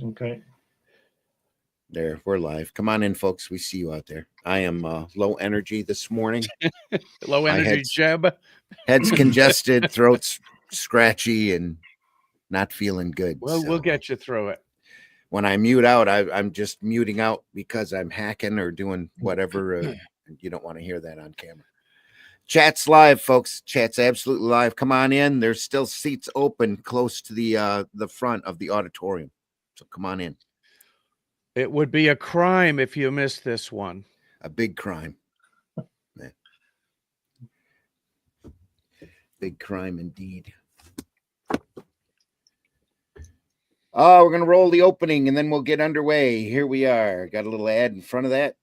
Okay. There, we're live. Come on in, folks. We see you out there. I am low energy this morning. Low energy, Jeb. Head's congested, throat's scratchy, and not feeling good. Well, we'll get you through it. When I mute out, I'm just muting out because I'm hacking or doing whatever. You don't want to hear that on camera. Chat's live, folks. Chat's absolutely live. Come on in. There's still seats open close to the front of the auditorium. So come on in. It would be a crime if you missed this one. A big crime. Big crime indeed. Oh, we're going to roll the opening and then we'll get underway. Here we are. Got a little ad in front of that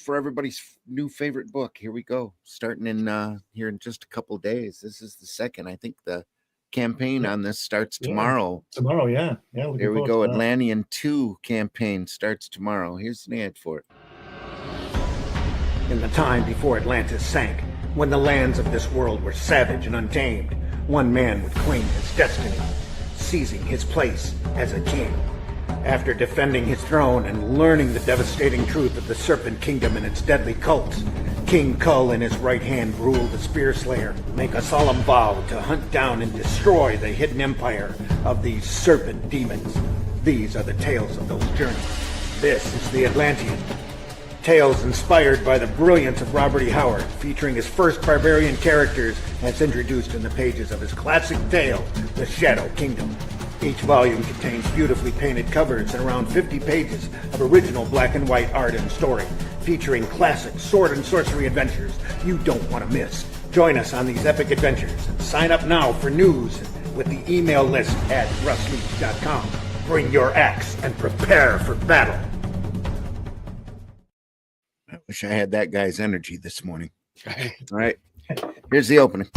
for everybody's new favorite book. Here we go. Starting in here in just a couple of days. This is the second. I think the campaign on this starts tomorrow. Tomorrow, yeah. There we go. Atlantean 2 campaign starts tomorrow. Here's an ad for it. In the time before Atlantis sank, when the lands of this world were savage and untamed, one man would claim his destiny, seizing his place as a king. After defending his throne and learning the devastating truth of the Serpent Kingdom and its deadly cults, King Kull and his right hand ruled the Spear Slayer, make a solemn vow to hunt down and destroy the hidden empire of these serpent demons. These are the tales of those journeys. This is the Atlantean. Tales inspired by the brilliance of Robert E. Howard, featuring his first barbarian characters as introduced in the pages of his classic tale, The Shadow Kingdom. Each volume contains beautifully painted covers and around 50 pages of original black and white art and story, featuring classic sword and sorcery adventures you don't want to miss. Join us on these epic adventures and sign up now for news with the email list at russleach.com. Bring your axe and prepare for battle. I wish I had that guy's energy this morning. All right, here's the opening.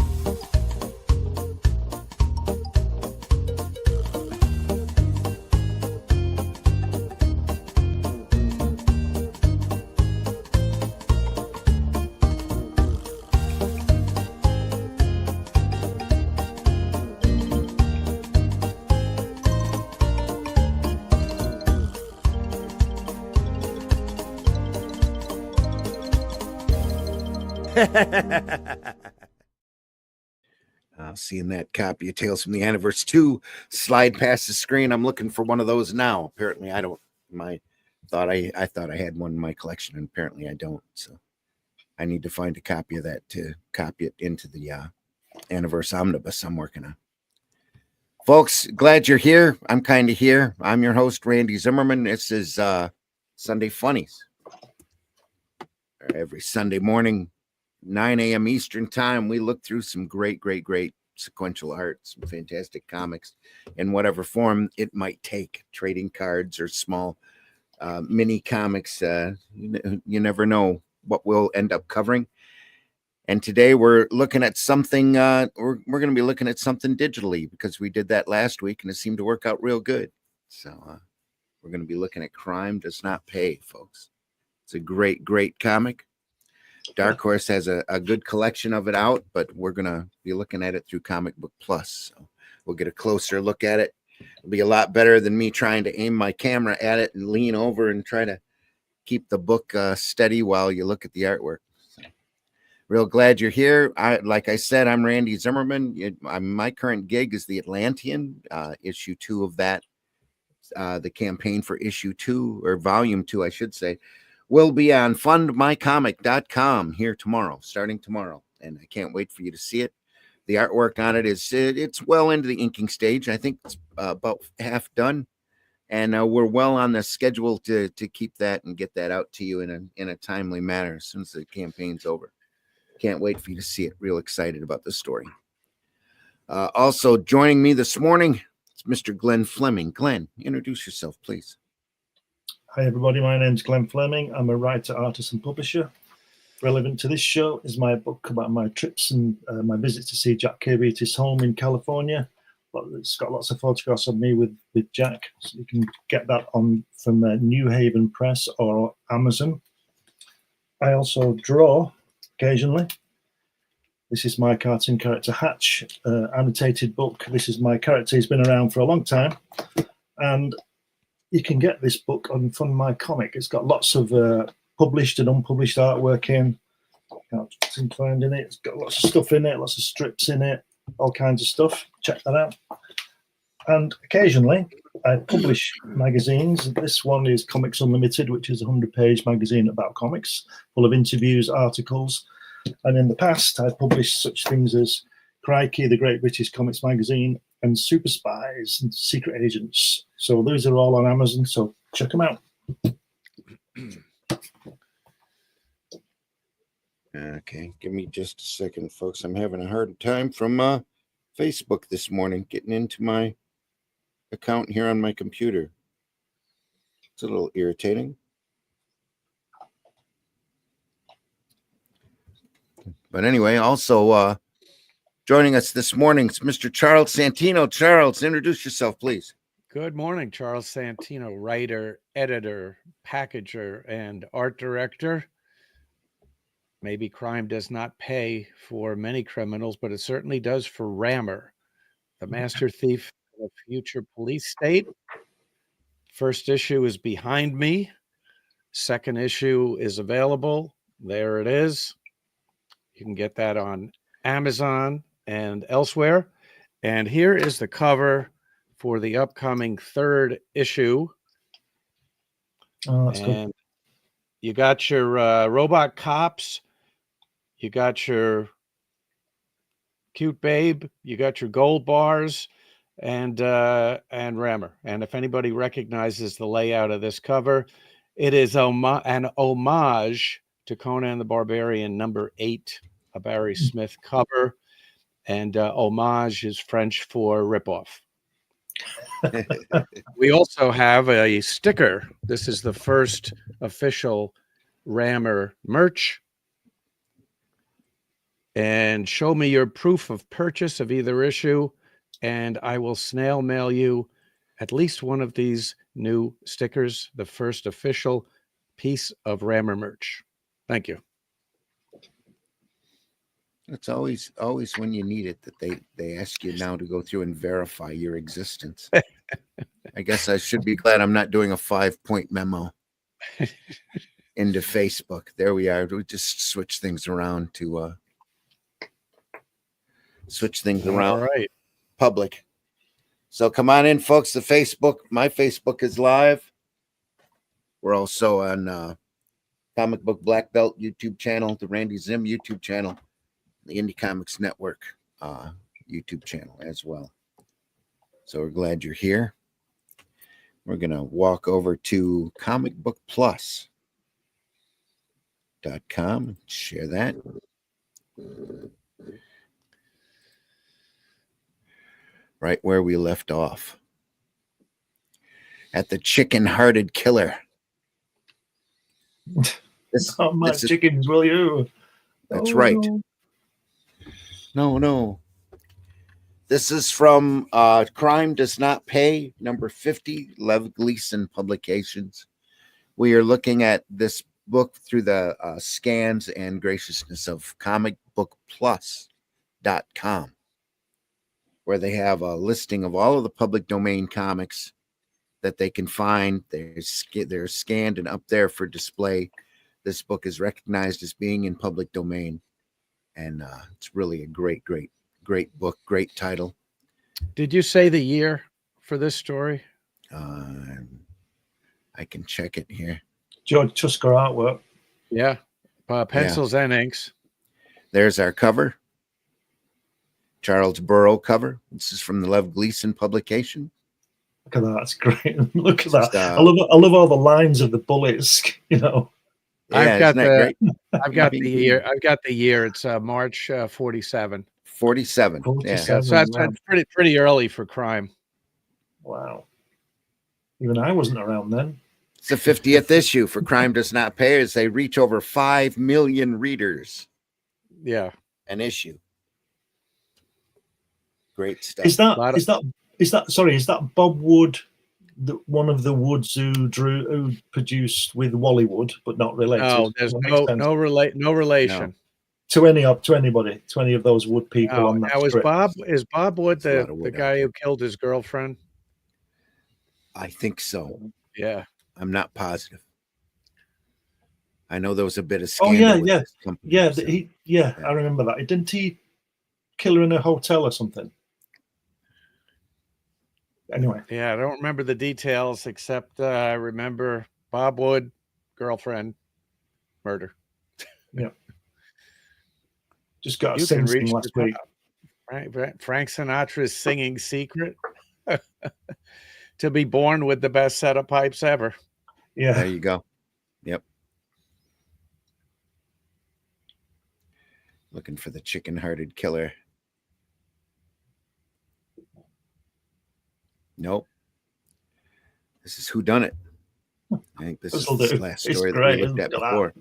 Seeing that copy of Tales from the Anniversary 2 slide past the screen. I'm looking for one of those now. Apparently, I don't. I thought I had one in my collection, and apparently I don't. So I need to find a copy of that to copy it into the Anniversary Omnibus I'm working on. Folks, glad you're here. I'm kind of here. I'm your host, Randy Zimmerman. This is Sunday Funnies. Every Sunday morning, 9 a.m. Eastern time, we look through some great sequential art, some fantastic comics in whatever form it might take, trading cards or small mini comics. You never know what we'll end up covering. And today we're looking at something, we're going to be looking at something digitally because we did that last week and it seemed to work out real good. So we're going to be looking at Crime Does Not Pay, folks. It's a great comic. Dark Horse has a good collection of it out, but we're going to be looking at it through Comic Book Plus. So we'll get a closer look at it. It'll be a lot better than me trying to aim my camera at it and lean over and try to keep the book steady while you look at the artwork. So, real glad you're here. Like I said, I'm Randy Zimmerman. My current gig is the Atlantean, issue 2 of that. The campaign for issue 2, or volume 2, I should say, will be on fundmycomic.com here tomorrow, starting tomorrow. And I can't wait for you to see it. The artwork on it it's well into the inking stage. I think it's about half done. And we're well on the schedule to keep that and get that out to you in a timely manner as soon as the campaign's over. Can't wait for you to see it. Real excited about the story. Also joining me this morning, it's Mr. Glenn Fleming. Glenn, introduce yourself, please. Hi, everybody. My name's Glenn Fleming. I'm a writer, artist, and publisher. Relevant to this show is my book about my trips and my visits to see Jack Kirby at his home in California. It's got lots of photographs of me with Jack, so you can get that on from New Haven Press or Amazon. I also draw occasionally. This is my cartoon character Hatch, annotated book. This is my character. He's been around for a long time, and you can get this book on Fund My Comic. It's got lots of published and unpublished artwork in. It's inclined in it. It's got lots of stuff in it, lots of strips in it, all kinds of stuff. Check that out. And occasionally, I publish magazines. This one is Comics Unlimited, which is a 100-page magazine about comics, full of interviews, articles. And in the past, I published such things as Crikey, the Great British Comics Magazine, and Super Spies and Secret Agents. So those are all on Amazon, so check them out. Okay, give me just a second, folks. I'm having a hard time from Facebook this morning, getting into my account here on my computer. It's a little irritating. But anyway, also joining us this morning is Mr. Charles Santino. Charles, introduce yourself, please. Good morning, Charles Santino, writer, editor, packager, and art director. Maybe crime does not pay for many criminals, but it certainly does for Rammer, the master thief of a future police state. First issue is behind me. Second issue is available. There it is. You can get that on Amazon and elsewhere. And here is the cover for the upcoming third issue. Oh, that's and good. You got your robot cops. You got your cute babe. You got your gold bars, and Rammer. And if anybody recognizes the layout of this cover, it is an homage to Conan the Barbarian #8, a Barry Smith cover, and homage is French for ripoff. We also have a sticker. This is the first official Rammer merch. And show me your proof of purchase of either issue, and I will snail mail you at least one of these new stickers, the first official piece of Rammer merch. Thank you. It's always when you need it that they ask you now to go through and verify your existence. I guess I should be glad I'm not doing a 5-point memo into Facebook. There we are. We just switch things around to All right. Public. So come on in, folks. The Facebook, my Facebook is live. We're also on Comic Book Black Belt YouTube channel, the Randy Zim YouTube channel, the Indie Comics Network YouTube channel as well. So we're glad you're here. We're going to walk over to comicbookplus.com and share that. Right where we left off. At the chicken-hearted killer. Not my chickens, will you? That's right. No. This is from Crime Does Not Pay, number 50, Lev Gleason Publications. We are looking at this book through the scans and graciousness of comicbookplus.com, where they have a listing of all of the public domain comics that they can find. They're scanned and up there for display. This book is recognized as being in public domain, and it's really a great book, great title. Did you say the year for this story? I can check it here. George Tusker artwork. Yeah. Pencils and inks. There's our cover. Charles Burrow cover. This is from the Lev Gleason publication. Look at that. That's great. Look at that. I love all the lines of the bullets, you know. Yeah, I've got the year. It's March 47. 47. 47. Yeah. So that's pretty early for Crime. Wow. Even I wasn't around then. It's the 50th issue for Crime Does Not Pay as they reach over 5 million readers. Yeah. An issue. Great stuff. Is that Bob Wood, one of the Woods who produced with Wally Wood, but not related? No, there's no relation. No. To anybody, to any of those Wood people on that. Now is Bob Wood the guy who killed his girlfriend? I think so. Yeah. I'm not positive. I know there was a bit of Oh scandal yeah, with yeah, this company. yeah. so- I remember that. Didn't he kill her in a hotel or something? Anyway, Yeah, I don't remember the details except I remember Bob Wood, girlfriend, murder. yeah. Just got a You can sing reach last the week. top. Right. Frank Sinatra's singing secret to be born with the best set of pipes ever. There Yeah, you go. Yep. Looking for the chicken-hearted killer. Nope. This is Who Done It. I think this this'll is the do. last It's story that we great. looked at before.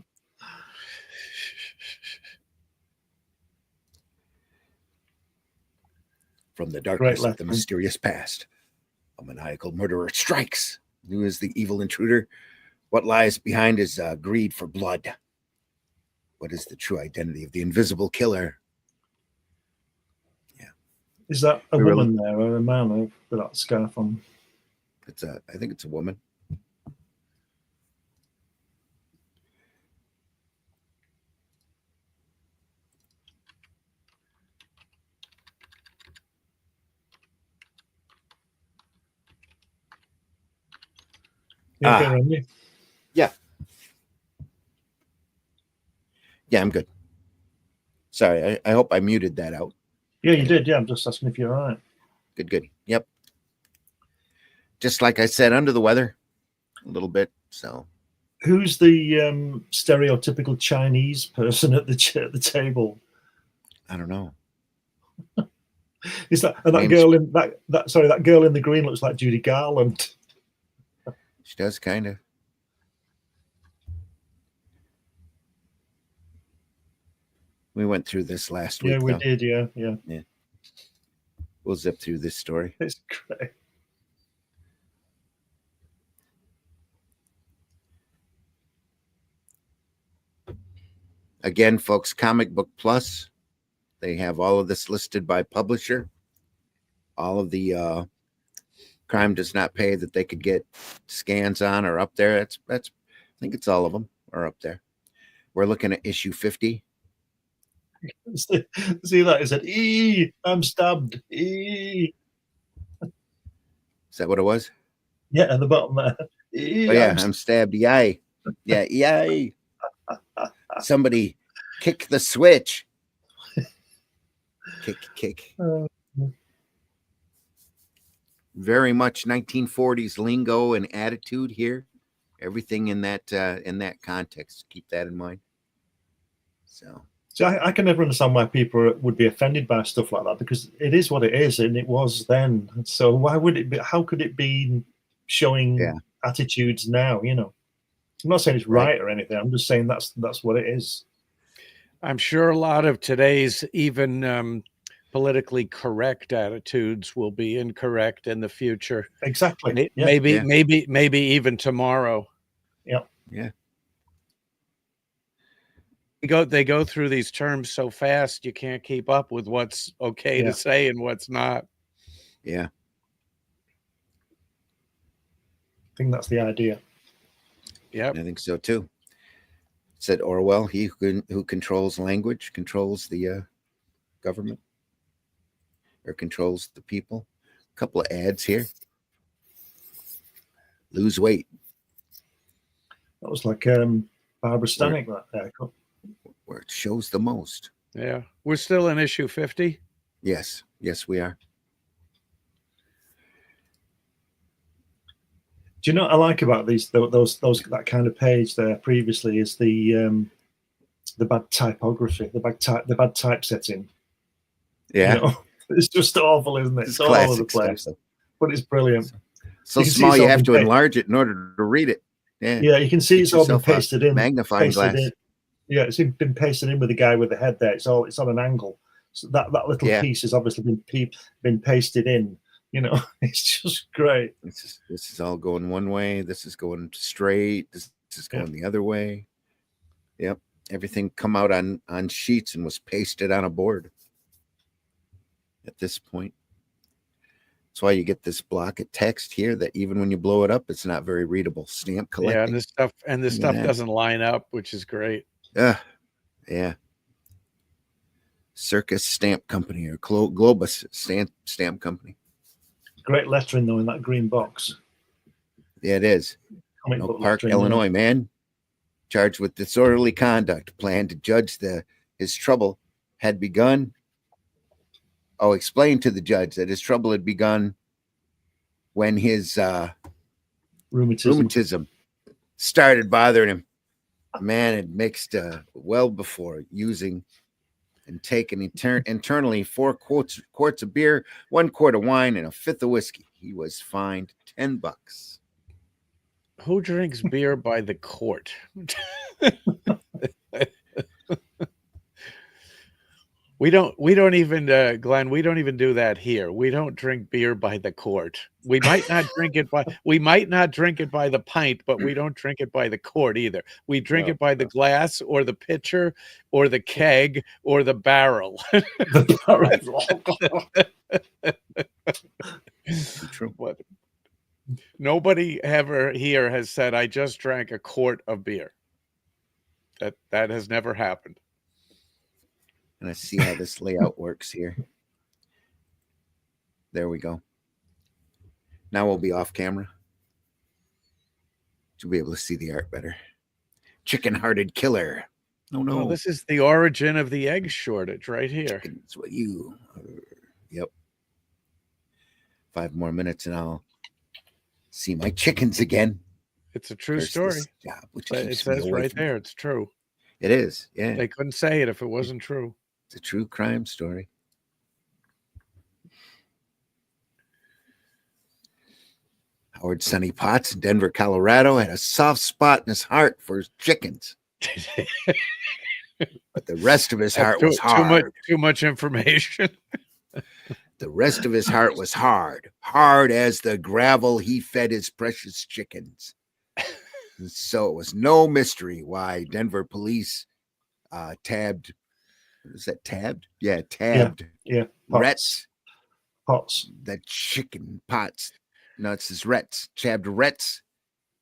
From the darkness of the lettering. mysterious past, a maniacal murderer strikes. Who is the evil intruder? What lies behind his greed for blood? What is the true identity of the invisible killer? Is that a We were woman there or a man with that scarf on? I think it's a woman. You okay, Randy? Yeah, I'm good. Sorry, I hope I muted that out. Yeah, you did. Yeah, I'm just asking if you're all right. Good. Yep. Just like I said, under the weather a little bit. So Who's the stereotypical Chinese person at the table? I don't know. Is that and that Name's- girl in that girl in the green looks like Judy Garland? She does kind of. We went through this last week. Yeah, we though. did. Yeah. We'll zip through this story. It's great. Again, folks, Comic Book Plus. They have all of this listed by publisher. All of the crime does not pay that they could get scans on are up there. That's I think it's all of them are up there. We're looking at issue 50. See that? It said, I'm stabbed. Is that what it was? Yeah, at the bottom there. Oh yeah, I'm stabbed. Yay. Yeah, yay. Somebody kick the switch. Kick. Very much 1940s lingo and attitude here. Everything in that context. Keep that in mind. So I can never understand why people would be offended by stuff like that, because it is what it is, and it was then. So why would it be? How could it be showing attitudes now? You know, I'm not saying it's right or anything. I'm just saying that's what it is. I'm sure a lot of today's even politically correct attitudes will be incorrect in the future. Exactly. Maybe even tomorrow. Yeah. They go through these terms so fast you can't keep up with what's okay to say and what's not. Yeah. I think that's the idea. Yep. I think so too. Said Orwell, he who controls language controls the government or controls the people. A couple of ads here. Lose weight. That was like Barbara Stanek, that haircut. Where it shows the most. Yeah. We're still in issue 50. Yes, we are. Do you know what I like about those that kind of page there previously is the bad typography, the bad typesetting. Yeah. You know? It's just awful, isn't it? It's all over the place. Stuff. But it's brilliant. So small you have to enlarge it in order to read it. Yeah, you can see it's all been pasted in. Magnifying glass. Yeah, it's been pasted in with the guy with the head there. It's on an angle. So that little piece has obviously been pasted in. You know, it's just great. This is all going one way. This is going straight. This is going the other way. Yep. Everything come out on sheets and was pasted on a board at this point. That's why you get this block of text here that even when you blow it up, it's not very readable. Stamp collecting. Yeah, and this stuff Look at that. doesn't line up, which is great. Yeah. Circus Stamp Company or Globus Stamp Company. Great lettering though in that green box. Yeah, it is. Comic Oak book Park, lettering, Illinois, man. Charged with disorderly conduct. Plan to judge his trouble had begun. Oh, explain to the judge that his trouble had begun when his rheumatism started bothering him. The man had mixed well before using and taken internally 4 quarts of beer, 1 quart of wine, and a fifth of whiskey. He was fined $10. Who drinks beer by the quart? We don't even, Glenn, we don't even do that here. We don't drink beer by the quart. We might not drink it by the pint, but we don't drink it by the quart either. We drink it by the glass or the pitcher or the keg or the barrel. True. But nobody ever here has said, I just drank a quart of beer. That has never happened. And I see how this layout works here. There we go. Now we'll be off camera. You'll be able to see the art better. Chicken-hearted killer. Oh, no. Well, this is the origin of the egg shortage right here. Chickens, what you... Yep. 5 more minutes and I'll see my chickens again. It's a true story. It says right there, it's true. It is, yeah. They couldn't say it if it wasn't true. It's a true crime story. Howard Sonny Potts in Denver, Colorado had a soft spot in his heart for his chickens. But the rest of his heart was hard. Too much information. The rest of his heart was hard as the gravel he fed his precious chickens. And so it was no mystery why Denver police tabbed. Is that tabbed? Yeah, tabbed. Yeah. Potts. The chicken Potts. No, it says Retz. Tabbed Retz,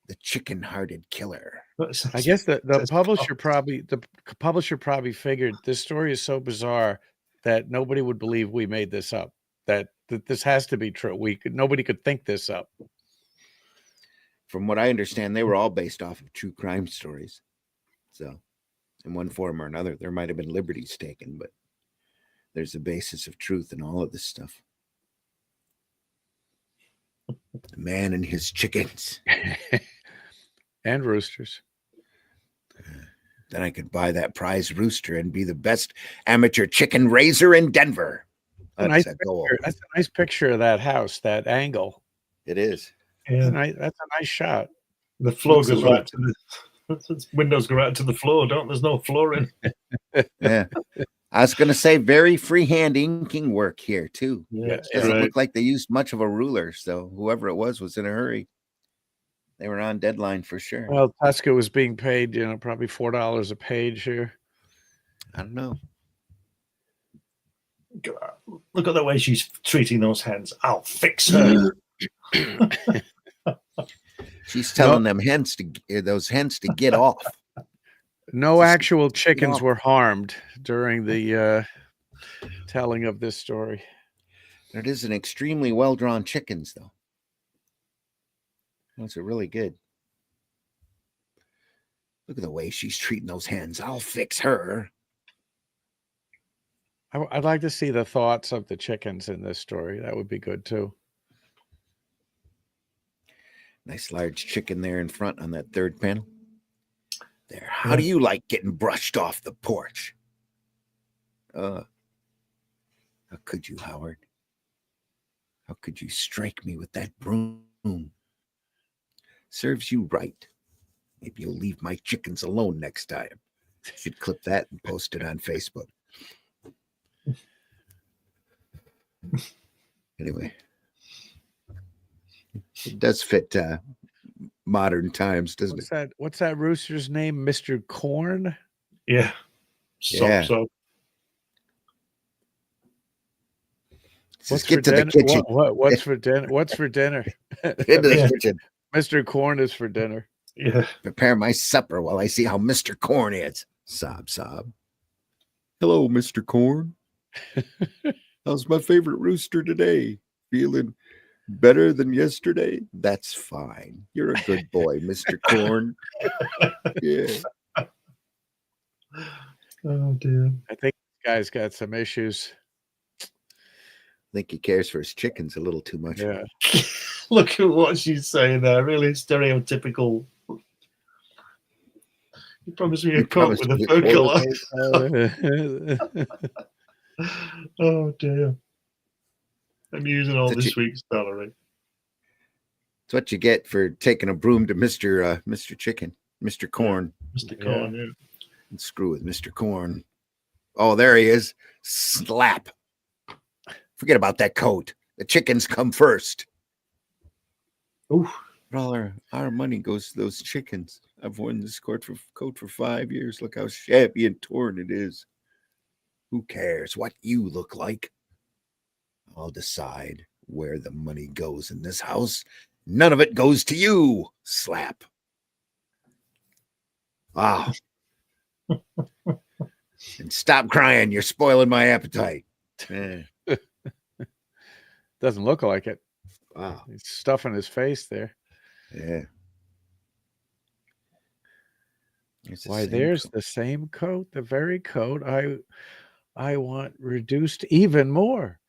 the chicken-hearted killer. I guess the publisher probably figured this story is so bizarre that nobody would believe we made this up. That this has to be true. Nobody could think this up. From what I understand, they were all based off of true crime stories. So, in one form or another, there might have been liberties taken, but there's a basis of truth in all of this stuff. The man and his chickens. And roosters. Then I could buy that prize rooster and be the best amateur chicken raiser in Denver. That's a goal. That's a nice picture of that house, that angle. It is. Yeah. That's a nice shot. The floor goes right to the windows go right to the floor, there's no flooring. Yeah. I was going to say very freehand inking work here too. Yeah, It doesn't look like they used much of a ruler, so whoever it was in a hurry. They were on deadline for sure. Well, Tuska was being paid, probably $4 a page here. I don't know. Look at the way she's treating those hens. I'll fix her. She's telling those hens to get off. No actual chickens were harmed during the telling of this story. It is an extremely well-drawn chickens, though. Those are really good. Look at the way she's treating those hens. I'll fix her. I'd like to see the thoughts of the chickens in this story. That would be good, too. Nice large chicken there in front on that third panel. There. How do you like getting brushed off the porch? How could you, Howard? How could you strike me with that broom? Serves you right. Maybe you'll leave my chickens alone next time. You should clip that and post it on Facebook. Anyway, it does fit modern times, doesn't it? What's that rooster's name? Mr. Corn? Yeah. So. Just get to the kitchen. What's for dinner? What's for dinner? Get to the Yeah. kitchen. Mr. Corn is for dinner. Yeah. Prepare my supper while I see how Mr. Corn is. Sob, sob. Hello, Mr. Corn. How's my favorite rooster today? Feeling better than yesterday? That's fine. You're a good boy, Mr. Corn. Yeah. Oh dear. I think this guy's got some issues. I think he cares for his chickens a little too much. Yeah. Look at what she's saying there. Really stereotypical. You promised me a coat with a fur collar. Oh dear. I'm using all this week's salary. It's what you get for taking a broom to Mr. Chicken, Mr. Corn. Mr. Corn, yeah. And screw with Mr. Corn. Oh, there he is. Slap. Forget about that coat. The chickens come first. Oof. All our money goes to those chickens. I've worn this coat for 5 years. Look how shabby and torn it is. Who cares what you look like? I'll decide where the money goes in this house. None of it goes to you. Slap. Wow. And stop crying. You're spoiling my appetite. Doesn't look like it. Wow. He's stuffing his face there. Yeah. Why, there's the same coat, the very coat I want reduced even more.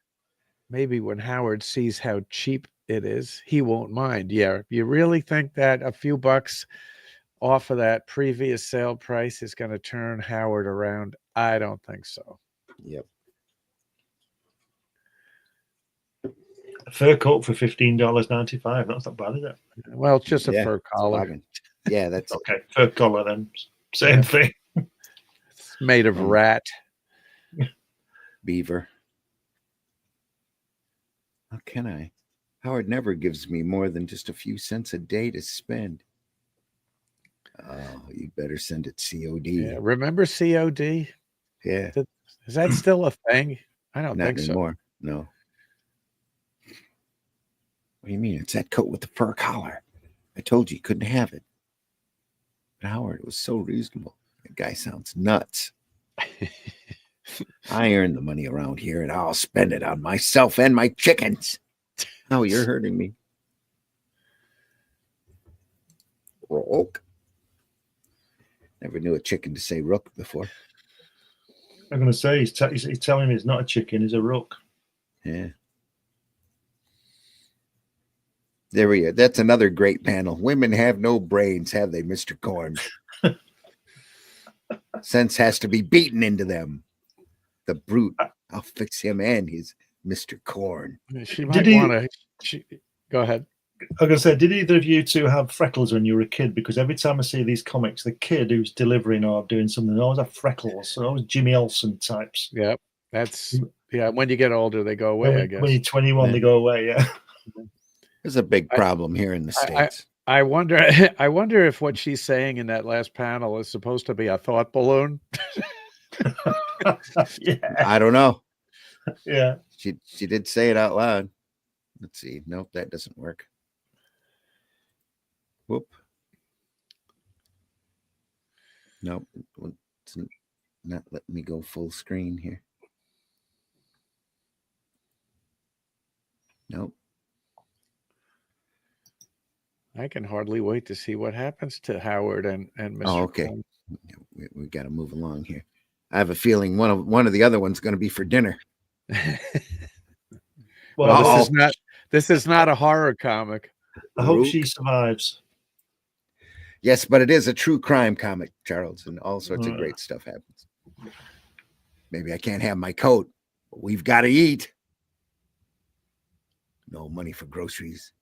Maybe when Howard sees how cheap it is, he won't mind. Yeah, you really think that a few bucks off of that previous sale price is going to turn Howard around? I don't think so. Yep. A fur coat for $15.95. That's not bad, is it? Well, it's just a fur collar. Yeah, that's okay. Fur collar then. Same thing. It's made of rat. Beaver. How can I? Howard never gives me more than just a few cents a day to spend. Oh, you better send it COD. Yeah, remember COD? Yeah. Is that still a thing? I don't Not think anymore. so. No. What do you mean? It's that coat with the fur collar. I told you couldn't have it. But Howard, it was so reasonable. The guy sounds nuts. I earn the money around here and I'll spend it on myself and my chickens. Oh, you're hurting me. Rook. Never knew a chicken to say rook before. I'm going to say he's telling me it's not a chicken, it's a rook. Yeah. There we go. That's another great panel. Women have no brains, have they, Mr. Corn? Sense has to be beaten into them. The brute. I'll fix him and his Mr. Corn. She might want to. Go ahead. I was going to say, did either of you two have freckles when you were a kid? Because every time I see these comics, the kid who's delivering or doing something, they always have freckles. So always Jimmy Olsen types. Yeah, when you get older, they go away, I guess. When you're 21, they go away, yeah. There's a big problem here in the States. I wonder if what she's saying in that last panel is supposed to be a thought balloon. Yeah. I don't know. Yeah. She did say it out loud. Let's see. Nope, that doesn't work. Whoop. Nope. It's not letting me go full screen here. Nope. I can hardly wait to see what happens to Howard and Mr. Oh, okay. Corn. We got to move along here. I have a feeling one of the other ones going to be for dinner. Well, this is not a horror comic. I hope she survives. Yes, but it is a true crime comic, Charles, and all sorts of great stuff happens. Maybe I can't have my coat, but we've got to eat. No money for groceries.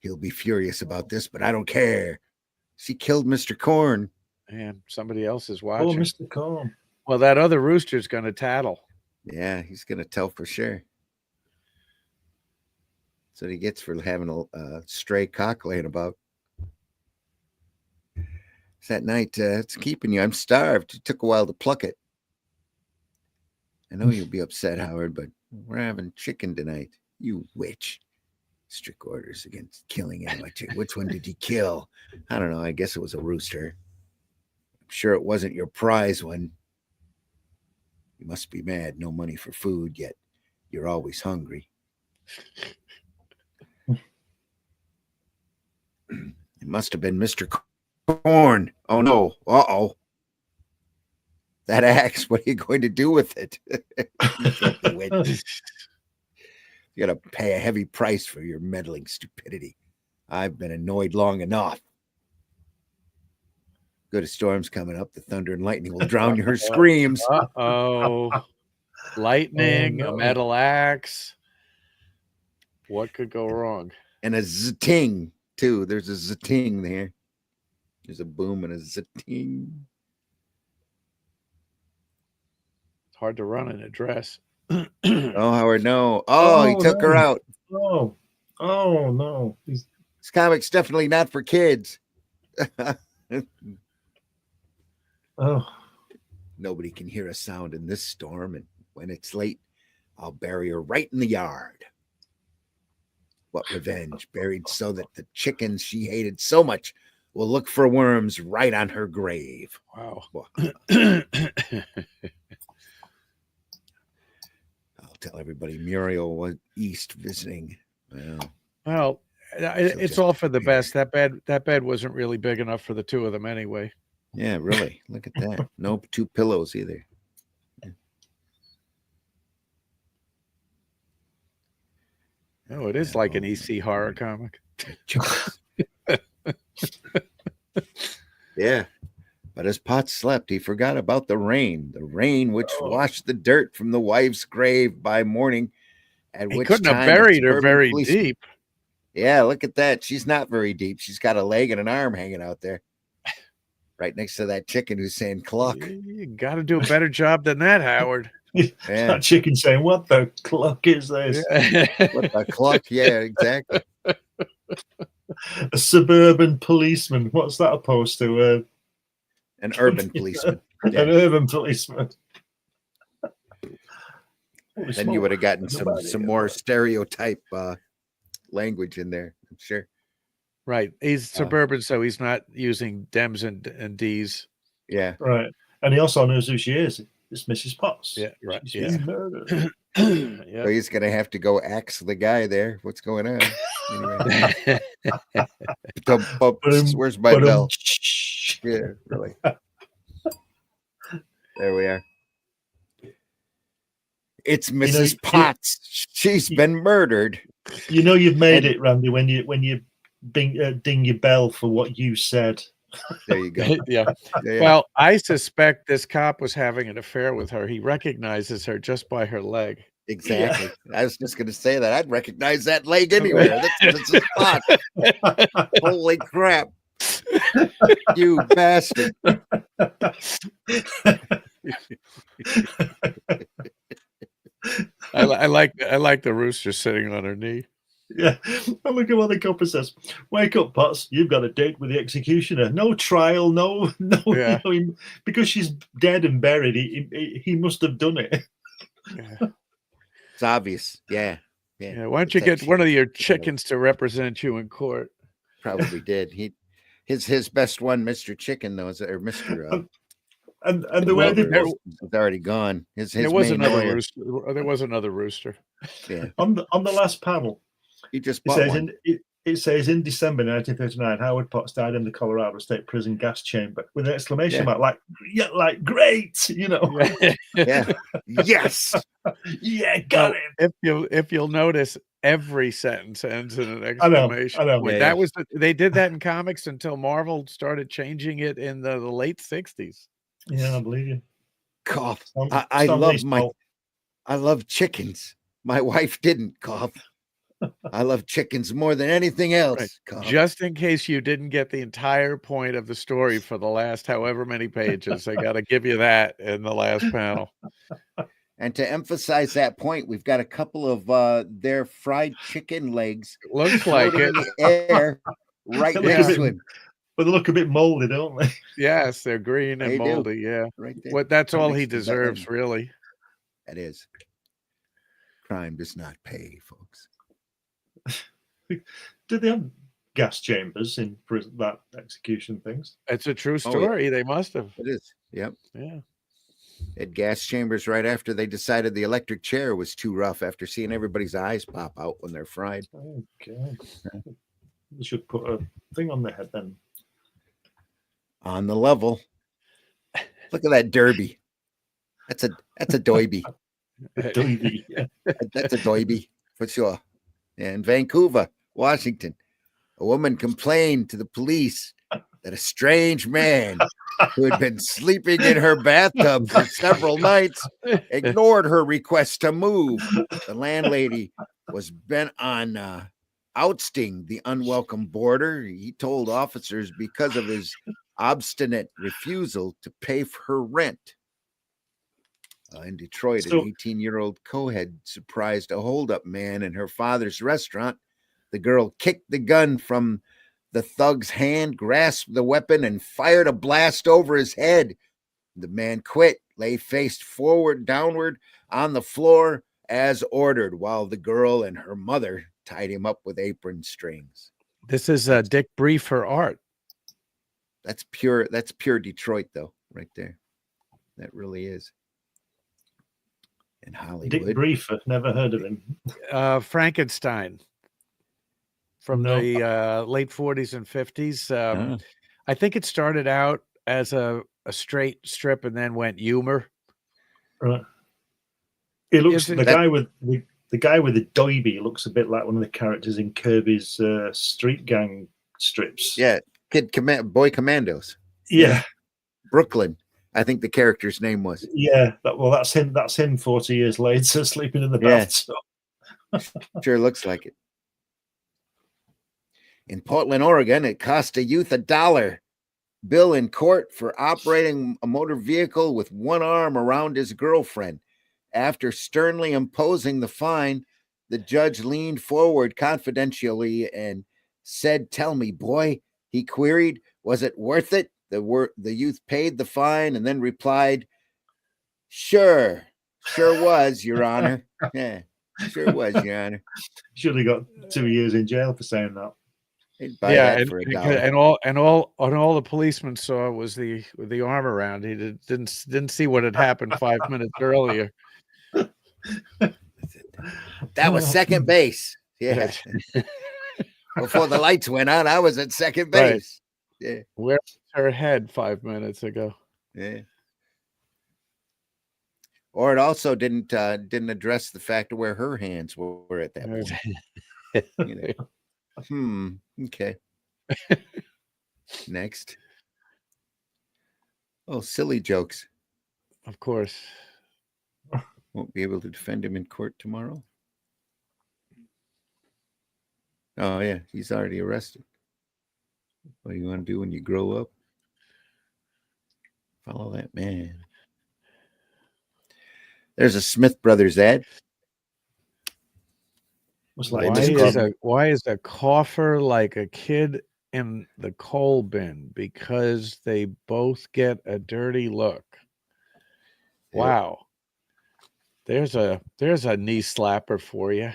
He'll be furious about this, but I don't care. She killed Mr. Corn. And somebody else is watching. Oh, Mr. Corn. Well, that other rooster's going to tattle. Yeah, he's going to tell for sure. That's what he gets for having a stray cock laying about. That night, it's keeping you. I'm starved. It took a while to pluck it. I know you'll be upset, Howard, but We're having chicken tonight. You witch. Strict orders against killing any chicken. Which one did you kill? I don't know. I guess it was a rooster. I'm sure it wasn't your prize one. You must be mad. No money for food, yet you're always hungry. It must have been Mr. Corn. Oh, no. Uh-oh. That axe, what are you going to do with it? You got to pay a heavy price for your meddling stupidity. I've been annoyed long enough. Good, a storm's coming up. The thunder and lightning will drown her screams. Uh-oh. Lightning, a metal axe. What could go wrong? And a zting, too. There's a zting there. There's a boom and a zting. It's hard to run in a dress. Oh, Howard, no. Oh, he took her out. Oh no. This comic's definitely not for kids. Oh. Nobody can hear a sound in this storm, and when it's late, I'll bury her right in the yard. What revenge, buried so that the chickens she hated so much will look for worms right on her grave. Wow. I'll tell everybody Muriel was east visiting. Well, it's all for the best. That bed wasn't really big enough for the two of them anyway. Yeah, really. Look at that. No two pillows either. Oh, it is like an EC horror comic. Yeah. But as Potts slept, he forgot about the rain which washed the dirt from the wife's grave by morning. At He which couldn't have time buried a her suburban very policeman- deep. Yeah, look at that. She's not very deep. She's got a leg and an arm hanging out there. Right next to that chicken who's saying cluck. You got to do a better job than that, Howard. Yeah. That chicken saying, "What the cluck is this?" What the cluck? Yeah, exactly. A suburban policeman. What's that opposed to? An urban policeman. Yeah. An urban policeman. Then you would have gotten some more stereotype language in there, I'm sure. Right. He's suburban, so he's not using Dems and Ds. Yeah. Right. And he also knows who she is. It's Mrs. Potts. Yeah, right. She's been murdered. Yeah. So he's gonna have to go axe the guy there. What's going on? Anyway. Where's my bell? Yeah, really. There we are. It's Mrs. Potts. She's been murdered. You know you've made it, Randy, when you ding your bell for what you said. There you go. Yeah. Well, I suspect this cop was having an affair with her. He recognizes her just by her leg. Exactly. Yeah. I was just going to say that. I'd recognize that leg anywhere. That's a spot. Holy crap. You bastard. I like the rooster sitting on her knee. Yeah, and look at what the copper says. Wake up, Potts. You've got a date with the executioner. No trial, no. Yeah. Because she's dead and buried. He must have done it. Yeah. It's obvious. Yeah. Why don't you get one of your chickens to represent you in court? Probably did. His best one, Mr. Chicken, though, or Mr. And the way they was already gone. There was another rooster. There was another rooster. Yeah. On the last panel. He just bought it says in December 1939, Howard Potts died in the Colorado State Prison gas chamber with an exclamation mark, like great, Yeah. Yes. Yeah, got it. If you'll notice, every sentence ends in an exclamation. I know. Yeah, they did that in comics until Marvel started changing it in the late 60s. Yeah, I believe you. Cough. I love chickens. My wife didn't cough. I love chickens more than anything else. Right. Just in case you didn't get the entire point of the story for the last however many pages, I got to give you that in the last panel. And to emphasize that point, we've got a couple of their fried chicken legs. Looks like it. In the air right next to him. But they look a bit moldy, don't they? Yes, they're green and moldy. Yeah. Right there. That's all he deserves, really. That is. Crime does not pay, folks. Did they have gas chambers in prison, that execution things? It's a true Oh, yeah. story. They must have. It is. Yep. Yeah. At gas chambers right after they decided the electric chair was too rough after seeing everybody's eyes pop out when they're fried. Okay. You should put a thing on their head then. On the level. Look at that derby. That's a doiby. Doivy, yeah. That's a doiby for sure. In Vancouver, Washington, a woman complained to the police that a strange man who had been sleeping in her bathtub for several nights ignored her request to move. The landlady was bent on ousting the unwelcome boarder. He told officers because of his obstinate refusal to pay for her rent. In Detroit, an 18-year-old co-head surprised a holdup man in her father's restaurant. The girl kicked the gun from the thug's hand, grasped the weapon, and fired a blast over his head. The man quit, lay face forward, downward on the floor as ordered, while the girl and her mother tied him up with apron strings. This is Dick Brief for art. That's pure Detroit, though, right there. That really is. In Hollywood. Dick Briefer, never heard of him. Frankenstein from the late 40s and 50s. I think it started out as a straight strip and then went humor. Right. It looks the guy with the doiby looks a bit like one of the characters in Kirby's Street Gang strips. Yeah, Boy Commandos. Yeah. Brooklyn, I think the character's name was. Yeah, that's him. That's him 40 years later, sleeping in the bathtub. Sure looks like it. In Portland, Oregon, it cost a youth $1 bill in court for operating a motor vehicle with one arm around his girlfriend. After sternly imposing the fine, the judge leaned forward confidentially and said, "Tell me, boy," he queried, "was it worth it?" The youth paid the fine and then replied, Sure was, Your Honor. Yeah, sure was, Your Honor." Should have got 2 years in jail for saying that. Yeah, and all the policeman saw was the arm around. He didn't see what had happened 5 minutes earlier. That was second base. Yeah. Before the lights went on, I was at second base. Right. Yeah. Where was her head 5 minutes ago? Yeah. Or it also didn't address the fact of where her hands were at that point. You know. Okay. Next. Oh, silly jokes. Of course. Won't be able to defend him in court tomorrow. Oh, yeah. He's already arrested. What do you want to do when you grow up? Follow that man. There's a Smith Brothers ad. Why is a cougher like a kid in the coal bin? Because they both get a dirty look. Wow. There's a knee slapper for you.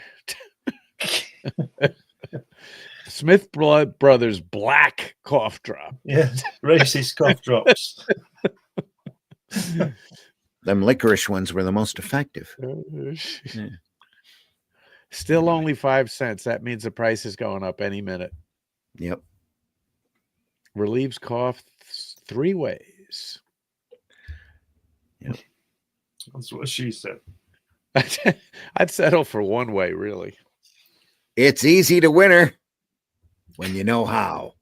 Smith Brothers black cough drop. Yeah, racist cough drops. Them licorice ones were the most effective. Yeah. Still only 5 cents. That means the price is going up any minute. Yep. Relieves cough 3 ways. Yep. That's what she said. I'd settle for 1 way, really. It's easy to winner when you know how.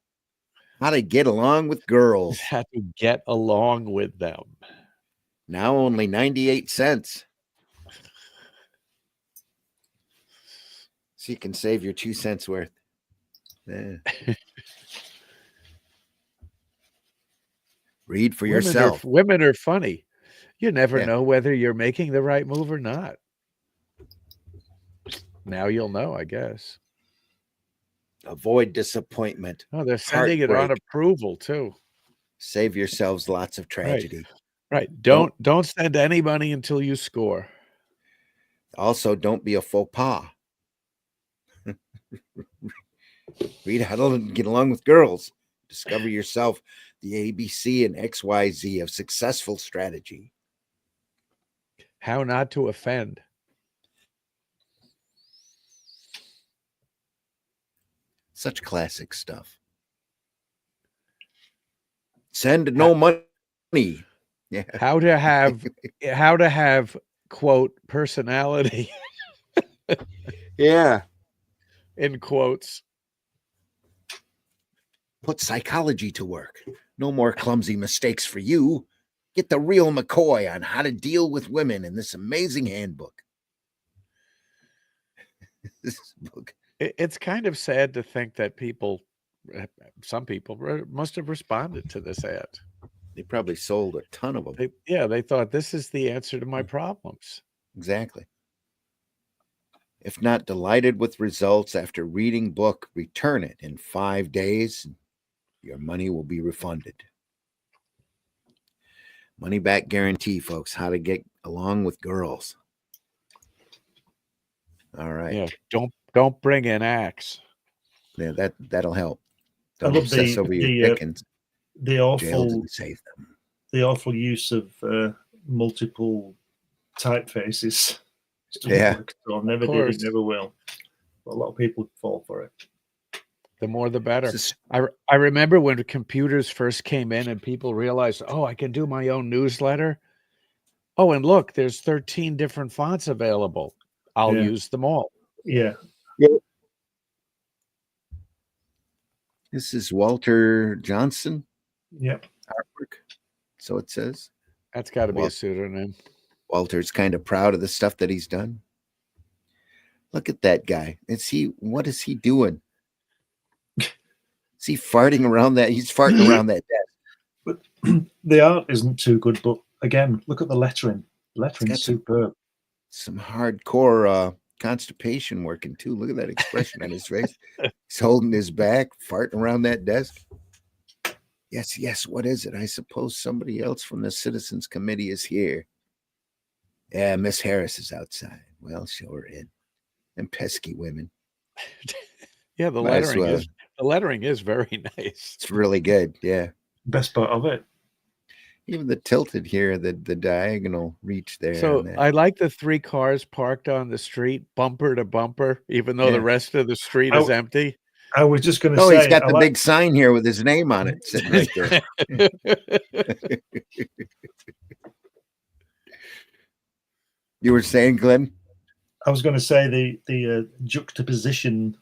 How to get along with girls. How to get along with them. Now only 98 cents. So you can save your 2 cents worth. Yeah. Read for yourself. Women are funny. You never know whether you're making the right move or not. Now you'll know, I guess. Avoid disappointment. Oh, they're sending it on approval too. Save yourselves lots of tragedy. Right. Don't send any money until you score. Also, don't be a faux pas. Read how to get along with girls. Discover yourself the ABC and XYZ of successful strategy. How not to offend. Such classic stuff. Send no money. Yeah. How to have quote personality Yeah. in quotes. Put psychology to work. No more clumsy mistakes for you. Get the real McCoy on how to deal with women in this amazing handbook. This book. It's kind of sad to think that some people must have responded to this ad. They probably sold a ton of them. They thought this is the answer to my problems. Exactly. If not delighted with results after reading book, return it in 5 days. Your money will be refunded. Money back guarantee, folks. How to get along with girls. All right. Yeah. Don't bring an axe. Yeah, that'll help. I Don't love obsess over your chickens. The Jail awful didn't save them. The awful use of multiple typefaces. It doesn't Yeah. work at all. Never did. It never will. But a lot of people fall for it. The more the better. I remember when computers first came in and people realized, oh, I can do my own newsletter. Oh, and look, there's 13 different fonts available. I'll use them all. Yeah. This is Walter Johnson. Yep. Artwork. So it says. That's got to be a pseudonym. Walter's kind of proud of the stuff that he's done. Look at that guy. What is he doing? Is he farting around that? He's farting around that desk. But the art isn't too good. But again, look at the lettering. The lettering's superb. Some hardcore constipation working too. Look at that expression on his face. He's holding his back, farting around that desk. Yes. What is it? I suppose somebody else from the Citizens Committee is here. Yeah, Miss Harris is outside. Well, show her in. And pesky women. Yeah, the lettering is very nice. It's really good. Yeah. Best part of it. Even the tilted here, the diagonal reach there. So I like the 3 cars parked on the street, bumper to bumper, even though the rest of the street is empty. I was just going to say. Oh, he's got the big sign here with his name on it sitting right there. You were saying, Glenn? I was going to say the juxtaposition,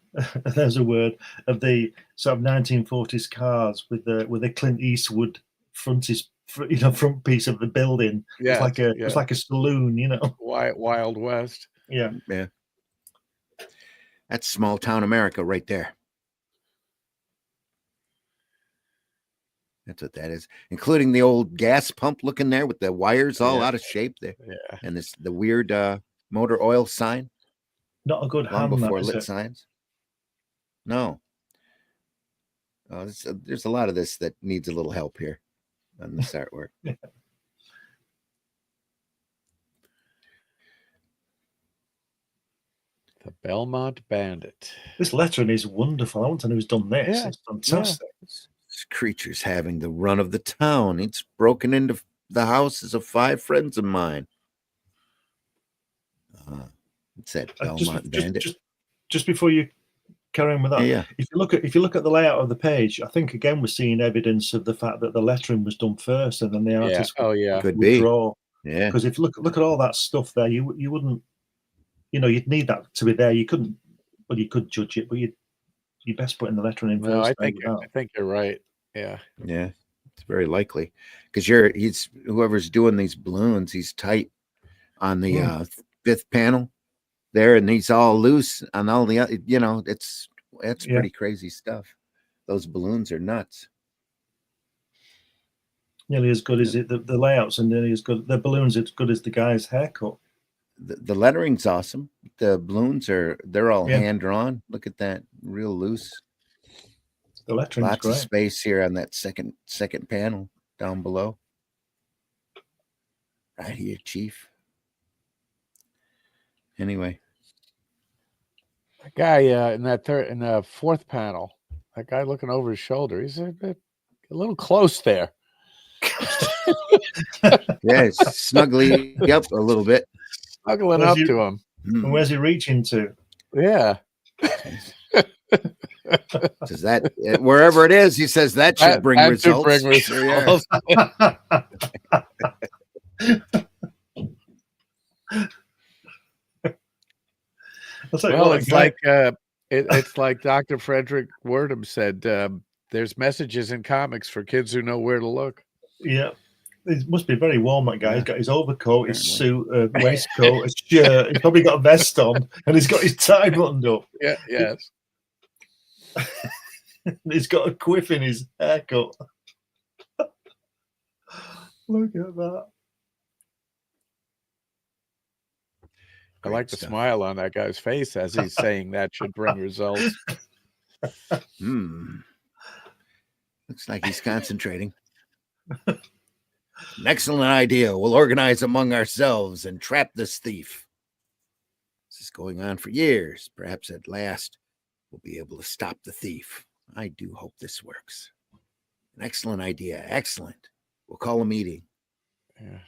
there's a word, of the sort of 1940s cars with the Clint Eastwood front piece of the building. Yeah, it's like a saloon, Wild West. Yeah. That's small town America right there. That's what that is, including the old gas pump looking there with the wires all out of shape there. Yeah. And the weird motor oil sign. Not a good long hand, before that, lit signs. No. There's a lot of this that needs a little help here on this artwork. Yeah. The Belmont Bandit. This lettering is wonderful. I want to know who's done this. Yeah. It's fantastic. Yeah. This creature's having the run of the town. It's broken into the houses of 5 friends of mine. It's that Belmont Bandit. Just before you carry on with that, yeah. If you look at the layout of the page, I think again we're seeing evidence of the fact that the lettering was done first, and then the artist would draw. Yeah. Because if you look at all that stuff there, you wouldn't, you'd need that to be there. You couldn't, well, you could judge it, but you best put in the lettering in first. I think you're right. Yeah. Yeah. It's very likely because whoever's doing these balloons, he's tight on the 5th panel there, and he's all loose on all the other, that's pretty crazy stuff. Those balloons are nuts. Nearly as good as the layouts, and nearly as good. The balloons as good as the guy's haircut. The lettering's awesome. The balloons they're all hand drawn. Look at that, real loose. The lettering's lots great. of space here on that second panel down below. Right here, Chief. Anyway, That guy in the fourth panel, that guy looking over his shoulder, he's a little close there. yeah, it's snuggly up a little bit. Snuggling up to him. And where's he reaching to? Yeah. Says that wherever it is, he says that should bring results. Bring results. Well, it's like it's like Dr. Frederick Wordham said. There's messages in comics for kids who know where to look. Yeah. It must be very warm, that guy. He's got his overcoat, his suit, a waistcoat, a shirt. He's probably got a vest on, and he's got his tie buttoned up. Yeah, yes. He's got a quiff in his haircut. Look at that. I like the smile on that guy's face as he's saying that should bring results. Looks like he's concentrating. An excellent idea. We'll organize among ourselves and trap this thief. This is going on for years. Perhaps at last we'll be able to stop the thief. I do hope this works. An excellent idea. Excellent. We'll call a meeting. Yeah.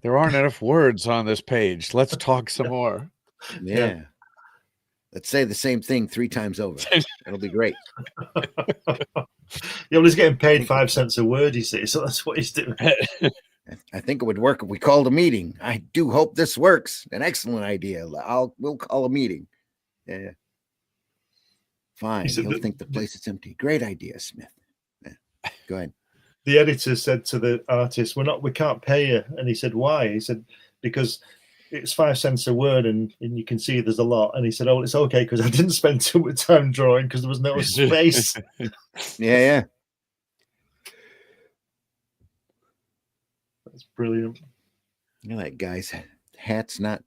There aren't enough words on this page. Let's talk some more. Yeah. Let's say the same thing 3 times over. That'll be great. Yeah, well, he's getting paid 5 cents a word, you see, so that's what he's doing. I think it would work if we called a meeting. I do hope this works. An excellent idea. We'll call a meeting. Yeah. Fine. He'll think the place is empty. Great idea, Smith. Yeah. Go ahead. The editor said to the artist, we can't pay you. And he said, why? He said, because it's 5 cents a word and you can see there's a lot. And he said, oh, it's okay because I didn't spend too much time drawing because there was no space. Yeah. That's brilliant. You know, that guy's hat's not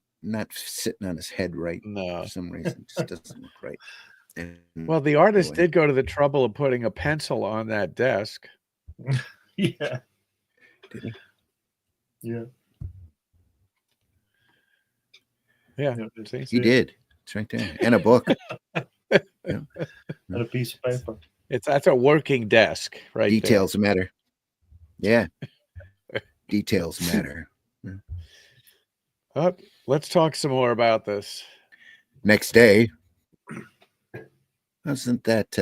sitting on his head right. No. For some reason. It just doesn't look right. And well, the artist did go to the trouble of putting a pencil on that desk. Yeah. Did he? Yeah. Yeah. He did. It's right there. And a book. Yeah. And a piece of paper. That's a working desk, right? Details matter. Yeah. Details matter. Let's talk some more about this. Next day. Wasn't that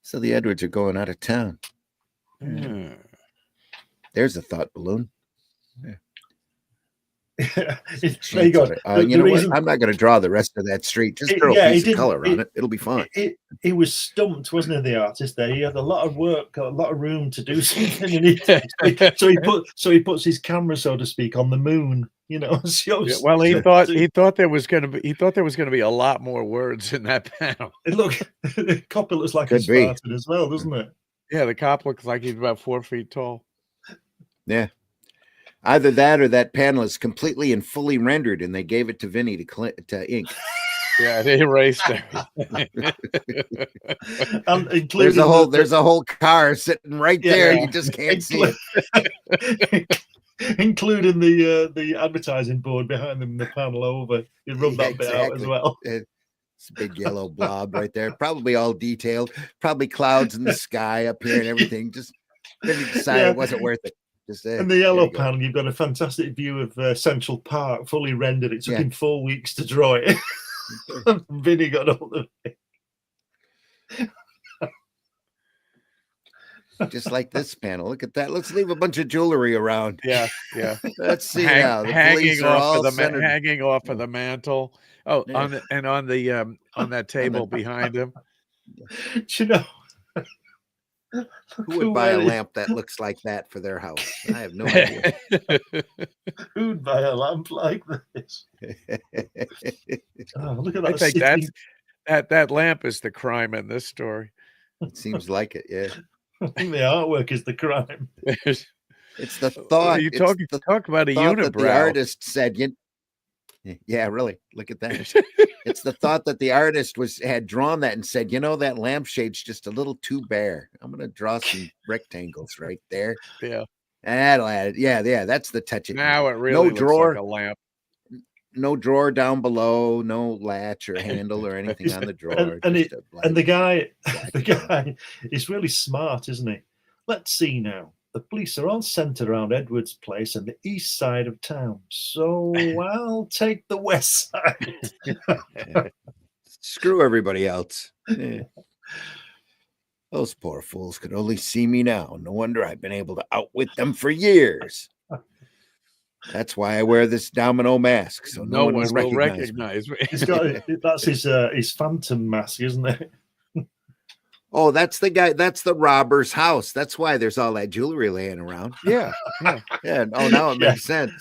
so the Edwards are going out of town? There's a thought balloon. Yeah. There you go. You know what? I'm not going to draw the rest of that street. Just throw a piece of color on it. It'll be fun. He was stumped, wasn't he? The artist there. He had a lot of work, a lot of room to do something. So he puts his camera, so to speak, on the moon. You know. Well, he thought there was going to be a lot more words in that panel. The copper looks like he's farted as well, doesn't it? Yeah, the cop looks like he's about 4 feet tall. Yeah. Either that or that panel is completely and fully rendered, and they gave it to Vinny to ink. Yeah, they erased it. There's a whole car sitting right there. You just can't see it. Including the advertising board behind them, the panel over. You rub that bit out as well. It's a big yellow blob right there. Probably all detailed. Probably clouds in the sky up here and everything. Just Vinny decided it wasn't worth it. And the yellow panel, you've got a fantastic view of Central Park, fully rendered. It took him 4 weeks to draw it. Vinny got hold of it. Just like this panel. Look at that. Let's leave a bunch of jewelry around. Yeah. Let's see now. The hanging off of the mantle. Oh, yeah. on that table behind him. Do you know? Who would buy a lamp that looks like that for their house? I have no idea. Who'd buy a lamp like this? Oh, look at that. I think that lamp is the crime in this story. It seems like it, yeah. I think the artwork is the crime. It's the thought. You talk about a unibrow. The artist said, yeah, really. Look at that. It's the thought that the artist had drawn that and said, that lampshade's just a little too bare. I'm going to draw some rectangles right there. Yeah. And that'll add it. Yeah. That's the touch. Now it really looks like a lamp. no drawer down below, no latch or handle or anything on the drawer. And just a the blank guy black is really smart, isn't he? Let's see now. The police are all centered around Edward's place and the east side of town. So I'll take the west side. Screw everybody else. Eh. Those poor fools could only see me now. No wonder I've been able to outwit them for years. That's why I wear this domino mask, so no one will recognize me. He's got that's his phantom mask, isn't it? Oh, that's the guy. That's the robber's house. That's why there's all that jewelry laying around. Yeah. Yeah. Oh, now it makes sense.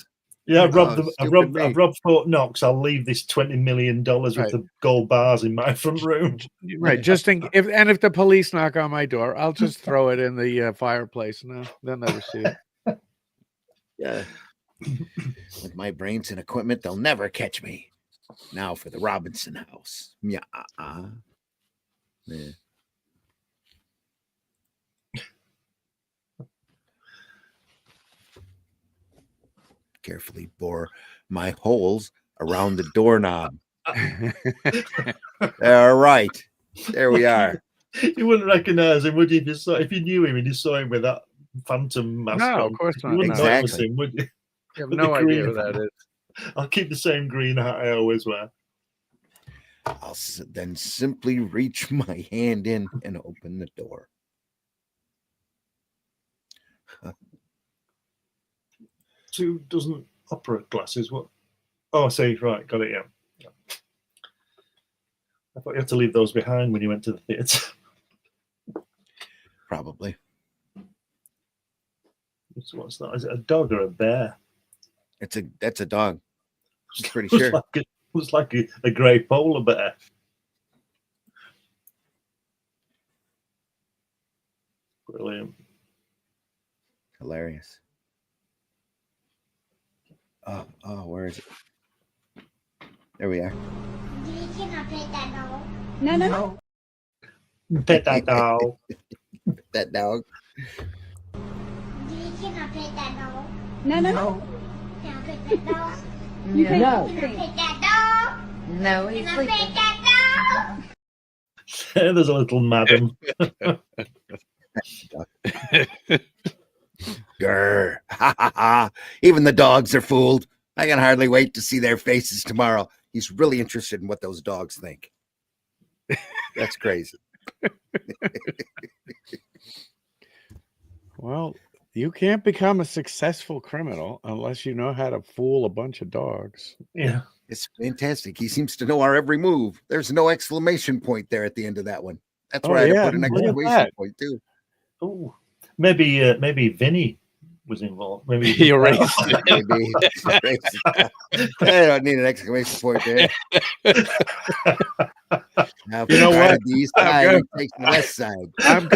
Yeah, I've stupid me. robbed Fort Knox. I'll leave this $20 million worth of gold bars in my front room. Right. Just if the police knock on my door, I'll just throw it in the fireplace. No, they'll never see it. Yeah. With my brains and equipment, they'll never catch me. Now for the Robinson house. Yeah. Yeah. Carefully bore my holes around the doorknob. All right. There we are. You wouldn't recognize him, would you? If you knew him and you saw him with that phantom mask on, of course not. You wouldn't notice Exactly. him, would you? You have no idea who that is. I'll keep the same green hat I always wear. I'll then simply reach my hand in and open the door. Two dozen opera glasses. What? Oh, say right, got it. Yeah. I thought you had to leave those behind when you went to the theatre. Probably. What's that? Is it a dog or a bear? That's a dog. I'm pretty Looks sure. Looks like a grey polar bear. Brilliant. Hilarious. Oh, where is it? There we are. Can I pet that dog? No. Pet that dog. That dog. Can I pet that dog? No. Can I pet that dog? No. Can I pet that dog? No, he's Can I sleeping. pet that dog? There's a little madam. Grr. Ha ha ha. Even the dogs are fooled. I can hardly wait to see their faces tomorrow. He's really interested in what those dogs think. That's crazy. Well, you can't become a successful criminal unless you know how to fool a bunch of dogs. Yeah. It's fantastic. He seems to know our every move. There's no exclamation point there at the end of that one. That's where I had to put an look at exclamation that. point too. Oh, maybe Vinny was involved. Maybe He erased it. Maybe. I don't need an exclamation point there. Now, You know what? The east side, he takes the west side. I'm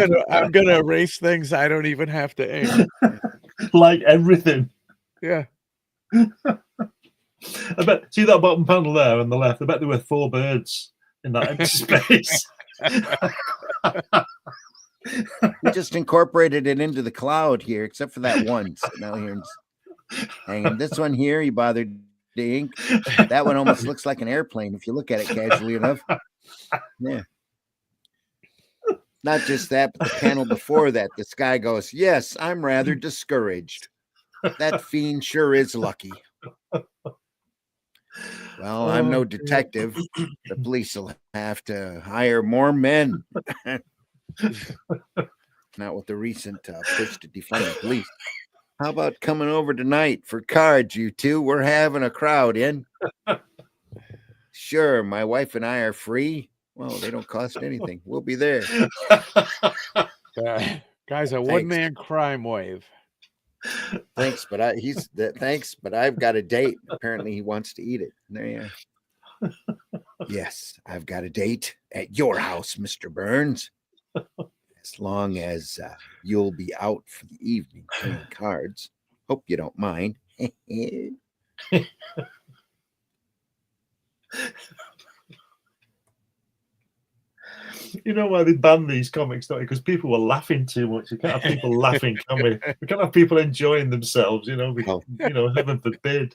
gonna erase things I don't even have to aim. like everything. Yeah. I bet. See that bottom panel there on the left. I bet there were 4 birds in that empty space. We just incorporated it into the cloud here, except for that one. So now here's hanging. This one here, he bothered the ink. That one almost looks like an airplane if you look at it casually enough. Yeah. Not just that, but the panel before that, this guy goes, "Yes, I'm rather discouraged. That fiend sure is lucky." Well, I'm no detective. The police will have to hire more men. Not with the recent push to defund the police. How about coming over tonight for cards, you two? We're having a crowd in. Sure, my wife and I are free. Well, they don't cost anything. We'll be there. Guy's a one-man crime wave. Thanks, but I've got a date. Apparently, he wants to eat it. There you are. Yes, I've got a date at your house, Mr. Burns. As long as you'll be out for the evening playing cards. Hope you don't mind. You know why they banned these comics, don't you? Because people were laughing too much. We can't have people laughing, can we? We can't have people enjoying themselves, heaven forbid.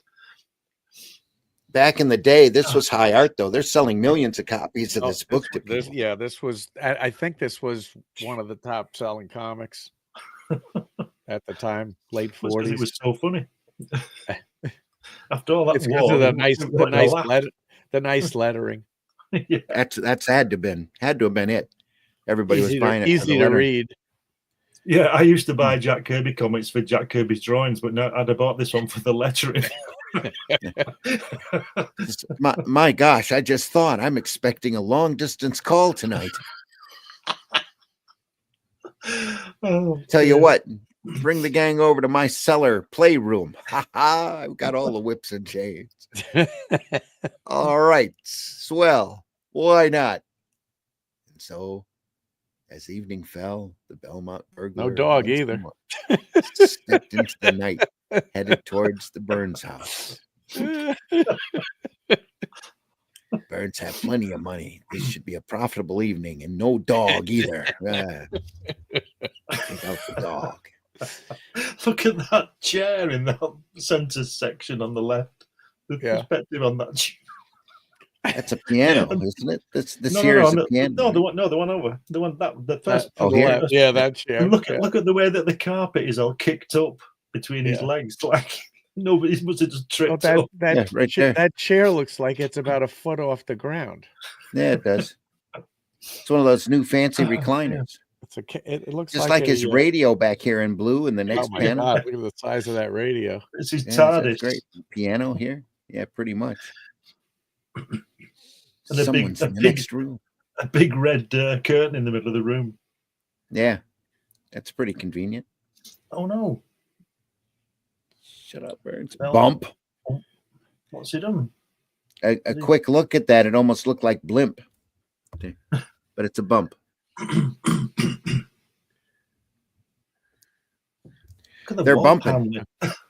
Back in the day, this was high art, though. They're selling millions of copies of Oh, this book to people. This was. I think this was one of the top selling comics at the time, late Because it 40s. was so funny. After all that It's because war, of they wanted to laugh. the nice lettering. Yeah. That's had to have been it. Everybody was buying it for Easy the to letter. read. Yeah, I used to buy Jack Kirby comics for Jack Kirby's drawings, but now I'd have bought this one for the lettering. My gosh, I just thought I'm expecting a long distance call tonight. Oh, Tell you dear. what, bring the gang over to my cellar playroom. Ha ha! I've got all the whips and chains. All right, swell. Why not? And so, as evening fell, the Belmont burglar No dog once either. more stepped into the night, headed towards the Burns house. Burns have plenty of money. This should be a profitable evening, and no dog either. Take out the dog. Look at that chair in the centre section on the left. The Yeah. perspective on that chair. That's a piano, isn't it? This No, here is no, a piano. no, the one over, the one that the first. Oh, To the here. left. Yeah, that chair. And look yeah. at the way that the carpet is all kicked up between his Yeah. legs, like nobody must have just Oh, tripped up. Yeah, right there. that chair looks like it's about a foot off the ground. Yeah, it does. It's one of those new fancy Yeah. recliners. It looks Just like his a, radio back here in blue in the next oh my panel. God, look at the size of that radio. It's his Yeah, TARDIS. that's great. Piano here. Yeah, pretty much. And Someone's in the next room. a big red curtain in the middle of the room. Yeah, that's pretty convenient. Oh no! Shut up, Burns. Well, Bump. What's he done? A quick look at that. It almost looked like blimp. Okay. But it's a bump. Look at the They're wall bumping.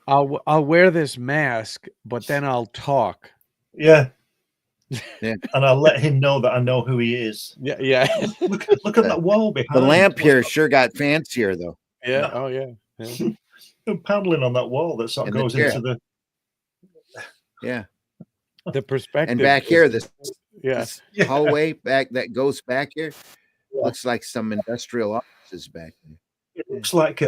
paneling. I'll wear this mask, but then I'll talk. Yeah. Yeah. And I'll let him know that I know who he is. Yeah. Look at that wall behind. The lamp here sure got fancier, though. Yeah. Oh yeah. The paneling on that wall that sort of And the goes chair. into the. Yeah. The perspective. And back here, this Yeah. Yeah. hallway back that goes back here looks like some industrial offices back there. It looks like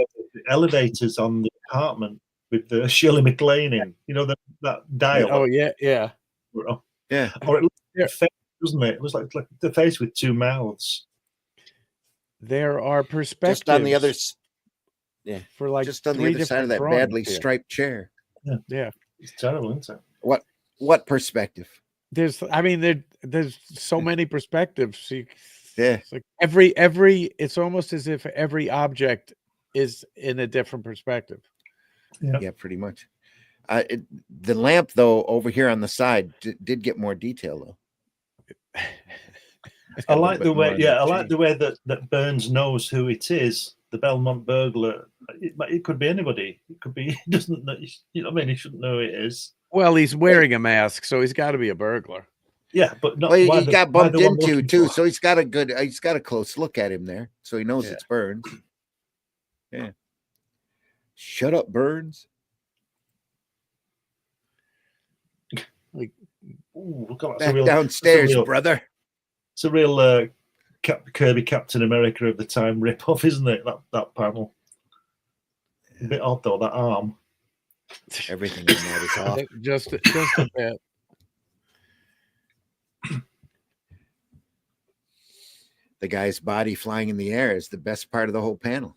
elevators on the apartment with the Shirley MacLaine in. You know that dial. Oh yeah. Yeah. Yeah. Or it looks like a face, doesn't it? It was like the face with two mouths. There are perspectives. Just on the other, for like just on the three other side of that different badly drawings here. striped chair. Yeah. It's terrible, isn't it? What perspective? There's so many perspectives. Yeah. It's like it's almost as if every object is in a different perspective. Yeah, pretty much. The lamp, though, over here on the side did get more detail, though. I like the way. Yeah, I like the way that Burns knows who it is. The Belmont burglar. It could be anybody. It could be. He doesn't know. You know what I mean? He shouldn't know who it is. Well, he's wearing a mask, so he's got to be a burglar. Yeah, but not. Well, he why got why bumped the one into looking too, for- so he's got a close look at him there, so he knows Yeah. it's Burns. Yeah. Shut up, Burns. Ooh, look at that. Back downstairs, real- brother. It's a real Kirby Captain America of the time rip-off, isn't it? That panel. A bit odd though. That arm. Everything in that is off. Just a bit. The guy's body flying in the air is the best part of the whole panel.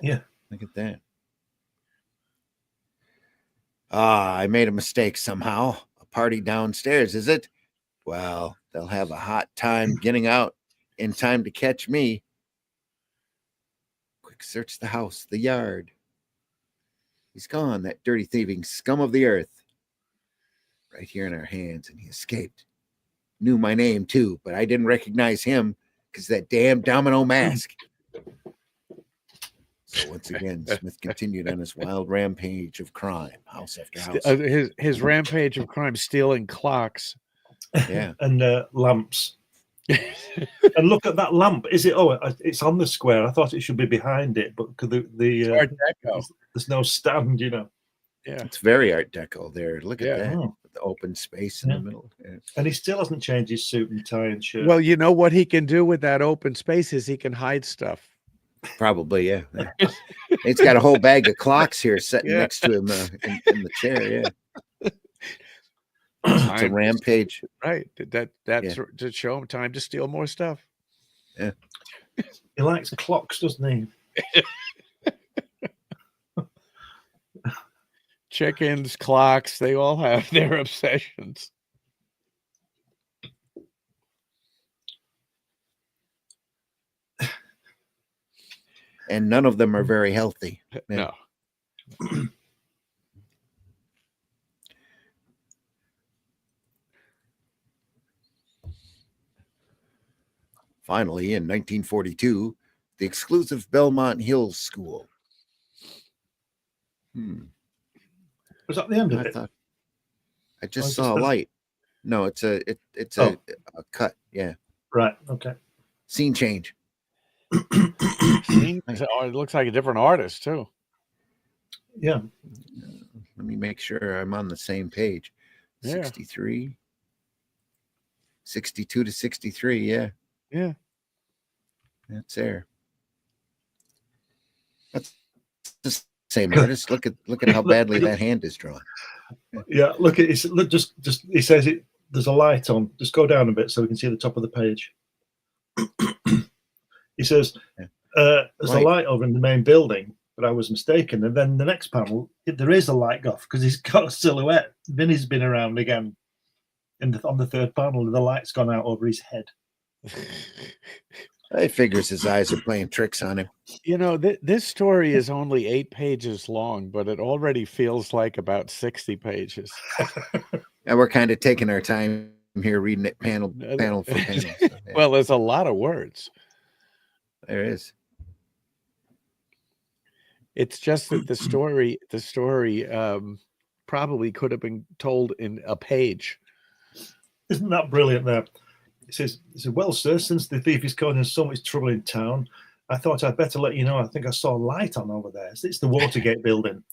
Yeah. Look at that. I made a mistake somehow. A party downstairs, is it? Well, they'll have a hot time getting out in time to catch me. Quick, search the house, the yard. He's gone, that dirty thieving scum of the earth. Right here in our hands, and he escaped. Knew my name too, but I didn't recognize him because that damn domino mask. So once again, Smith continued on his wild rampage of crime, house after house. His rampage of crime, stealing clocks. Yeah. And lamps. And look at that lamp. Is it? Oh, it's on the square. I thought it should be behind it, but Art Deco. there's no stand. You know. Yeah. It's very Art Deco there. Look at Yeah. that. Oh. with the open space in the middle. Yeah. And he still hasn't changed his suit and tie and shirt. Well, you know what he can do with that open space is he can hide stuff. Probably, yeah. He's got a whole bag of clocks here sitting Yeah. next to him in the chair. Yeah, it's a rampage. Right. That's to show him time to steal more stuff. Yeah. He likes clocks, doesn't he? Chickens, clocks, they all have their obsessions. And none of them are very healthy. No. Finally, in 1942, the exclusive Belmont Hills School. Was that the end of I it? thought I just saw a light. No, it's a cut. Yeah. Right. Okay. Scene change. It looks like a different artist too. Yeah. Let me make sure I'm on the same page. Yeah. 63, 62 to 63. Yeah. Yeah. That's there. That's the same artist. Look at how badly that hand is drawn. Yeah. Look at it. Look, just he says it. There's a light on. Just go down a bit so we can see the top of the page. He says, "There's a light over in the main building, but I was mistaken." And then the next panel, there is a light off because he's got a silhouette. Vinny's been around again. On the third panel, the light's gone out over his head. I figures his eyes are playing tricks on him. You know, this story is only 8 pages long, but it already feels like about 60 pages. And we're kind of taking our time here reading it panel for panel. So, yeah. Well, there's a lot of words. There is. It's just that the story probably could have been told in a page. Isn't that brilliant there? He says, "Well, sir, since the thief is causing so much trouble in town, I thought I'd better let you know. I think I saw a light on over there. It's the Watergate building."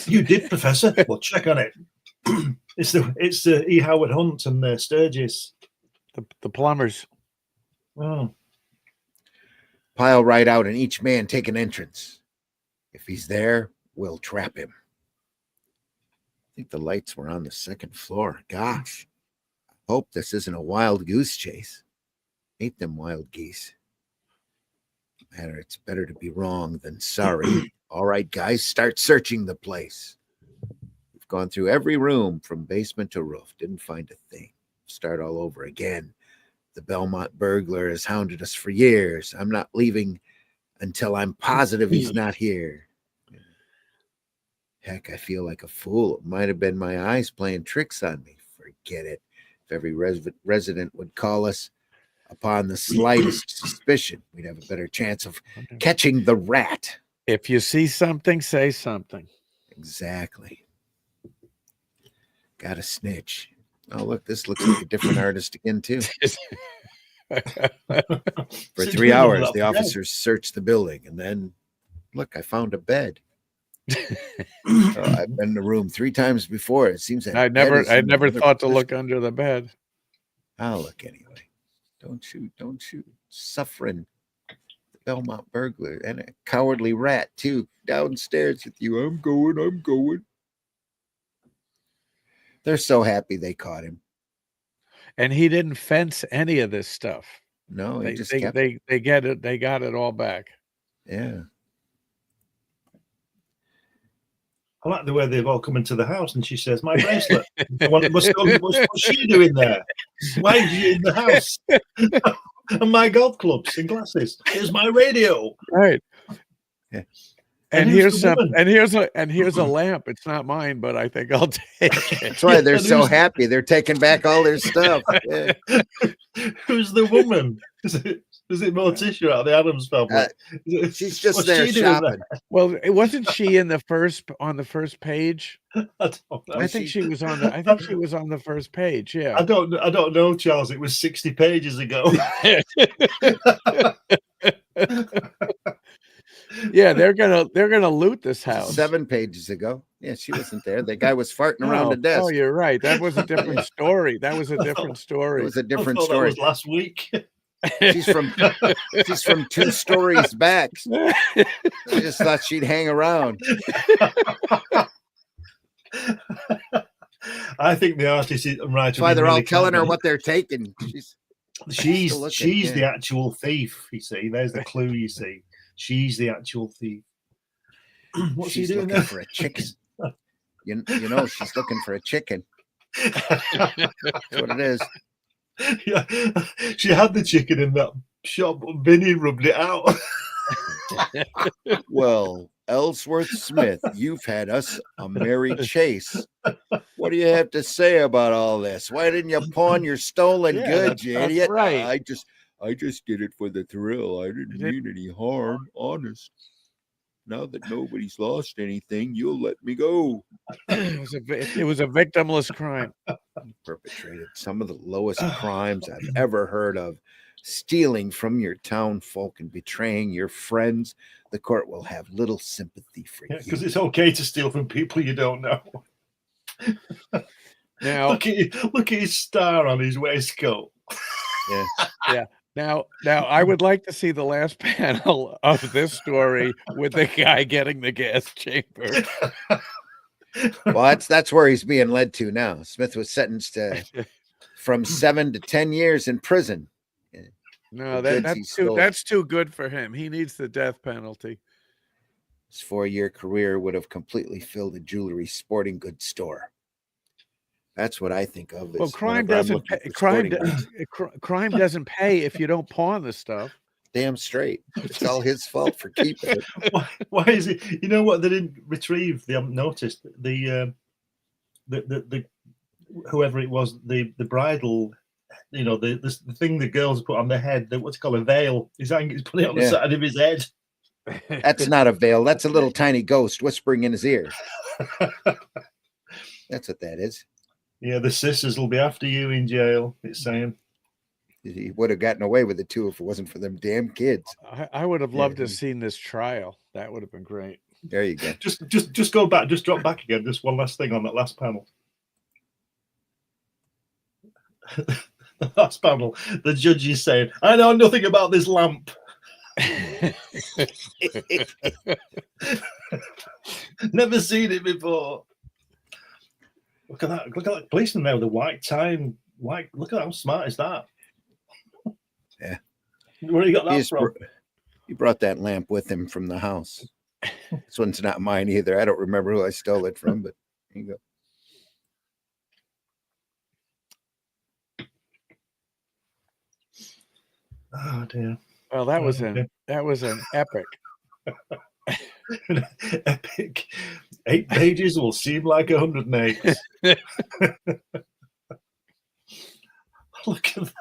"You did, Professor? Well, check on it." It's E. Howard Hunt and Sturgis. The plumbers. Oh. Pile right out and each man take an entrance. If he's there, we'll trap him. I think the lights were on the second floor. Gosh. Hope this isn't a wild goose chase. Hate them wild geese. Matter, it's better to be wrong than sorry. All right, guys, start searching the place. We've gone through every room from basement to roof. Didn't find a thing. Start all over again. The Belmont burglar has hounded us for years. I'm not leaving until I'm positive he's not here. Heck, I feel like a fool. It might have been my eyes playing tricks on me. Forget it. If every resident would call us upon the slightest suspicion, we'd have a better chance of catching the rat. If you see something, say something. Exactly. Got a snitch. Oh, look, this looks like a different artist again, too. For 3 hours, the officers searched the building, and then, look, I found a bed. I've been in the room 3 times before. It seems that I never thought to look under the bed. I'll look anyway. Don't shoot. Suffering. The Belmont burglar and a cowardly rat, too, downstairs with you. I'm going. They're so happy they caught him. And he didn't fence any of this stuff. No, he just kept they get it. They got it all back. Yeah. I like the way they've all come into the house, and she says, "My bracelet. What's she doing there? Why is she in the house? And my golf clubs and glasses. Here's my radio." Right. Yeah. And here's a lamp. It's not mine, but I think I'll take it. That's why they're so happy. They're taking back all their stuff. Yeah. Who's the woman? Is it Morticia out of the Addams family? She's just there shopping. Well, wasn't she on the first page? I think she was on the first page. Yeah. I don't know, Charles. It was 60 pages ago. Yeah, they're gonna loot this house. 7 pages ago. Yeah, she wasn't there. The guy was farting around the Oh, desk. you're right. That was a different story. That was a I different It story. was a I different thought that story. was last week. She's from 2 stories back. I just thought she'd hang around. I think the artist and writer. That's why they're really all telling her clever. what they're taking. She's still looking, yeah. the actual thief. You see, there's the clue. You see, she's the actual thief. What's She's she doing looking there? for a chicken. You know, she's looking for a chicken. That's what it is. Yeah, she had the chicken in that shop, but Vinny rubbed it out. Well, Ellsworth Smith, you've had us a merry chase. What do you have to say about all this? Why didn't you pawn your stolen Yeah, goods, you that's idiot? right. I just did it for the thrill. I didn't mean any harm, honest. Now that nobody's lost anything, you'll let me go. It was a victimless crime. Perpetrated some of the lowest crimes I've ever heard of. Stealing from your town folk and betraying your friends. The court will have little sympathy for you. Because it's okay to steal from people you don't know. Now, look at his star on his waistcoat. Yeah. Now, I would like to see the last panel of this story with the guy getting the gas chamber. Well, that's where he's being led to now. Smith was sentenced to from 7 to 10 years in prison. No, The goods he stole. that's too good for him. He needs the death penalty. His 4-year career would have completely filled a jewelry sporting goods store. That's what I think of. Well, crime doesn't pay. Crime doesn't pay if you don't pawn the stuff. Damn straight. It's all his fault for keeping it. Why is it? You know what? They didn't retrieve. They haven't noticed the whoever it was, the bridal. You know, the thing the girls put on their head. What's it called, a veil. He's putting it on the side of his head. That's not a veil. That's a little tiny ghost whispering in his ear. That's what that is. Yeah, the sisters will be after you in jail. It's saying he would have gotten away with it too if it wasn't for them damn kids. I would have loved to have seen this trial. That would have been great. There you go. Just go back. Just drop back again. Just one last thing on that last panel. The last panel. The judge is saying, "I know nothing about this lamp." Never seen it before. Look at that! Look at that policeman there with the white tie and white. Look at how smart is that? Yeah. Where you got that from? He brought that lamp with him from the house. This one's not mine either. I don't remember who I stole it from, but here you go. Oh dear. Well, that was an epic. Epic. 8 pages will seem like 108. Look at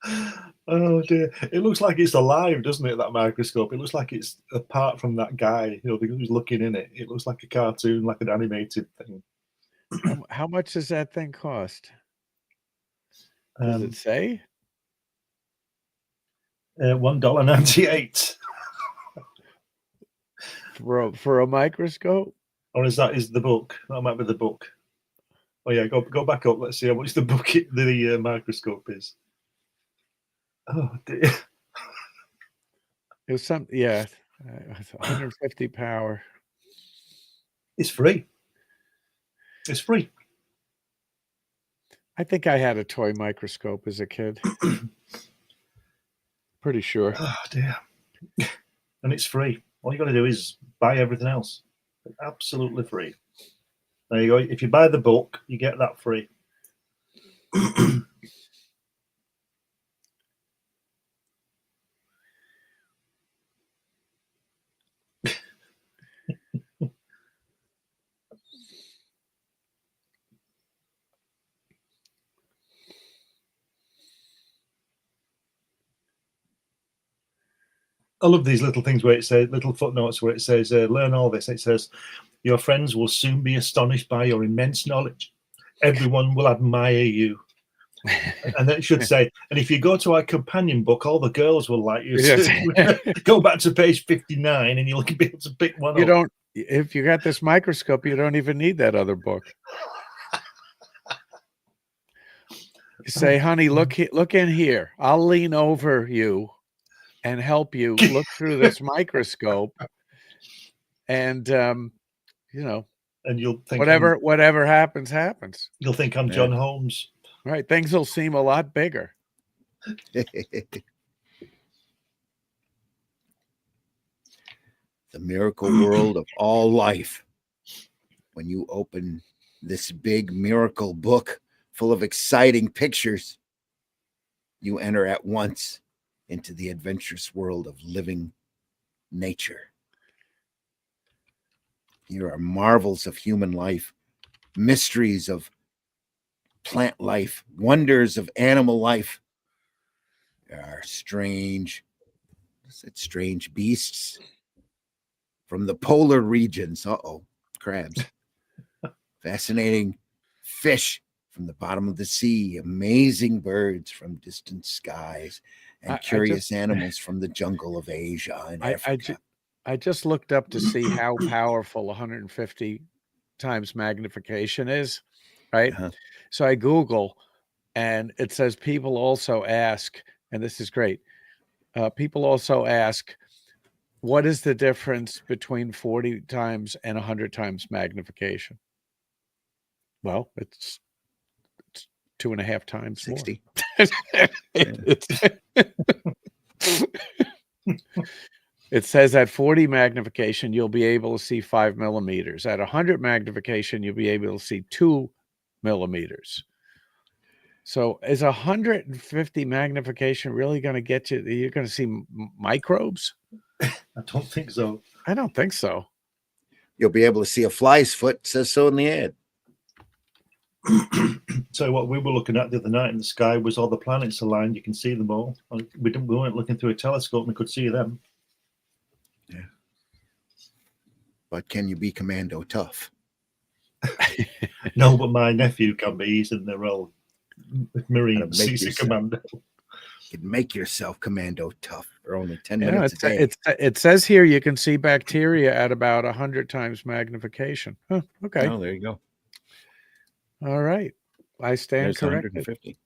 that. Oh dear. It looks like it's alive, doesn't it, that microscope? It looks like it's apart from that guy, who's looking in it. It looks like a cartoon, like an animated thing. How much does that thing cost? Does it say? $1.98. For a microscope? Or is the book? That might be the book. Oh yeah, go back up. Let's see how much the book, the microscope is. Oh dear. It was 150 power. It's free. It's free. I think I had a toy microscope as a kid. Pretty sure. Oh dear. And it's free. All you got to do is buy everything else. Absolutely free. There you go. If you buy the book, you get that free. I love these little things where it says, little footnotes where it says, learn all this. It says, your friends will soon be astonished by your immense knowledge. Everyone will admire you. And then it should say, and if you go to our companion book, all the girls will like you. Yes. Go back to page 59 and you'll be able to pick one You up. don't, if you got this microscope, you don't even need that other book. You say, honey, look in here. I'll lean over you and help you look through this microscope. And, you know, And you'll think whatever happens, happens. You'll think I'm John Holmes. Right. Things will seem a lot bigger. The miracle world of all life. When you open this big miracle book full of exciting pictures, you enter at once into the adventurous world of living nature. Here are marvels of human life, mysteries of plant life, wonders of animal life. There are strange beasts from the polar regions. Crabs. Fascinating fish from the bottom of the sea, amazing birds from distant skies, and curious animals from the jungle of Asia and Africa. I just looked up to see how powerful 150 times magnification is, right? So I Google, and it says people also ask, and this is great, people also ask, what is the difference between 40 times and 100 times magnification? Well, it's 2.5 times 60. It says at 40 magnification, you'll be able to see 5 millimeters. At 100 magnification, you'll be able to see 2 millimeters. So is 150 magnification really going to get you? You're going to see microbes? I don't think so. I don't think so. You'll be able to see a fly's foot. It says so in the ad. So what we were looking at the other night in the sky was all the planets aligned. You can see them all. We weren't looking through a telescope and we could see them. Yeah. But can you be commando tough? No, but my nephew can be. He's in the role Marines. He's a commando. You can make yourself commando tough for only 10 minutes a day. It says here you can see bacteria at about 100 times magnification. Huh, okay. Oh, there you go. All right. I stand corrected. 150.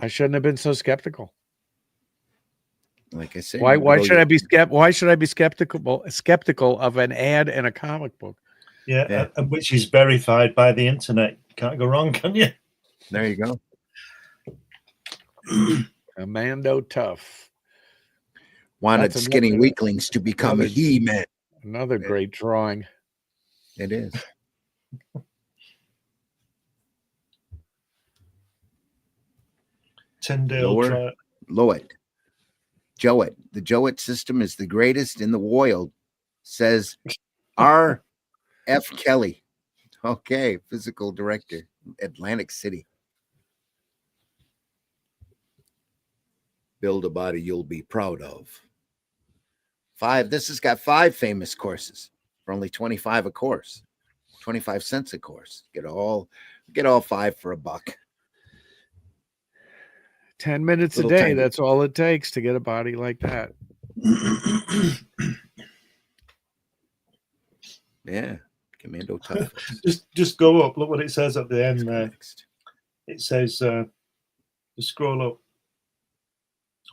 I shouldn't have been so skeptical. Like I said, why should I be skeptical of an ad in a comic book? Yeah. Which is verified by the internet. Can't go wrong, can you? There you go. Commando tough. Wanted skinny weaklings to become a He-Man. Another great drawing. It is. Tyndale. Lowett. Jowett. The Jowett system is the greatest in the world, says R. F. Kelly. Okay, physical director, Atlantic City. Build a body you'll be proud of. 5. This has got 5 famous courses for only 25 a course. 25 cents a course. Get all 5 for $1. 10 minutes a day. Tiny. That's all it takes to get a body like that. Yeah. Commando tough. Just go up. Look what it says at the end there. It says, just scroll up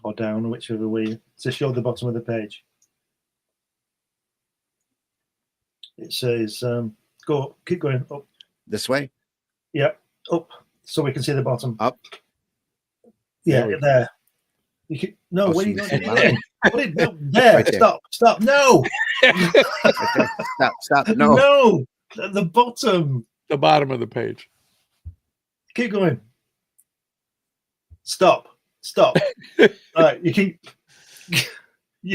or down, whichever way, to show the bottom of the page. It says, go up, keep going up. This way? Yeah, up, so we can see the bottom. Up? Yeah, there. You can, no, where are you going? No, there, right there. Stop, no! Stop, no. No, at the bottom. The bottom of the page. Keep going. Stop. All right, you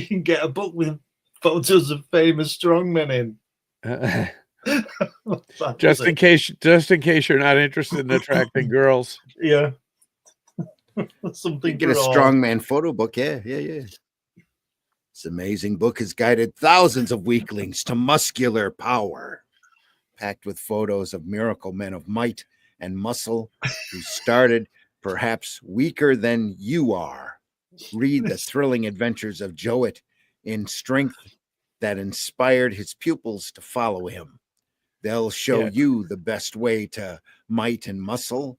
can get a book with photos of famous strongmen in. just in case you're not interested in attracting girls. Yeah. Something. Get a strongman photo book. Yeah. This amazing book has guided thousands of weaklings to muscular power, packed with photos of miracle men of might and muscle who started perhaps weaker than you are. Read the thrilling adventures of Jowett in strength that inspired his pupils to follow him. They'll show Yeah. you the best way to might and muscle.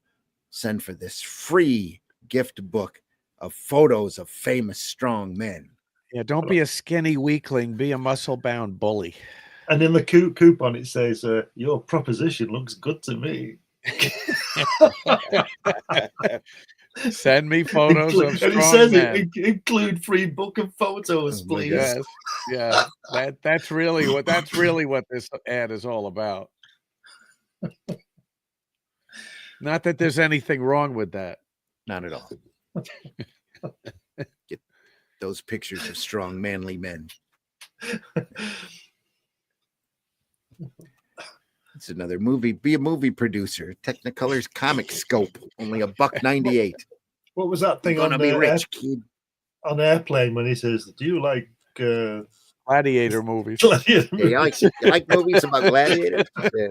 Send for this free gift book of photos of famous strong men. Yeah, don't be a skinny weakling. Be a muscle-bound bully. And in the coupon, it says, your proposition looks good to me. Send me photos of And strong it says men. include free book of photos, Oh my please. God. Yes, yeah. That's really what this ad is all about. Not that there's anything wrong with that. Not at all. Get those pictures of strong, manly men. It's another movie. Be a movie producer. Technicolor's Comic Scope. Only $1.98. What was that thing You're gonna on be rich, kid. on Airplane when he says, "Do you like Gladiator movies. gladiator Yeah, movies?" you like movies about gladiators? Yeah.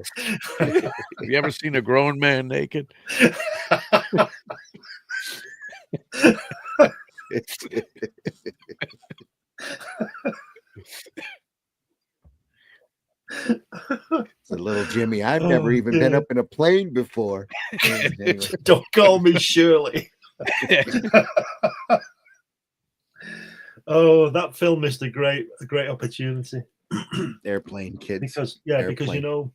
Have you ever seen a grown man naked? It's a little Jimmy. I've never even been yeah. up in a plane before. Anyway, Don't call me Shirley. Oh, that film missed a great opportunity. Airplane, kids. Because Airplane. you know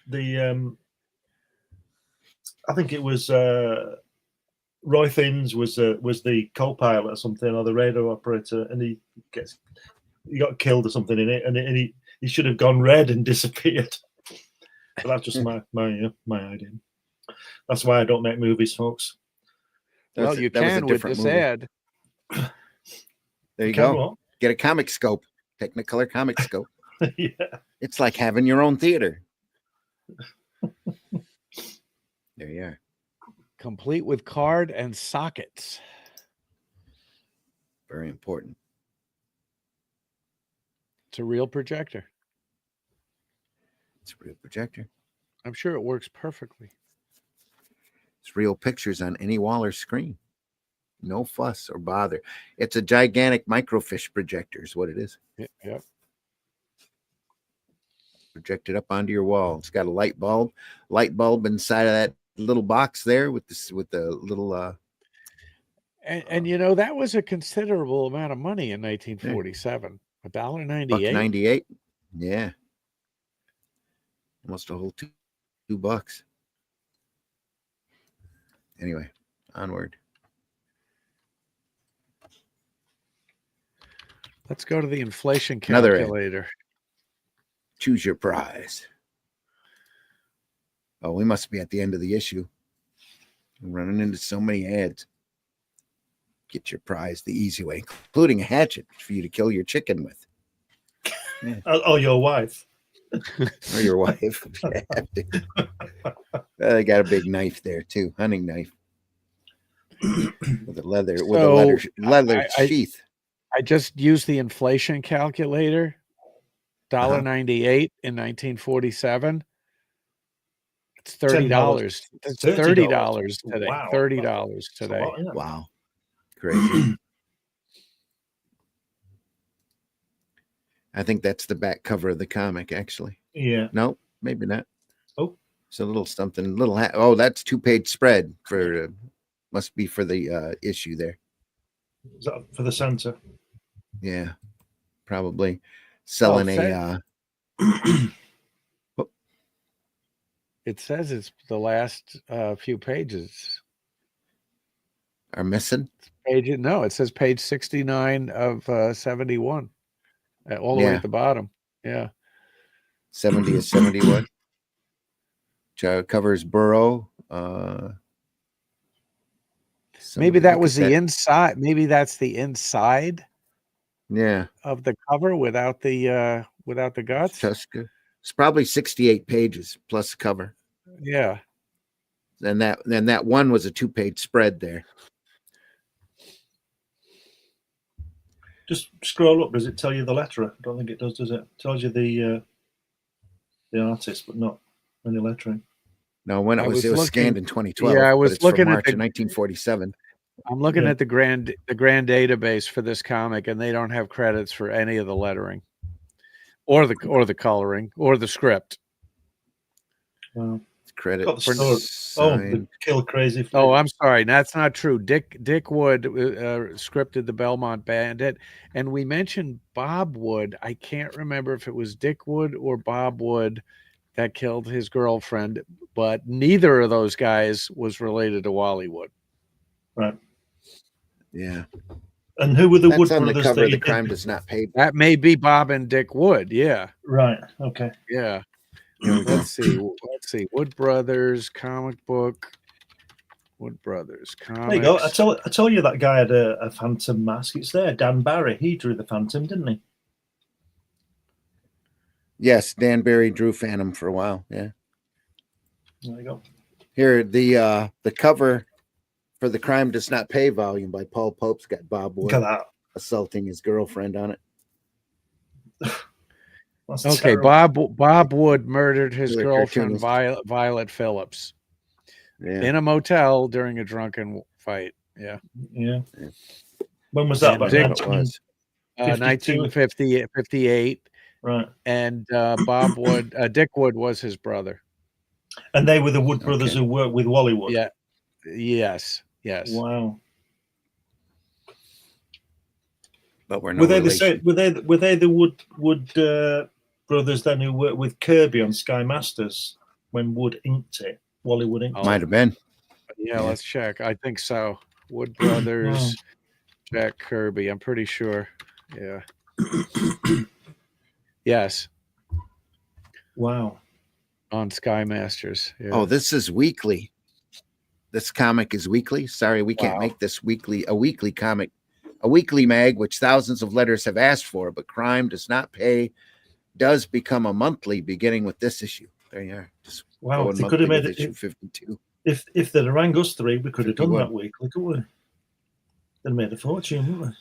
the I think it was Roy Thins was the co-pilot or something, or the radar operator, and he got killed or something in it, and he should have gone red and disappeared. But that's just my idea. That's why I don't make movies, folks. Well, you can with this ad. There you Can go. what? Get a comic scope. Technicolor Comic Scope. Yeah. It's like having your own theater. There you are. Complete with card and sockets. Very important. It's a real projector. It's a real projector. I'm sure it works perfectly. It's real pictures on any wall or screen. No fuss or bother. It's a gigantic microfiche projector is what it is. Yeah. Projected up onto your wall. It's got a light bulb inside of that little box there with the little And you know, that was a considerable amount of money in 1947. $1.98. $1.98. Yeah. Almost a whole $2. Anyway, onward. Let's go to the inflation Another ad. calculator. Choose your prize. Oh, we must be at the end of the issue. I'm running into so many ads. Get your prize the easy way, including a hatchet for you to kill your chicken with. Yeah. Oh, your wife. Or your wife. They got a big knife there too, hunting knife. with a leather sheath. I just used the inflation calculator. $1.98 in 1947. It's $30. It's $30 today. Wow. $30 today. Lot, yeah. Wow. Crazy. I think that's the back cover of the comic, actually. Yeah. No, maybe not. Oh. It's a little something, oh, that's 2-page spread for, must be for the issue there. Is that for the center? Yeah, probably selling It says it's the last few pages are missing. No, it says page 69 of 71, all the way at the bottom. Yeah, 70 is 71. Covers Burrow. Maybe that was the inside. Maybe that's the inside. Yeah, of the cover without the guts. Tuska. It's probably 68 pages plus the cover. Yeah. And that one was a 2-page spread there. Just scroll up. Does it tell you the letterer? I don't think it does it? It tells you the artist, but not any lettering. No, when I it was was scanned looking- in 2012. yeah, I but was it's from looking at March the- of 1947. I'm looking Yeah. at the grand database for this comic, and they don't have credits for any of the lettering, or the coloring, or the script. Wow. Credit Got the For- story. Oh, the signed. Kill Crazy. Oh, I'm sorry, that's not true. Dick Wood scripted the Belmont Bandit, and we mentioned Bob Wood. I can't remember if it was Dick Wood or Bob Wood that killed his girlfriend, but neither of those guys was related to Wally Wood. Right. Yeah. And who were the That's Wood on the brothers? cover that of you The Crime did? Does Not Pay. That may be Bob and Dick Wood. Yeah, Right. Okay. yeah. Here we go. Let's see. Wood Brothers comic book. Wood Brothers comics. There you go. I told you that guy had a phantom mask. It's there. Dan Barry. He drew the Phantom, didn't he? Yes, Dan Barry drew Phantom for a while. Yeah. There you go. Here, the cover for The Crime Does Not Pay volume by Paul Pope's got Bob Look Wood at that. assaulting his girlfriend on it. That's Okay, terrible. Bob Wood murdered his Killer girlfriend cartoonist. Violet Phillips Yeah. in a motel during a drunken fight. Yeah, Yeah. When was that? And About Dick- It was. 1958, Right. and Dick Wood was his brother. And they were the Wood brothers Okay. who worked with Wally Wood. Yeah, yes. Wow. But we're no Were they relation. the same? Were they the Wood brothers then who worked with Kirby on Sky Masters when Wood inked it? Wally Wood inked. Might have been. Yeah, Yeah. let's check. I think so. Wood Brothers, Jack Kirby. I'm pretty sure. Yeah. Yes, Wow. on Sky Masters. Yeah. Oh, this is weekly. This comic is weekly. Sorry, we can't Wow. make this a weekly comic, a weekly mag, which thousands of letters have asked for, but Crime Does Not Pay does become a monthly beginning with this issue. There you are. Just Wow. going They could have monthly made with it. issue 52. If they'd have rang us three, we could have done 51. that weekly, couldn't we? They'd made a fortune, wouldn't we?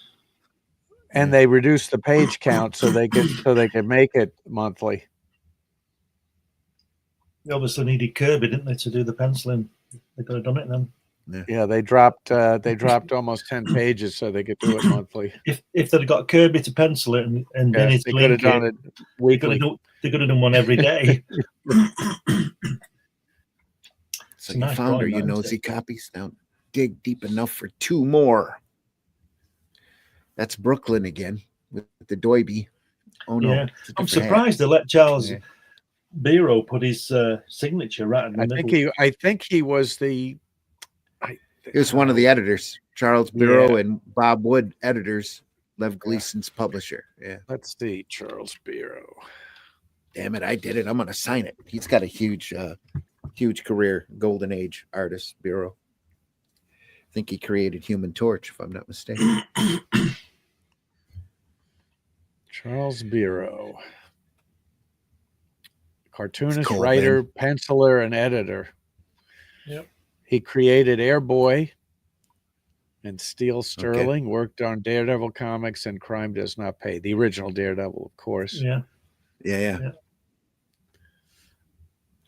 And they reduced the page count so they could make it monthly. They obviously needed Kirby, didn't they, to do the penciling? They could have done it then. Yeah, they dropped almost 10 pages so they could do it monthly. If they'd got Kirby to pencil it and Yeah, Denny they to could have link done it, it they could weekly. have done one every day. So a you nice found her, drawing, you isn't nosy it? copies. Now dig deep enough for two more. That's Brooklyn again with the Doiby. Oh no. Yeah. it's a I'm different hat. surprised they let Charles Yeah. Biro put his signature right in the middle. I think he was the. He was one of the editors, Charles Biro and Bob Wood, editors, Lev Gleason's publisher. Yeah. Let's see, Charles Biro. Damn it, I did it. I'm gonna sign it. He's got a huge career, golden age artist, Biro. I think he created Human Torch, if I'm not mistaken. Charles Biro. Cartoonist, cool, writer, man. penciler, and editor. Yep. He created Airboy and Steel Sterling, worked on Daredevil comics and Crime Does Not Pay, the original Daredevil, of course. Yeah. Yeah.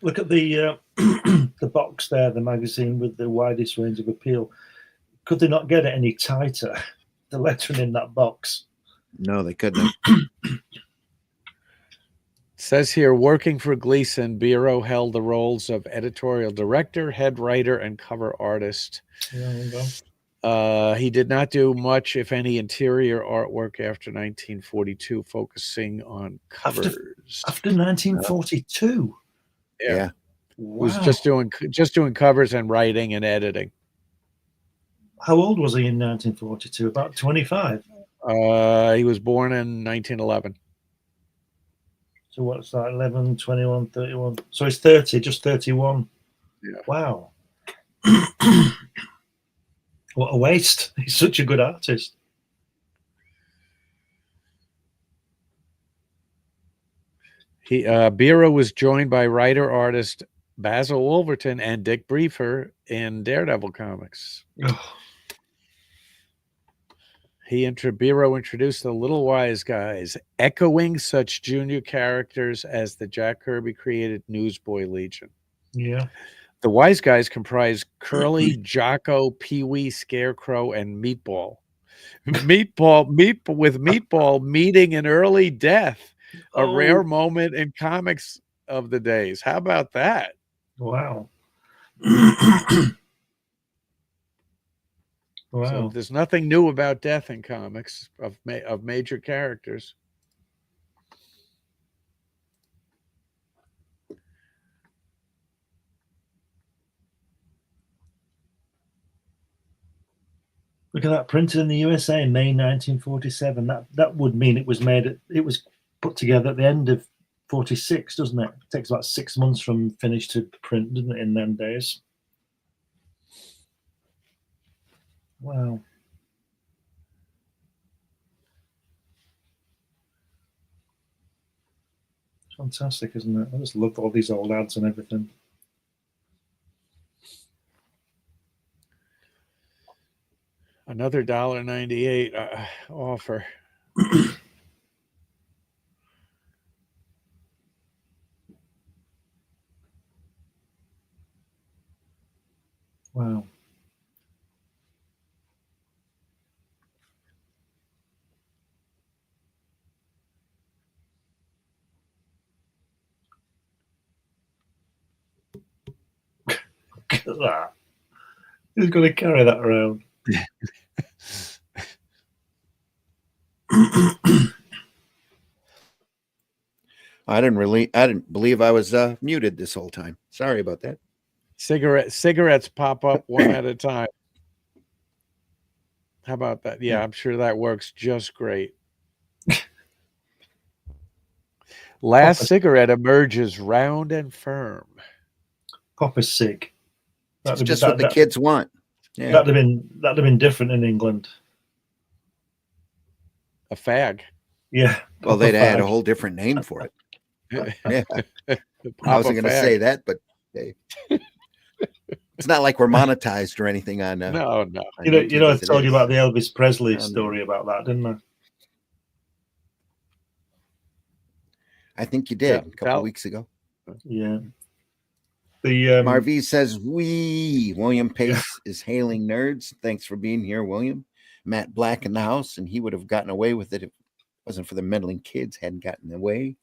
Look at the the box there, the magazine with the widest range of appeal. Could they not get it any tighter? The lettering in that box. No, they couldn't. Says here, working for Gleason, Biro held the roles of editorial director, head writer, and cover artist. Yeah, there you go. He did not do much, if any, interior artwork after 1942, focusing on covers. After 1942. Yeah. Wow. Was just doing covers and writing and editing. How old was he in 1942? About 25. He was born in 1911. So what's that? 11, 21, 31. So he's 30, just 31. Yeah. Wow. What a waste. He's such a good artist. Biro was joined by writer-artist Basil Wolverton and Dick Briefer in Daredevil comics. Biro introduced the Little Wise Guys, echoing such junior characters as the Jack Kirby created Newsboy Legion. Yeah. The wise guys comprise Curly, Jocko, Pee-wee, Scarecrow, and Meatball. Meatball meeting an early death, a rare moment in comics of the days. How about that? Wow. So Wow. there's nothing new about death in comics of major characters. Look at that, printed in the USA, May 1947. That would mean it was put together at the end of 46, doesn't it? It takes about 6 months from finish to print, doesn't it, in them days? Wow. Fantastic, isn't it? I just love all these old ads and everything. Another $1.98 offer. Wow. Look at that. Who's going to carry that around? I didn't believe I was muted this whole time. Sorry about that. Cigarettes pop up one at a time. How about that? Yeah, I'm sure that works just great. Last cigarette emerges round and firm. Pop a cig. That's just what the kids want. Yeah. That'd have been different in England. A fag. Yeah. Well, they'd add a whole different name for it. Yeah. I wasn't going to say that, but hey. It's not like we're monetized or anything on. No. You know, I told you about the Elvis Presley story about that, didn't I? I think you did a couple of weeks ago. Yeah. Marv says, William Pace is hailing nerds. Thanks for being here, William. Matt Black in the house, and he would have gotten away with it if it wasn't for the meddling kids hadn't gotten away.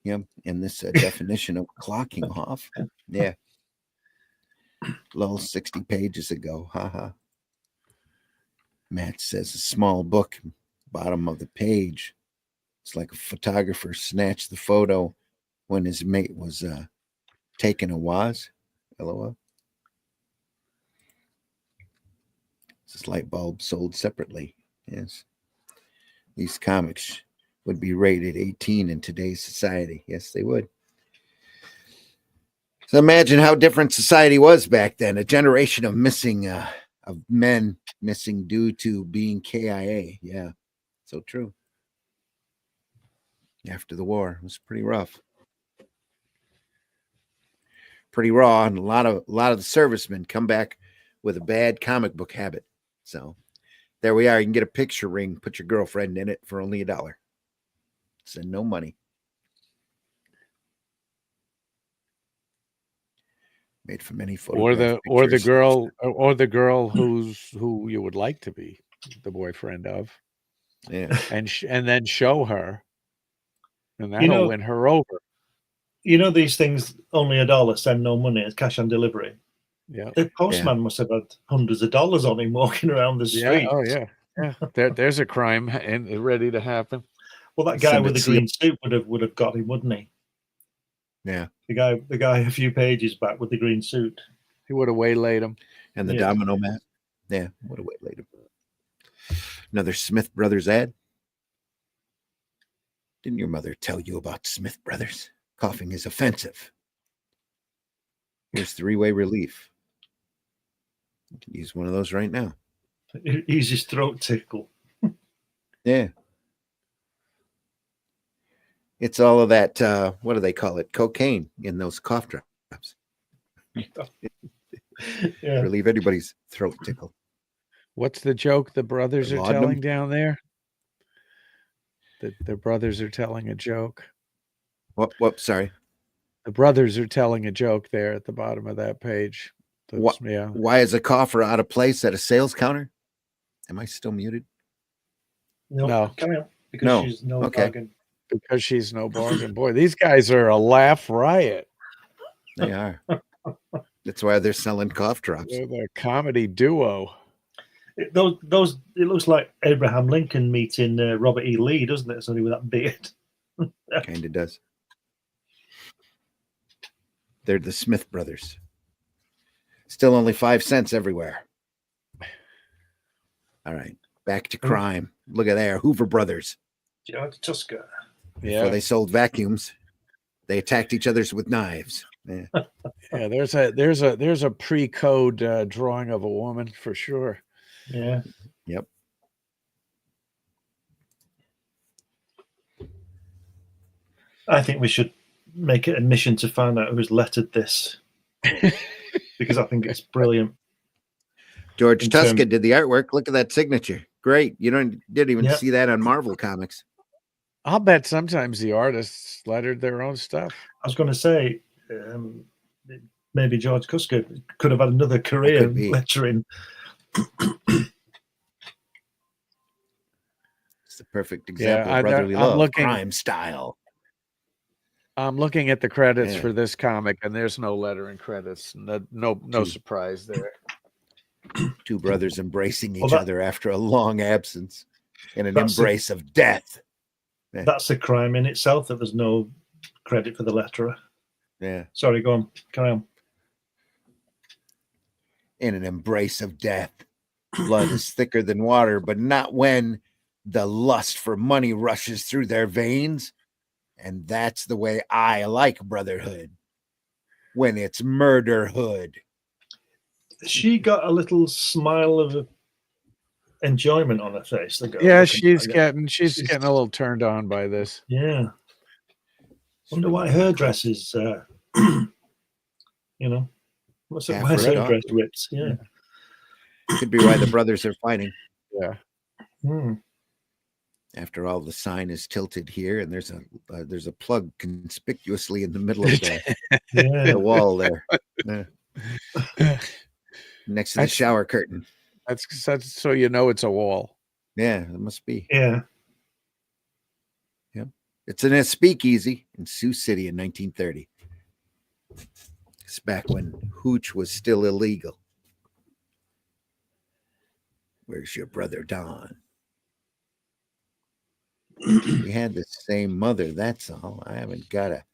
Yeah, in this definition of clocking off. Yeah. Little 60 pages ago. Haha. Matt says a small book, bottom of the page. It's like a photographer snatched the photo when his mate was taking a was. LOL. This light bulb sold separately. Yes. These comics would be rated 18 in today's society. Yes, they would. So imagine how different society was back then. A generation of men missing due to being KIA. Yeah, so true. After the war, it was pretty rough, pretty raw, and a lot of the servicemen come back with a bad comic book habit. So there we are. You can get a picture ring, put your girlfriend in it for only $1. It's no money. Made from any photo. Or the girl who you would like to be the boyfriend of. Yeah. And then show her. And that'll win her over. You know, these things only $1, send no money, it's cash on delivery. Yeah. The postman must have had hundreds of dollars on him walking around the street. Yeah. Oh yeah. There's a crime and ready to happen. Well, that guy with the green suit would have got him, wouldn't he? Yeah. The guy a few pages back with the green suit. He would have waylaid him. And the domino mat. Yeah, would have waylaid him. Another Smith Brothers ad. Didn't your mother tell you about Smith Brothers? Coughing is offensive. Here's 3-way relief. You can use one of those right now. Easiest throat tickle. Yeah. It's all of that, what do they call it? Cocaine in those cough drops. Yeah. Relieve anybody's throat tickle. What's the joke the brothers are telling down there? The brothers are telling a joke. What? Sorry. The brothers are telling a joke there at the bottom of that page. What? Yeah. Why is a coffer out of place at a sales counter? Am I still muted? No. Carry on. Because No. she's no Okay. bargain. Because she's no bargain. Boy, these guys are a laugh riot. They are. That's why they're selling cough drops. They're the comedy duo. It looks like Abraham Lincoln meeting Robert E. Lee, doesn't it? Somebody with that beard. Kind of does. They're the Smith brothers. Still only 5 cents everywhere. All right. Back to crime. Look at there. Hoover Brothers. George Tusker. Before they sold vacuums, they attacked each other with knives. Yeah. Yeah, there's a pre-code drawing of a woman for sure. Yeah. Yep. I think we should make it a mission to find out who's lettered this. Because I think it's brilliant. George Tusker did the artwork. Look at that signature. Great. You didn't even Yep. see that on Marvel Comics. I'll bet sometimes the artists lettered their own stuff. I was going to say, maybe George Tusker could have had another career Could be. lettering. It's the perfect example Yeah, of brotherly love. looking- Crime style. I'm looking at the credits Yeah. for this comic, and there's no lettering credits. No surprise there. Two brothers embracing each Well, that- other after a long absence in an That's embrace of death. That's a crime in itself that there's no credit for the letterer. Yeah. Sorry, go on. Carry on. In an embrace of death. Blood is thicker than water, but not when the lust for money rushes through their veins. And that's the way I like brotherhood. When it's murderhood. She got a little smile of enjoyment on her face. Yeah, she's getting a little turned on by this. Yeah. Wonder why her dress is, what's it? Half Why is her ripped off. dress ripped? Yeah. Could be why the brothers are fighting. Yeah. Hmm. After all, the sign is tilted here, and there's a plug conspicuously in the middle of the wall there. Yeah. Next to the shower curtain. That's so you know it's a wall. Yeah, it must be. Yeah. Yep. It's in a speakeasy in Sioux City in 1930. It's back when hooch was still illegal. Where's your brother Don? We had the same mother, that's all. I haven't got a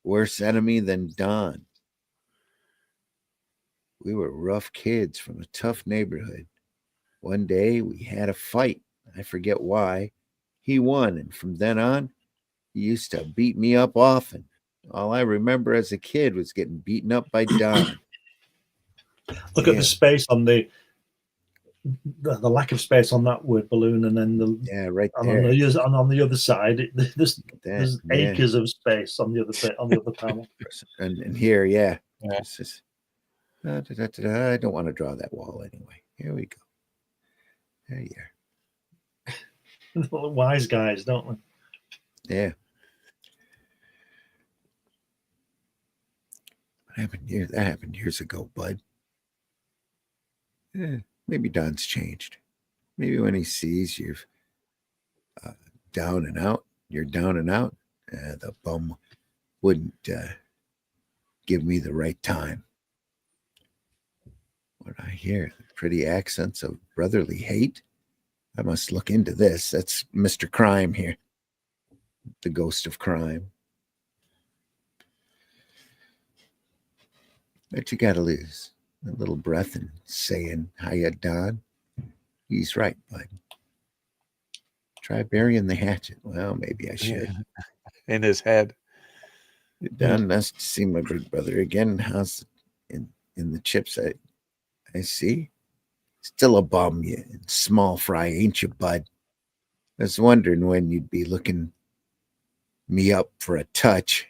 worse enemy than Don. We were rough kids from a tough neighborhood. One day we had a fight. I forget why. He won, and from then on, he used to beat me up often. All I remember as a kid was getting beaten up by Don. Look at the space on the lack of space on that word balloon, and then right and there. on the other side, there's Yeah. acres of space on the other panel. And here, it's just, I don't want to draw that wall anyway. Here we go. There you are. Wise guys, don't we? Yeah. What happened here? That happened years ago, bud. Yeah, maybe Don's changed. Maybe when he sees you're down and out, the bum wouldn't give me the right time. What I hear, the pretty accents of brotherly hate. I must look into this. That's Mr. Crime here. The ghost of crime. But you gotta lose a little breath and saying, hiya, Don. He's right, bud. Try burying the hatchet. Well, maybe I should. In his head. Don, nice to see my big brother again. How's in the chips I see? Still a bum, you small fry, ain't you, bud? I was wondering when you'd be looking me up for a touch.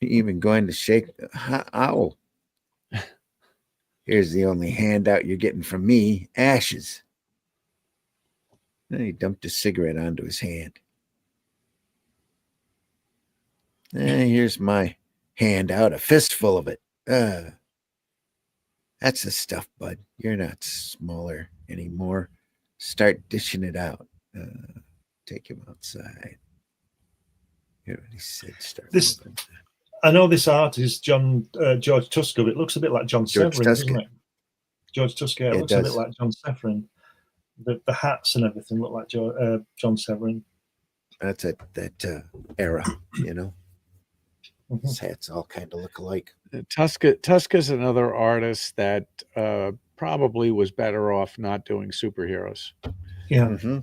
Even going to shake. Ow. Here's the only handout you're getting from me. Ashes. Then he dumped a cigarette onto his hand. Here's my handout, a fistful of it. That's the stuff, bud. You're not smaller anymore. Start dishing it out. Take him outside. Hear what he said. Start This- moving. I know this artist, George Tusker. It looks a bit like John George Severin, doesn't Tusker. it? George Tusker. It It looks a bit does. like John Severin. The hats and everything look like John Severin. That's that era, you know. Mhm. His hats all kind of look alike. Tuska's another artist that probably was better off not doing superheroes. Yeah. Mm-hmm.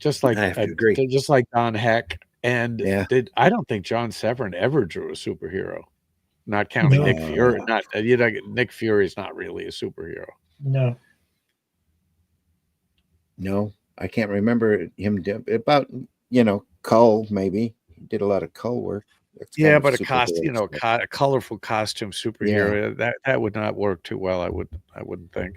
Just like I have to agree. just like Don Heck. And Yeah. I don't think John Severin ever drew a superhero. Not counting No. Nick Fury. Not Nick Fury's not really a superhero. No. No, I can't remember him about Cull. Maybe he did a lot of Cull work. That's Yeah, kind of but a superhero stuff. a colorful costume superhero that would not work too well. I wouldn't think.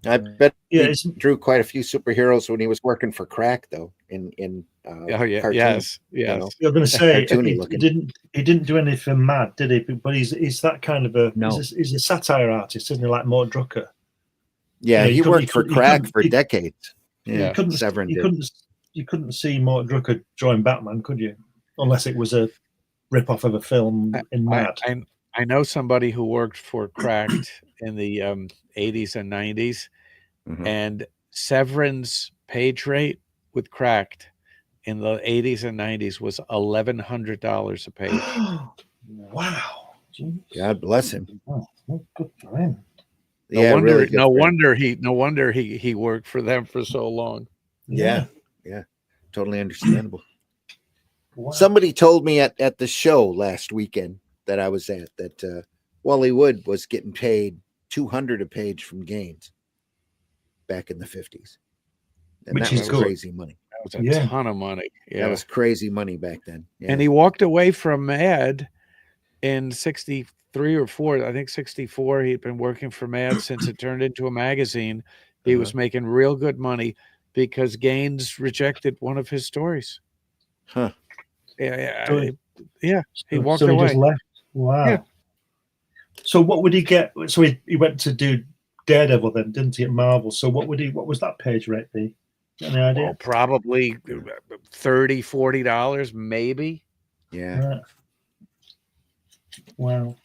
I bet Yeah, he drew quite a few superheroes when he was working for Crack, though. In Oh yeah, cartoon, yes. you're going to say Cartoony he looking. didn't do anything mad, did he? But he's that kind of a No. he's a satire artist, isn't he? Like Mort Drucker. Yeah, You he couldn't- worked you for couldn't- you Crack couldn't- for you- decades. Yeah. Yeah, You couldn't Severin you did. couldn't you couldn't see Mort Drucker drawing Batman, could you? Unless it was a rip off of a film in Mad. I know somebody who worked for Cracked in the 80s and 90s, Mhm. and Severin's page rate with Cracked in the 80s and 90s was $1,100 a page. Wow. Jeez. God bless him. Oh, good for him. Really good No for him. wonder he worked for them for so long. Yeah, totally understandable. Wow. Somebody told me at the show last weekend that I was at that Wally Wood was getting paid $200 a page from Gaines back in the 50s. And Which that is was good. crazy money. That was a Yeah. ton of money. Yeah. That was crazy money back then. Yeah. And he walked away from Mad in 63 or 4. I think 64. He'd been working for Mad since it turned into a magazine. He was making real good money because Gaines rejected one of his stories. Huh. Yeah. So He walked so he away. just left. Wow. Yeah. So what would he get? So he went to do Daredevil then, didn't he, at Marvel? So what was that page rate be? Any idea? Oh, probably $30, $40, maybe. Yeah. Right. Wow.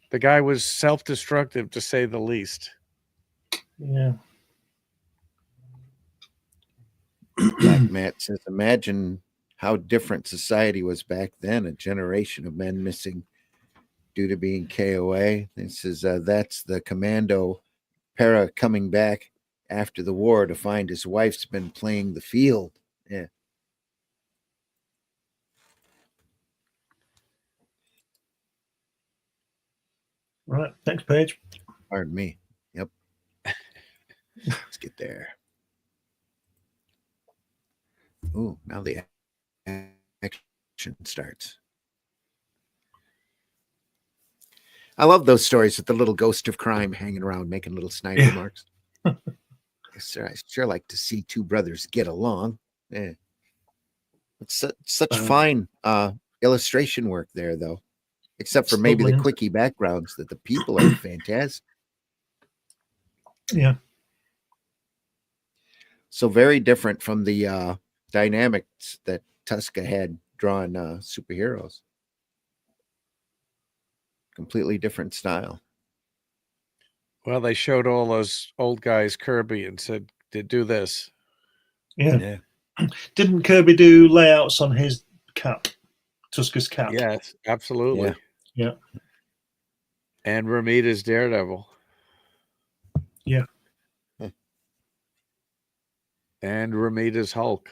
The guy was self-destructive, to say the least. Yeah. Black Matt says, imagine how different society was back then. A generation of men missing due to being KOA. This is that's the commando para coming back after the war to find his wife's been playing the field. Yeah. Right. Next page. Pardon me. Yep. Let's get there. Ooh, now the action starts. I love those stories with the little ghost of crime hanging around making little snide remarks. Yes, sir, I sure like to see two brothers get along. Yeah. It's such fine illustration work there, though. Except for maybe the quickie backgrounds, that the people are fantastic. Yeah. So very different from the dynamics that Tuska had drawn superheroes. Completely different style. Well, they showed all those old guys Kirby and said, do this. Yeah. Didn't Kirby do layouts on his cap, Tuska's cap? Yes, absolutely. Yeah. And Ramita's Daredevil. Yeah. And Ramita's Hulk.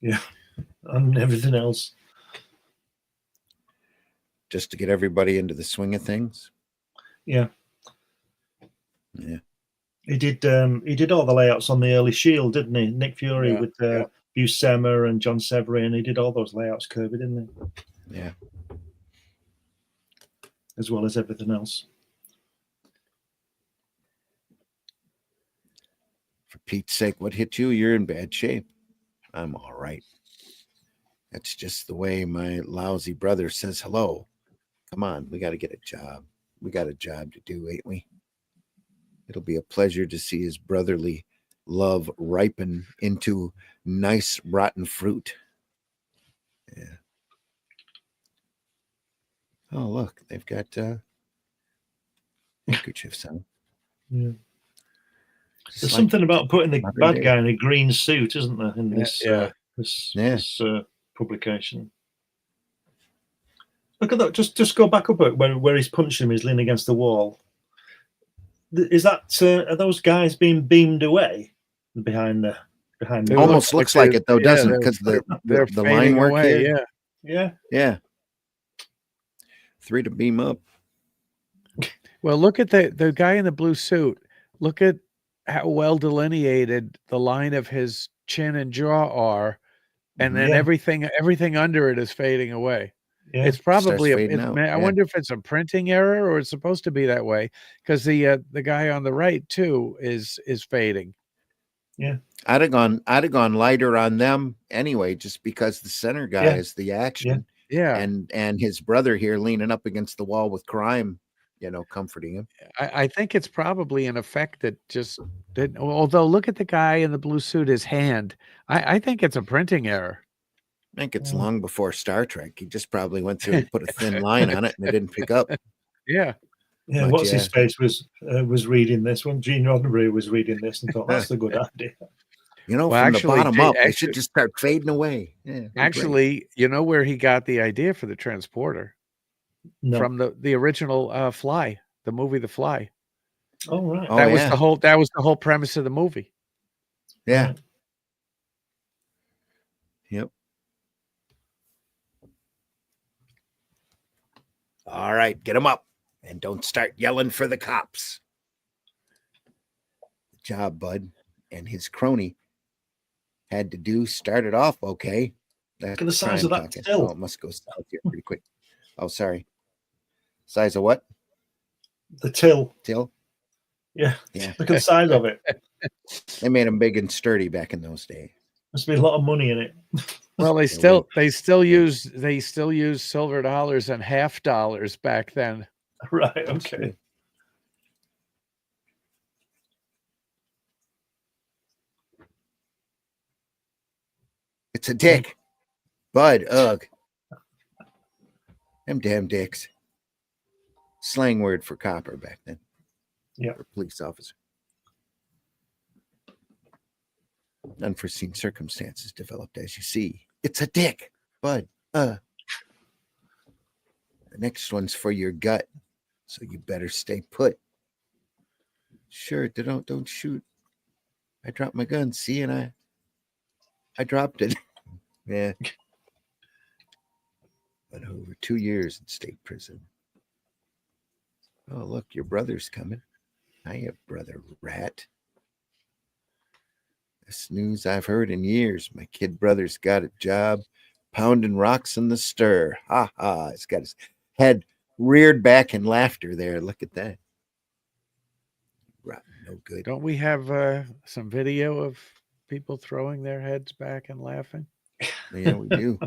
Yeah. And everything else. Just to get everybody into the swing of things. Yeah. Yeah. He did all the layouts on the early Shield, didn't he? Nick Fury with Buscema and John Severin. He did all those layouts, Kirby, didn't he? Yeah. As well as everything else. For Pete's sake, what hit you? You're in bad shape. I'm all right. That's just the way my lousy brother says hello. Come on, we got to get a job. We got a job to do, ain't we? It'll be a pleasure to see his brotherly love ripen into nice rotten fruit. Yeah. Oh, look, they've got handkerchiefs on. Yeah. Just There's like something about putting the modern bad day. guy in a green suit, isn't there, in Yeah, this yeah. this publication? Look at that. Just go back up where he's punching him. He's leaning against the wall. Is that are those guys being beamed away behind the It Almost looks like it though, yeah, doesn't it? Because they're the fading line work away. here. Yeah. Yeah. Yeah. 3 to beam up. Well, look at the guy in the blue suit. Look at how well delineated the line of his chin and jaw are, and then Yeah. everything under it is fading away. Yeah. It's probably Starts fading out, I yeah. wonder if it's a printing error or it's supposed to be that way, because the guy on the right too is fading. Yeah. I'd have gone lighter on them anyway, just because the center guy Yeah. is the action. Yeah, And his brother here leaning up against the wall with Crime, comforting him. I think it's probably an effect that just didn't. Although, look at the guy in the blue suit, his hand. I think it's a printing error. I think it's long before Star Trek. He just probably went through and put a thin line on it and it didn't pick up. Yeah. Yeah. But What's yeah. his face was reading this one. Gene Roddenberry was reading this and thought that's a good idea. Well, From actually, the bottom up, they actually- should just start fading away. Yeah, it'd be great. Actually, you know where he got the idea for the transporter? No. From the original Fly, the movie The Fly. Oh right. Oh, That was yeah. the whole premise of the movie. Yeah. Right. Yep. All right, get them up and don't start yelling for the cops. Good job, Bud. And his crony had to start it off okay. Look at the size of that till. Oh, it must go south here pretty quick. Oh, sorry. Size of what? The till. Till? Yeah. Yeah. Look at the size of it. They made them big and sturdy back in those days. Must be a lot of money in it. Well, they still use silver dollars and half dollars back then. Right. That's Okay. true. It's a dick. Bud, ugh. Them damn dicks. Slang word for copper back then. Yeah. For police officer. Unforeseen circumstances developed, as you see. It's a dick. Bud, The next one's for your gut. So you better stay put. Sure, don't shoot. I dropped my gun, see, and I dropped it. Yeah. But over 2 years in state prison. Oh, look, your brother's coming. Hiya, brother rat. Best news I've heard in years. My kid brother's got a job pounding rocks in the stir. Ha ha. He's got his head reared back in laughter there. Look at that. Rotten, no good. Don't we have some video of people throwing their heads back and laughing? Yeah, we do.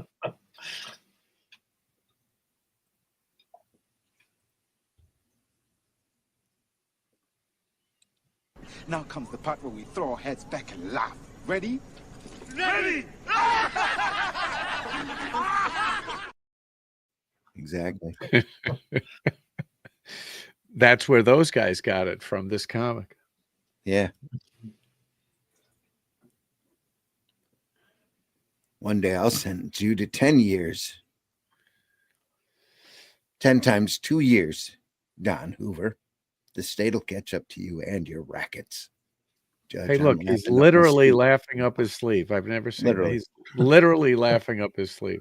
Now comes the part where we throw our heads back and laugh. Ready? Exactly. That's where those guys got it from, this comic. Yeah. One day I'll send you to 10 years. 10 times 2 years, Don Hoover. The state'll catch up to you and your rackets. Judge, Hey, I'm look, he's laughing up my literally sleeve. laughing up his sleeve. I've never seen Literally. that. He's literally laughing up his sleeve.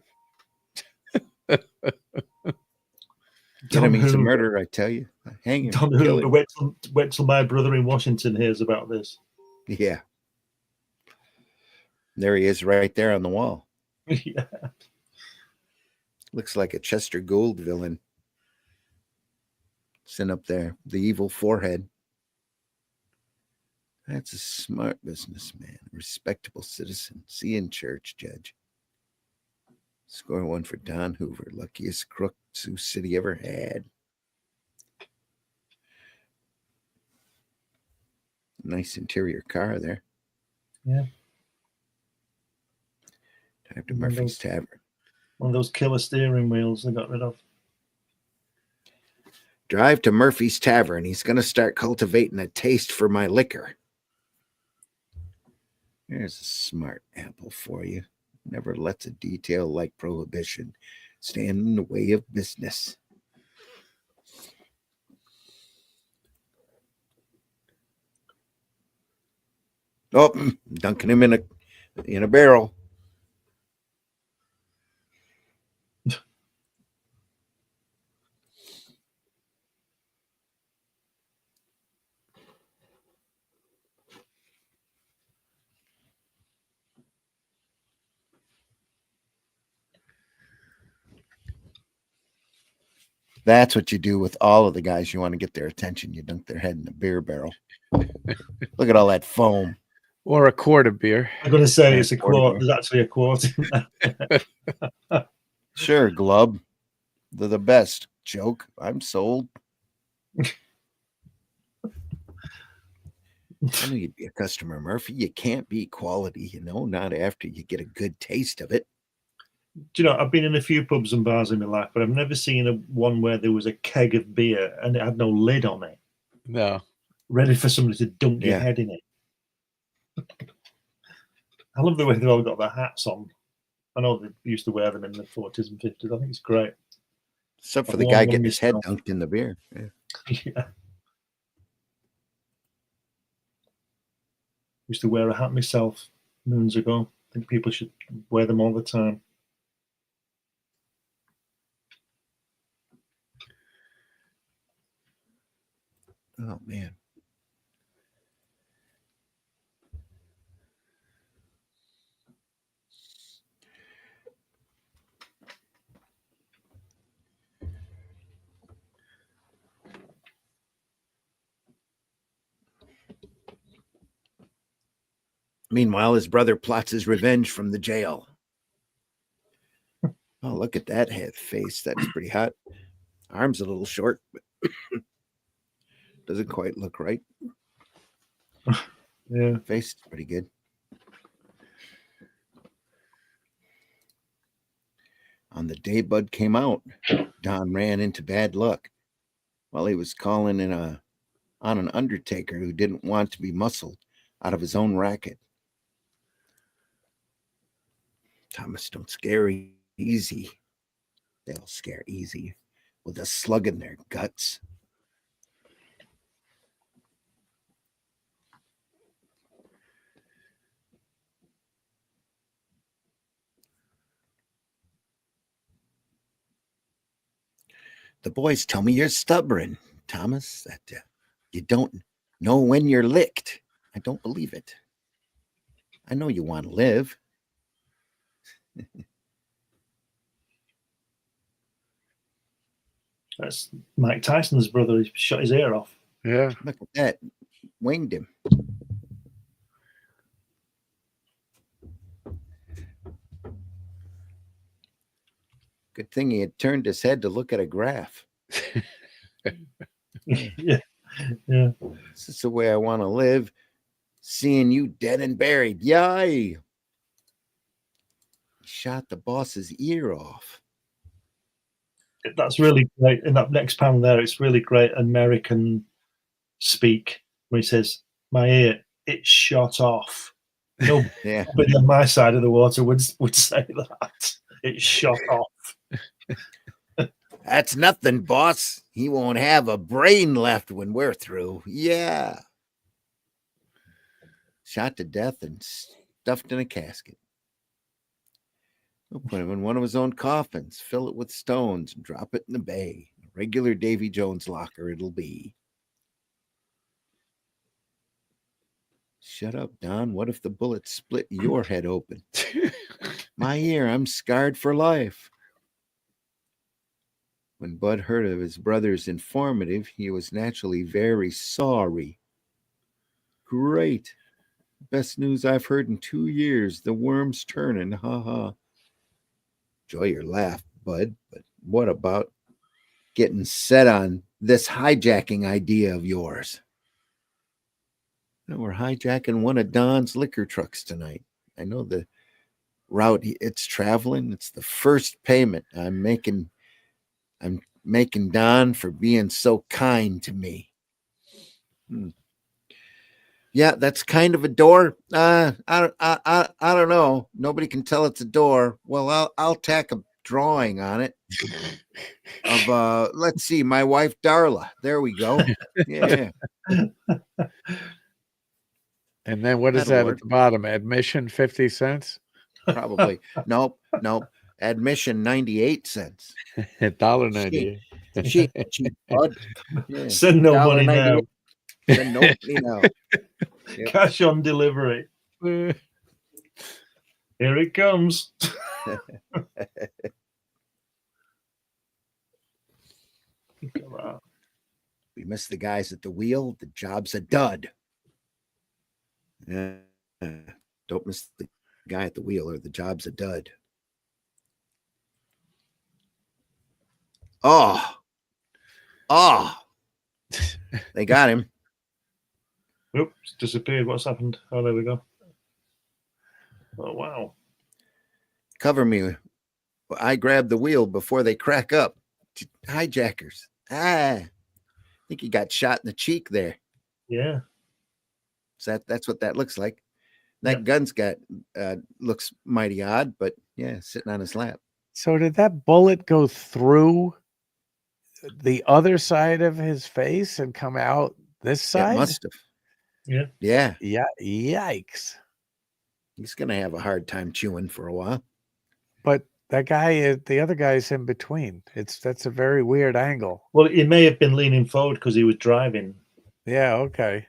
Get him, he's a Hoover. murderer, I tell you. Hang him. Don kill Hoover. him. Wait till my brother in Washington hears about this. Yeah. There he is right there on the wall. Yeah. Looks like a Chester Gould villain. Sitting up there, the evil forehead. That's a smart businessman, a respectable citizen. See you in church, Judge. Score one for Don Hoover, luckiest crook Sioux City ever had. Nice interior car there. Yeah. Drive to Murphy's Tavern. One of those killer steering wheels they got rid of. Drive to Murphy's Tavern. He's going to start cultivating a taste for my liquor. Here's a smart apple for you. Never lets a detail like prohibition stand in the way of business. Oh, dunking him in a barrel. That's what you do with all of the guys you want to get their attention. You dunk their head in a beer barrel. Look at all that foam. Or a quart of beer. I'm going to say Yeah, it's a quart of quart. beer. There's actually a quart in there. Sure, Glub. They're the best. Joke. I'm sold. I knew you'd be a customer, Murphy. You can't beat quality, not after you get a good taste of it. Do you know, I've been in a few pubs and bars in my life, but I've never seen one where there was a keg of beer and it had no lid on it, No. ready for somebody to dunk your Yeah. head in it. I love the way they've all got their hats on. I know they used to wear them in the 40s and 50s. I think it's great. Except for I've the worn guy one getting his head myself. dunked in the beer. Yeah. Yeah. Used to wear a hat myself moons ago. I think people should wear them all the time. Oh, man. Meanwhile, his brother plots his revenge from the jail. Oh, look at that head face. That's pretty hot. Arm's a little short, but doesn't quite look right. Yeah. Face is pretty good. On the day Bud came out, Don ran into bad luck while he was calling on an undertaker who didn't want to be muscled out of his own racket. Thomas, don't scare easy. They'll scare easy with a slug in their guts. The boys tell me you're stubborn, Thomas, that you don't know when you're licked. I don't believe it. I know you want to live. That's Mike Tyson's brother. He shot his ear off. Yeah. Look at that. Winged him. Good thing he had turned his head to look at a graph. Yeah. Yeah. This is the way I want to live. Seeing you dead and buried. Yay! He shot the boss's ear off. That's really great. In that next panel there, it's really great American speak where he says, "My ear, it's shot off." Nobody Yeah. on my side of the water would say that. It's shot off. That's nothing, boss. He won't have a brain left when we're through. Yeah. Shot to death and stuffed in a casket. We'll put him in one of his own coffins, fill it with stones, and drop it in the bay. A regular Davy Jones locker it'll be. Shut up, Don. What if the bullet split your head open? My ear, I'm scarred for life. When Bud heard of his brother's informative, he was naturally very sorry. Great. Best news I've heard in 2 years. The worm's turning. Ha ha. Enjoy your laugh, bud. But what about getting set on this hijacking idea of yours? We're hijacking one of Don's liquor trucks tonight. I know the route it's traveling. It's the first payment I'm making Don for being so kind to me. Yeah, that's kind of a door. I don't know. Nobody can tell it's a door. Well, I'll tack a drawing on it of let's see, my wife Darla. There we go. Yeah. And then what is That'll that work. at the bottom? Admission 50 cents? Probably. Nope. Admission 98 cents. $1.98. Cheap, bud. Yeah. Send no money now. $1.98. Send no money now. Yep. Cash on delivery. Here it comes. We miss the guys at the wheel. The job's a dud. Yeah. Don't miss the guy at the wheel or the job's a dud. Oh. They got him. Oops, disappeared. What's happened? Oh, there we go. Oh, wow. Cover me. I grabbed the wheel before they crack up. Hijackers. I think he got shot in the cheek there. Yeah. So that's what that looks like. That gun's got looks mighty odd, but yeah, sitting on his lap. So did that bullet go through the other side of his face and come out this side? It must have. Yeah. Yeah. Yikes. He's gonna have a hard time chewing for a while. But that guy, the other guy's in between. That's a very weird angle. Well, he may have been leaning forward because he was driving. Yeah, okay.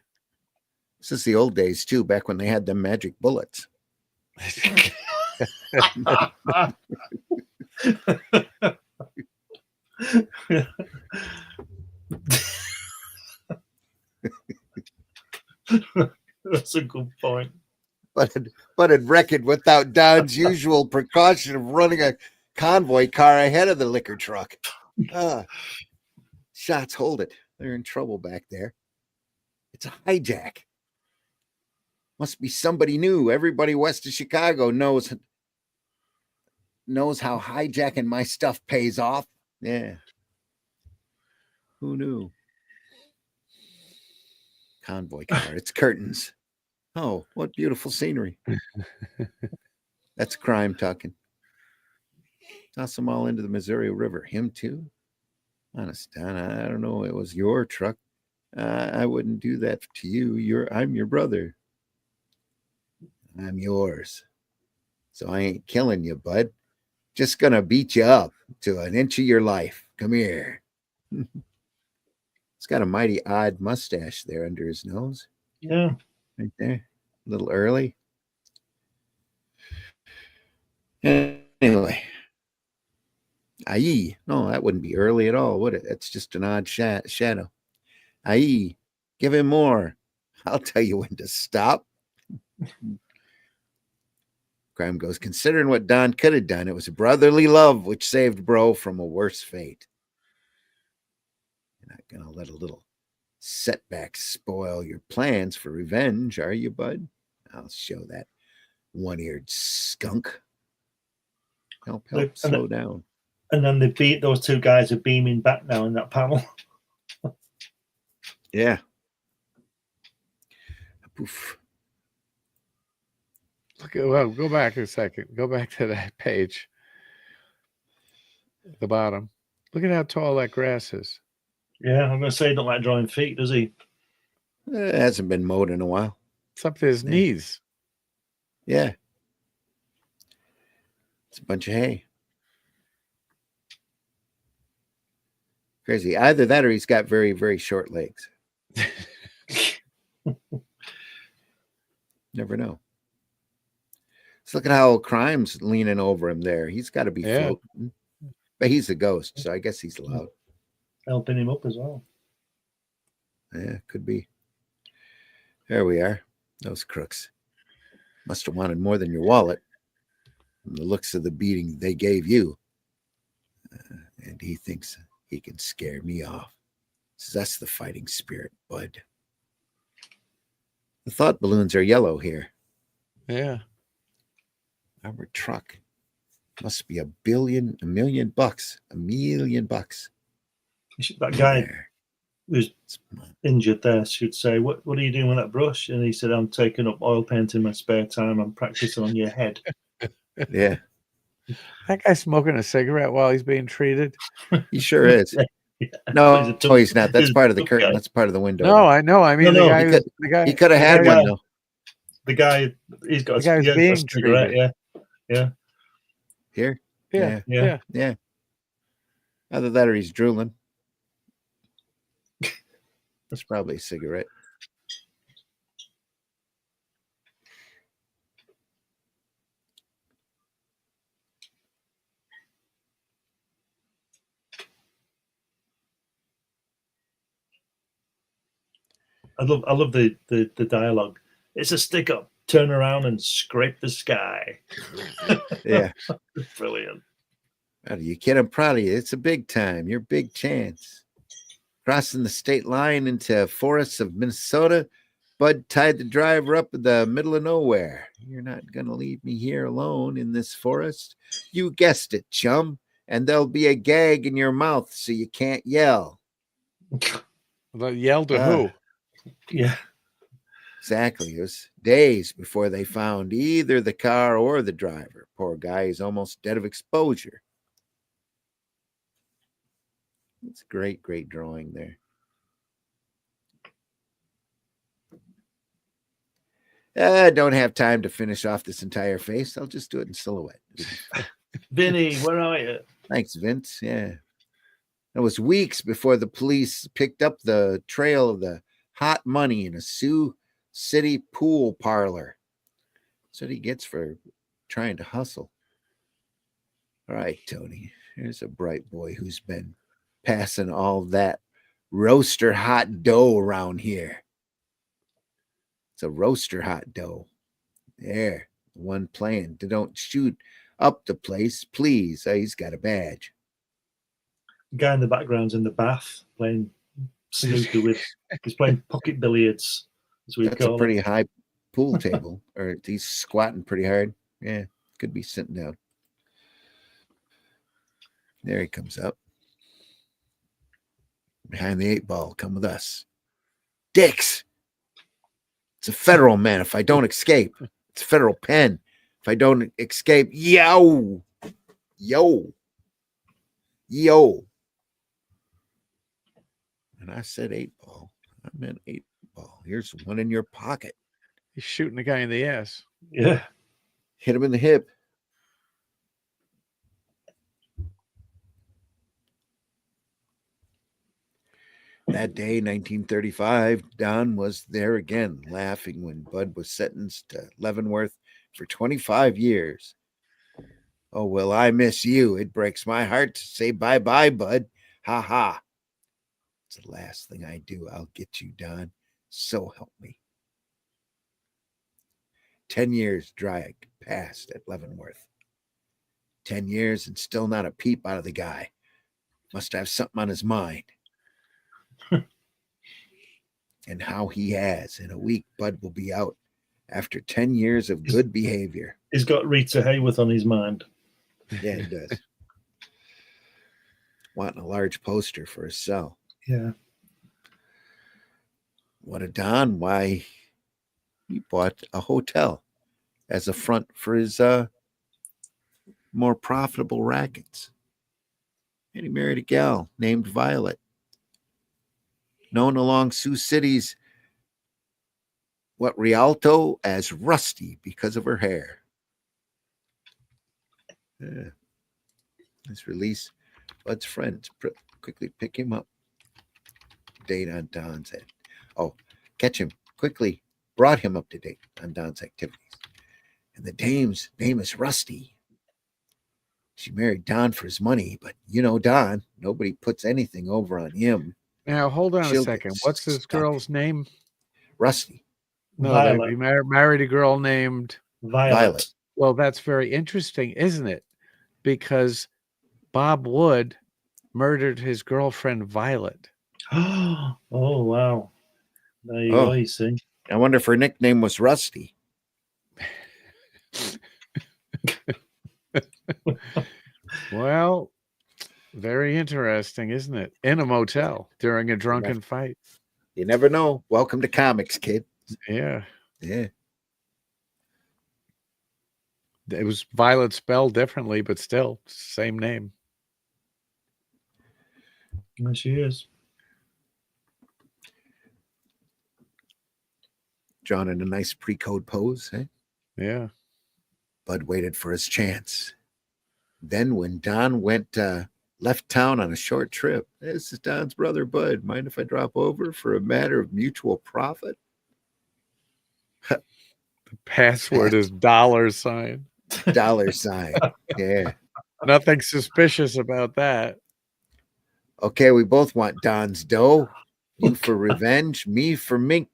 This is the old days too, back when they had them magic bullets. That's a good point. But it reckoned without Don's usual precaution of running a convoy car ahead of the liquor truck. Shots hold it. They're in trouble back there. It's a hijack. Must be somebody new. Everybody west of Chicago knows how hijacking my stuff pays off. Yeah. Who knew? Convoy car. It's curtains. Oh, what beautiful scenery. That's crime talking. Toss them all into the Missouri River. Him too? Honest, Don, I don't know. It was your truck. I wouldn't do that to you. I'm your brother. I'm yours. So I ain't killing you, bud. Just gonna beat you up to an inch of your life. Come here. He's got a mighty odd mustache there under his nose. Yeah. Right there. A little early. Anyway. Aye. No, that wouldn't be early at all, would it? That's just an odd shadow. Aye. Give him more. I'll tell you when to stop. Crime goes, considering what Don could have done, it was brotherly love which saved bro from a worse fate. You're not going to let a little setback spoil your plans for revenge, are you, bud? I'll show that one-eared skunk. Help, slow down. And then those two guys are beaming back now in that panel. Yeah. Poof. Well, go back a second. Go back to that page. At the bottom. Look at how tall that grass is. Yeah, I'm going to say he don't like drawing feet, does he? It hasn't been mowed in a while. It's up to his knees. Yeah. It's a bunch of hay. Crazy. Either that or he's got very, very short legs. Never know. Let's look at how Crime's leaning over him there. He's got to be floating. But he's a ghost, so I guess he's allowed. Helping him up as well. Yeah, could be. There we are. Those crooks. Must have wanted more than your wallet. from the looks of the beating they gave you. And he thinks he can scare me off. So that's the fighting spirit, bud. The thought balloons are yellow here. Yeah. Armored truck. Must be $1 million bucks. $1 million bucks. That guy There. who's injured there should say, what are you doing with that brush? And he said, I'm taking up oil paint in my spare time. I'm practicing on your head. Yeah, That guy's smoking a cigarette while he's being treated. he sure is. Yeah. No, He's a tough- he's not. That's he's a part of the tough curtain. guy. That's part of the window. No, I know. I mean, No, the he guy, could- the guy, He could have had the one guy- though. The guy, he's got The guy's a being cigarette. treated. Yeah. Here. Yeah, Yeah. yeah. Either that or he's drooling. That's probably a cigarette. I love the dialogue. It's a stick up. Turn around and scrape the sky. Yeah. Brilliant. Are you kid? I'm proud of you. It's a big time. Your big chance. Crossing the state line into forests of Minnesota, Bud tied the driver up in the middle of nowhere. You're not going to leave me here alone in this forest. You guessed it, chum. And there'll be a gag in your mouth so you can't yell. Yell to who? Yeah. Exactly. It was days before they found either the car or the driver. Poor guy is almost dead of exposure. It's a great, great drawing there. I don't have time to finish off this entire face. I'll just do it in silhouette. Vinny, where are you? Thanks, Vince. Yeah. It was weeks before the police picked up the trail of the hot money in a Sioux City pool parlor. That's what he gets for trying to hustle. All right, Tony. Here's a bright boy who's been passing all that roaster hot dough around here. It's a roaster hot dough. There, one playing. Don't shoot up the place, please. He's got a badge. The guy in the background's in the bath playing snooker with. He's playing pocket billiards, as we That's a call pretty it. high pool table, or he's squatting pretty hard. Yeah, could be sitting down. There he comes up. Behind the 8 ball, come with us. Dicks! It's a federal man if I don't escape. It's a federal pen. If I don't escape, yo! Yo! Yo! And I said 8 ball. I meant 8 ball. Here's one in your pocket. He's shooting the guy in the ass. Yeah. Hit him in the hip. That day, 1935, Don was there again, laughing when Bud was sentenced to Leavenworth for 25 years. Oh, well, I miss you. It breaks my heart to say bye-bye, Bud. Ha ha. It's the last thing I do. I'll get you, Don. So help me. 10 years dragged past at Leavenworth. 10 years and still not a peep out of the guy. Must have something on his mind. And how he has. In a week, Bud will be out after 10 years of good behavior. He's got Rita Hayworth on his mind. Yeah, he does. Wanting a large poster for his cell. Yeah. What a Don. Why, he bought a hotel as a front for his more profitable rackets. And he married a gal named Violet, known along Sioux City's Rialto as Rusty because of her hair. Yeah. This release, Bud's friends quickly pick him up. Date on Don's head. Oh, catch him quickly. Brought him up to date on Don's activities. And the dame's name is Rusty. She married Don for his money, but you know Don, nobody puts anything over on him. Now, hold on She'll a second. get What's this stuck. girl's name? Rusty. No, Violet. he married a girl named Violet. Well, that's very interesting, isn't it? Because Bob Wood murdered his girlfriend Violet. Oh, wow. There you Oh. go, you see. I wonder if her nickname was Rusty. Well, very interesting, isn't it? In a motel during a drunken fight. You never know. Welcome to comics, kid. Yeah. Yeah. It was Violet spelled differently, but still same name. There she is. Drawn in a nice pre-code pose, eh? Yeah. Bud waited for his chance. Then when Don left town on a short trip, this is Don's brother, Bud. Mind if I drop over for a matter of mutual profit? The password is $. $. Yeah. Nothing suspicious about that. Okay, we both want Don's dough. You for revenge, me for mink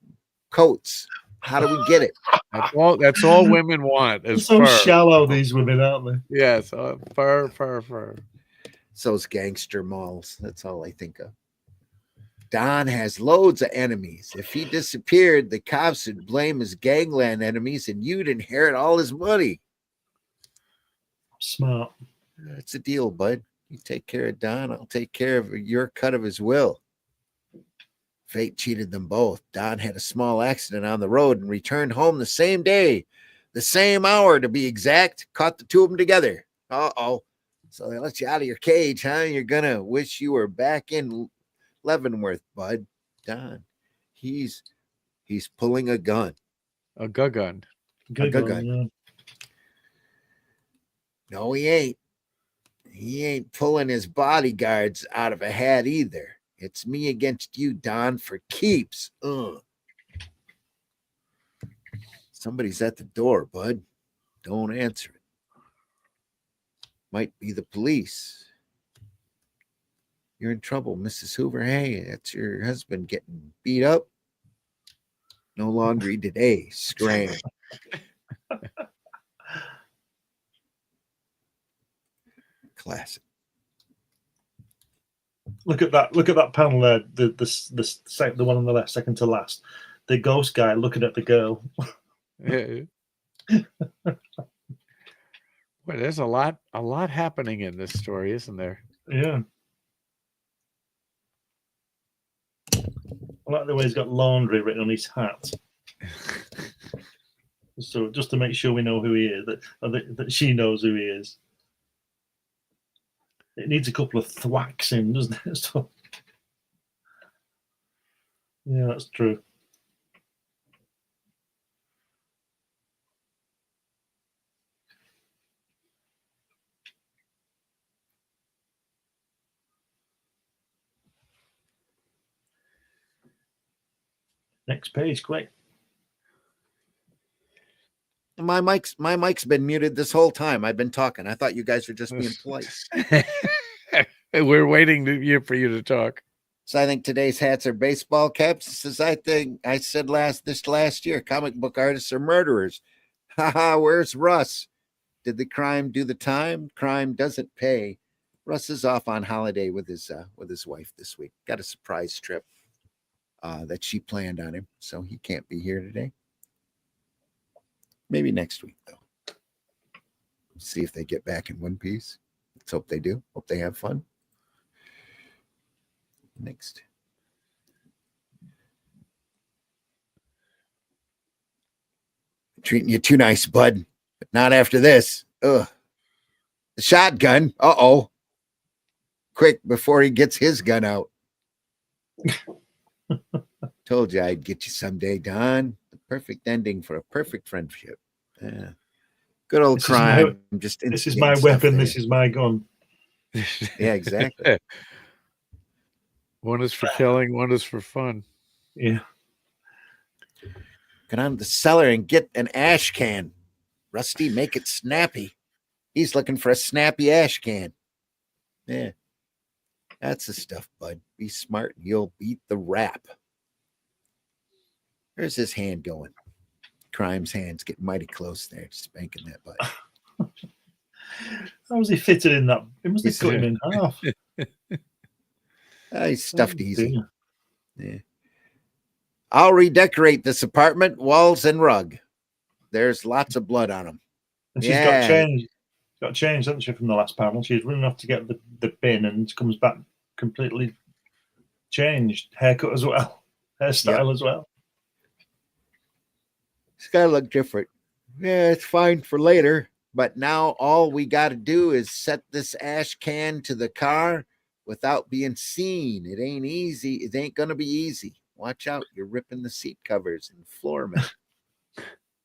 coats. How do we get it? That's all women want is so fur. shallow, these women, aren't they? Yes, fur. Those gangster malls. That's all I think of. Don has loads of enemies. If he disappeared, the cops would blame his gangland enemies and you'd inherit all his money. Smart. That's a deal, bud. You take care of Don, I'll take care of your cut of his will. Fate cheated them both. Don had a small accident on the road and returned home the same day, the same hour to be exact. Caught the two of them together. Uh-oh. So they let you out of your cage, huh? You're going to wish you were back in Leavenworth, bud. Don, he's pulling a gun. A gun. Good gun. gun, yeah. No, he ain't. He ain't pulling his bodyguards out of a hat either. It's me against you, Don, for keeps. Somebody's at the door, bud. Don't answer it. Might be the police. You're in trouble, Mrs. Hoover. Hey, that's your husband getting beat up. No laundry today. Scram. Classic. Look at that panel there. The one on the left, second to last. The ghost guy looking at the girl. Well, there's a lot happening in this story, isn't there? Yeah. I like the way he's got laundry written on his hat. So just to make sure we know who he is, that she knows who he is. It needs a couple of thwacks in, doesn't it? So, yeah, that's true. Next page, quick. My mic's been muted this whole time. I've been talking. I thought you guys were just being polite. We're waiting for you to talk. So I think today's hats are baseball caps. As I think I said last year, comic book artists are murderers. Haha, where's Russ? Did the crime do the time? Crime doesn't pay. Russ is off on holiday with his wife this week. Got a surprise trip that she planned on him, so he can't be here today. Maybe next week, though. See if they get back in one piece. Let's hope they do. Hope they have fun. Next. Treating you too nice, bud. But not after this. Ugh. The shotgun. Uh-oh. Quick, before he gets his gun out. Told you I'd get you someday, Don. The perfect ending for a perfect friendship. Yeah. Good old crime. This is my weapon. This is my gun. Yeah, exactly. One is for killing, one is for fun. Yeah. Get on to the cellar and get an ash can. Rusty, make it snappy. He's looking for a snappy ash can. Yeah. That's the stuff, bud. Be smart and you'll beat the rap. Where's his hand going? Crime's hands getting mighty close there, spanking that butt. How was he fitted in that? He must have He's- cut him in half. He's stuffed Oh, easy. dear. Yeah. I'll redecorate this apartment, walls and rug. There's lots of blood on them. And she's Yeah. got changed. Got changed, hasn't she, from the last panel? She's running off to get the bin and comes back completely changed. Haircut as well. Hairstyle as well. It's got to look different. Yeah, it's fine for later. But now all we got to do is set this ash can to the car without being seen. It ain't easy. It ain't going to be easy. Watch out. You're ripping the seat covers and floor mat.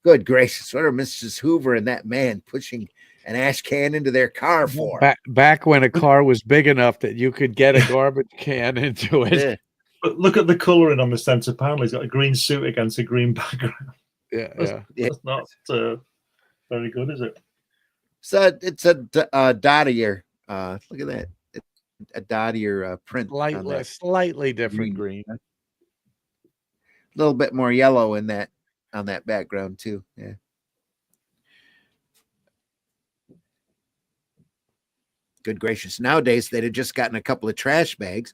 Good gracious. What are Mrs. Hoover and that man pushing an ash can into their car for? Back when a car was big enough that you could get a garbage can into it. Yeah. But look at the colouring on the centre panel. He's got a green suit against a green background. Yeah, That's not very good, is it? So it's a dottier. Look at that. It's a dottier print. on that. Slightly different green. A little bit more yellow in that on that background too. Yeah. Good gracious. Nowadays they'd have just gotten a couple of trash bags,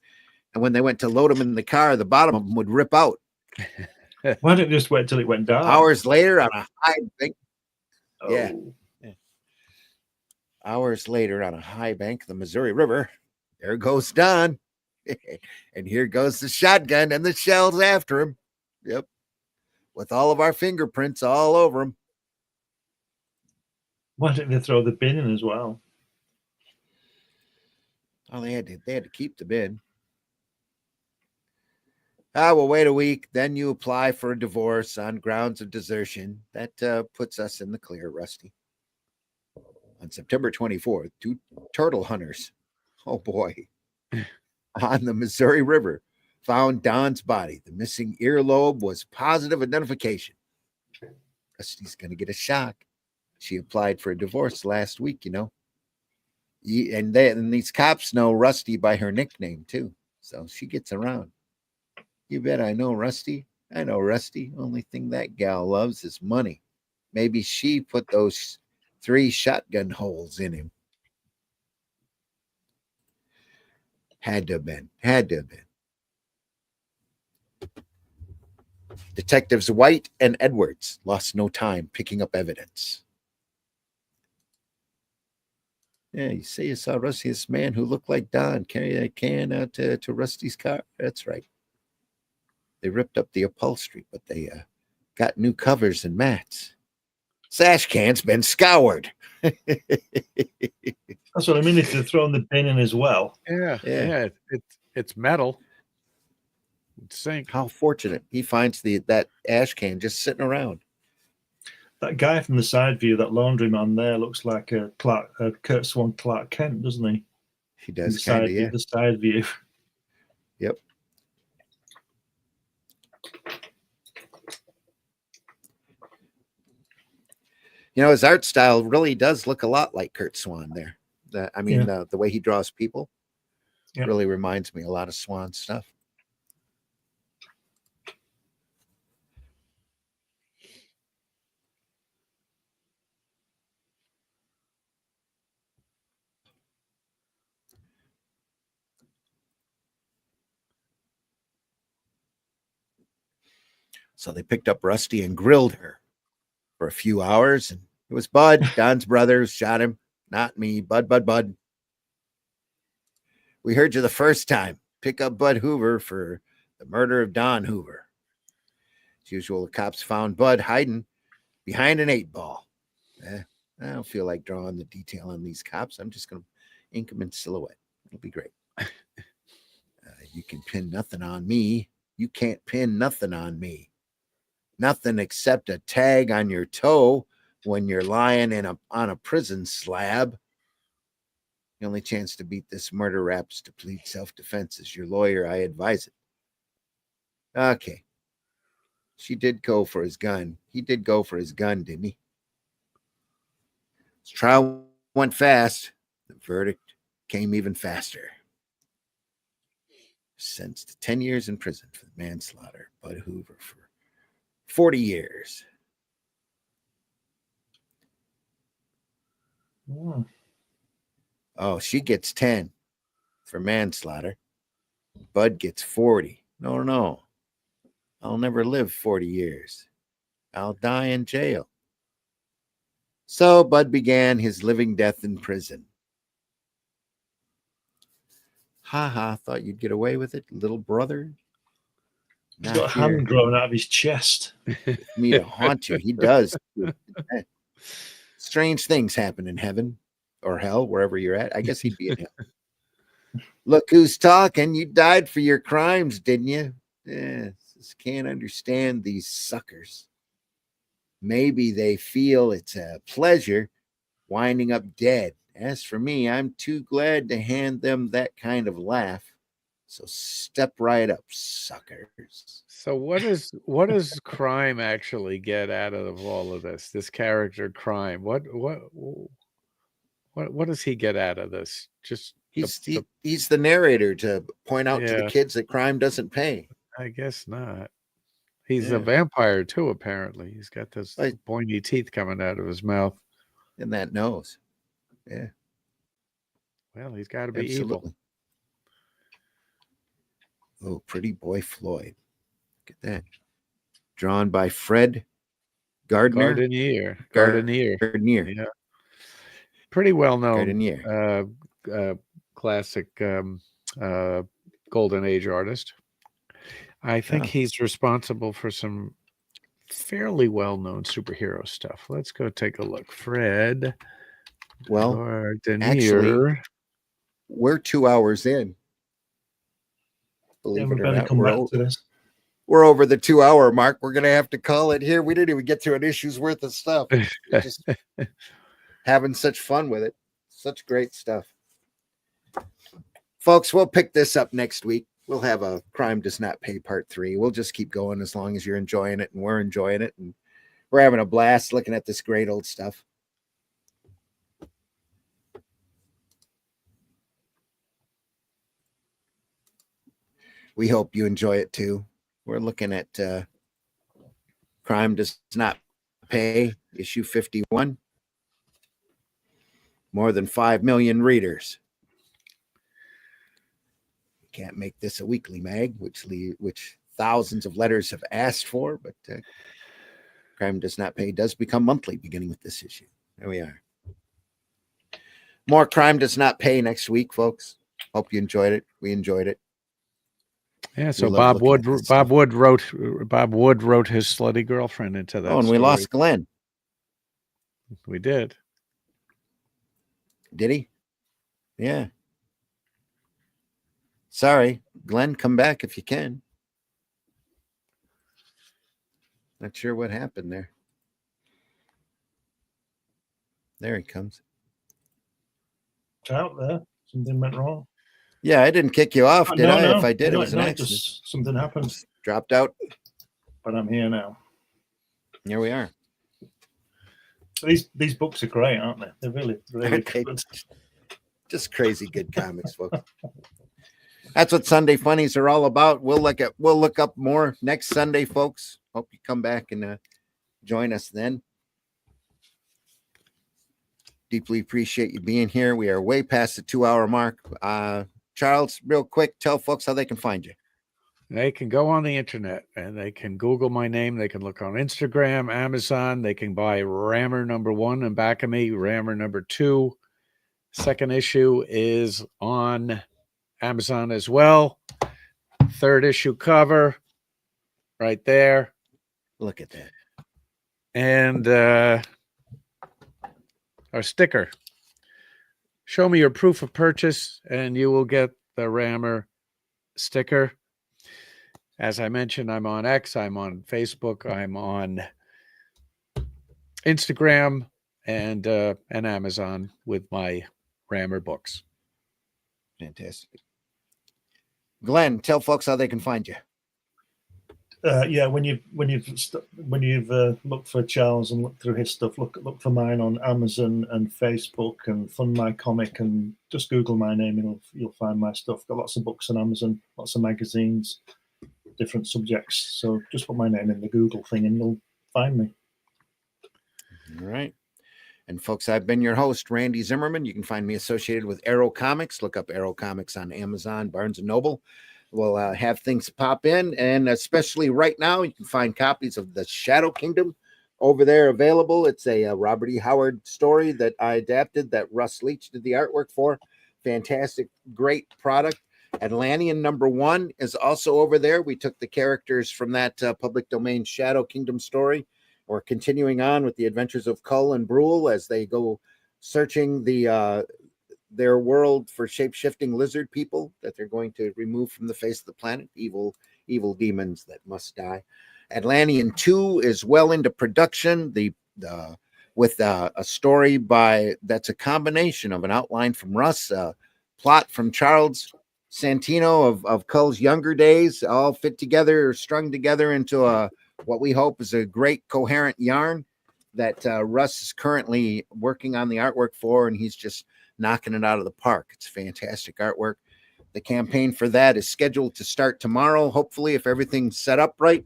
and when they went to load them in the car, the bottom of them would rip out. Why didn't you just wait till it went dark? Hours later on a high bank. Oh. Yeah. Hours later on a high bank of the Missouri River, there goes Don. And here goes the shotgun and the shells after him. Yep. With all of our fingerprints all over him. Why didn't they throw the bin in as well? Oh, they had to keep the bin. We'll wait a week. Then you apply for a divorce on grounds of desertion. That puts us in the clear, Rusty. On September 24th, 2 turtle hunters, oh boy, on the Missouri River found Don's body. The missing earlobe was positive identification. Rusty's going to get a shock. She applied for a divorce last week, you know. And these cops know Rusty by her nickname, too. So she gets around. You bet I know Rusty. I know Rusty. Only thing that gal loves is money. Maybe she put those 3 shotgun holes in him. Had to have been. Detectives White and Edwards lost no time picking up evidence. Yeah, you say you saw Rusty, this man who looked like Don, carry a can out to Rusty's car. That's right. They ripped up the upholstery, but they got new covers and mats. Sash can's been scoured. That's what I mean. If they're throwing the bin in as well. Yeah. It's metal. It's sink. How fortunate. He finds that ash can just sitting around. That guy from the side view, that laundryman there, looks like a Kurt Swan Clark Kent, doesn't he? He does kind of, yeah. The side view. Yep. You know, his art style really does look a lot like Kurt Swan there. The way he draws people really reminds me a lot of Swan stuff. So they picked up Rusty and grilled her for a few hours, and it was Bud, Don's brother, shot him. Not me, Bud. We heard you the first time. Pick up Bud Hoover for the murder of Don Hoover. As usual, the cops found Bud hiding behind an 8-ball. I don't feel like drawing the detail on these cops. I'm just going to ink them in silhouette. It'll be great. You can pin nothing on me. You can't pin nothing on me. Nothing except a tag on your toe when you're lying on a prison slab. The only chance to beat this murder rap is to plead self-defense. As your lawyer, I advise it. Okay. She did go for his gun. He did go for his gun, didn't he? His trial went fast. The verdict came even faster. Sentenced to 10 years in prison for manslaughter. Bud Hoover for 40 years. Oh, Oh, she gets 10 for manslaughter. Bud gets 40. No. I'll never live 40 years. I'll die in jail. So Bud began his living death in prison. Ha, thought you'd get away with it, little brother. he's Not got a here. hand growing out of his chest. With me to haunt you. He does. Strange things happen in heaven or hell, wherever you're at. I guess he'd be in hell. Look who's talking. You died for your crimes, didn't you? Yeah, just can't understand these suckers. Maybe they feel it's a pleasure winding up dead. As for me, I'm too glad to hand them that kind of laugh. So step right up, suckers. So what does Crime actually get out of all of this? This character Crime. What does he get out of this? Just He's the narrator to point out to the Yeah. kids that crime doesn't pay. I guess not. He's a Yeah. vampire too, apparently. He's got those Like- pointy teeth coming out of his mouth. And that nose. Yeah, Well, he's got to be absolutely. evil. Oh, pretty boy Floyd. Look at that. Drawn by Fred Gardner. Gardenier. Gardenier. Yeah. Pretty well known Gardenier. classic Golden Age artist. I think Yeah. he's responsible for some fairly well-known superhero stuff. Let's go take a look. Fred Well, Gardenier. actually, we're 2 hours in. Believe we it or better not, come back to this. we're over the 2 hour mark. We're going to have to call it here. We didn't even get through an issue's worth of stuff. We're just having such fun with it. Such great stuff. Folks, we'll pick this up next week. We'll have a Crime Does Not Pay Part 3. We'll just keep going as long as you're enjoying it and we're enjoying it. And we're having a blast looking at this great old stuff. We hope you enjoy it too. We're looking at Crime Does Not Pay, issue 51. More than 5 million readers. Can't make this a weekly mag, which thousands of letters have asked for, but Crime Does Not Pay does become monthly beginning with this issue. There we are. More Crime Does Not Pay next week, folks. Hope you enjoyed it. We enjoyed it. Yeah, so We Bob love looking at this stuff. Wood wrote his slutty girlfriend into that. Oh, and we story. lost Glenn. We did. Did he? Yeah. Sorry, Glenn, come back if you can. Not sure what happened there. There he comes. It's out there. Something went wrong. Yeah, I didn't kick you off, did I? No, If I did, it was an no, accident. just something happened, Dropped out. but I'm here now. Here we are. These books are great, aren't they? They're really Aren't they? good. Just crazy good comics, folks. That's what Sunday Funnies are all about. We'll look up more next Sunday, folks. Hope you come back and join us then. Deeply appreciate you being here. We are way past the 2 hour mark. Charles, real quick, tell folks how they can find you. They can go on the internet and they can Google my name. They can look on Instagram, Amazon. They can buy Rammer #1 and back of me, Rammer #2. Second issue is on Amazon as well. Third issue cover right there. Look at that. And our sticker. Show me your proof of purchase and you will get the Rammer sticker. As I mentioned, I'm on X, I'm on Facebook, I'm on Instagram and Amazon with my Rammer books. Fantastic. Glenn, tell folks how they can find you. Yeah, when you've looked for Charles and looked through his stuff, look for mine on Amazon and Facebook and Fund My Comic and just Google my name and you'll find my stuff. Got lots of books on Amazon, lots of magazines, different subjects. So just put my name in the Google thing and you'll find me. All right. And folks, I've been your host, Randy Zimmerman. You can find me associated with Arrow Comics. Look up Arrow Comics on Amazon, Barnes & Noble. We'll have things pop in. And especially right now, you can find copies of The Shadow Kingdom over there available. It's a Robert E. Howard story that I adapted that Russ Leach did the artwork for. Fantastic, great product. Atlantean #1 is also over there. We took the characters from that public domain Shadow Kingdom story. We're continuing on with the adventures of Cull and Brule as they go searching their world for shape-shifting lizard people that they're going to remove from the face of the planet, evil demons that must die. Atlantean 2 is well into production. With a story that's a combination of an outline from Russ, plot from Charles Santino of Cull's younger days, all fit together or strung together into what we hope is a great coherent yarn that Russ is currently working on the artwork for, and he's just knocking it out of the park. It's fantastic artwork. The campaign for that is scheduled to start tomorrow, hopefully, if everything's set up right.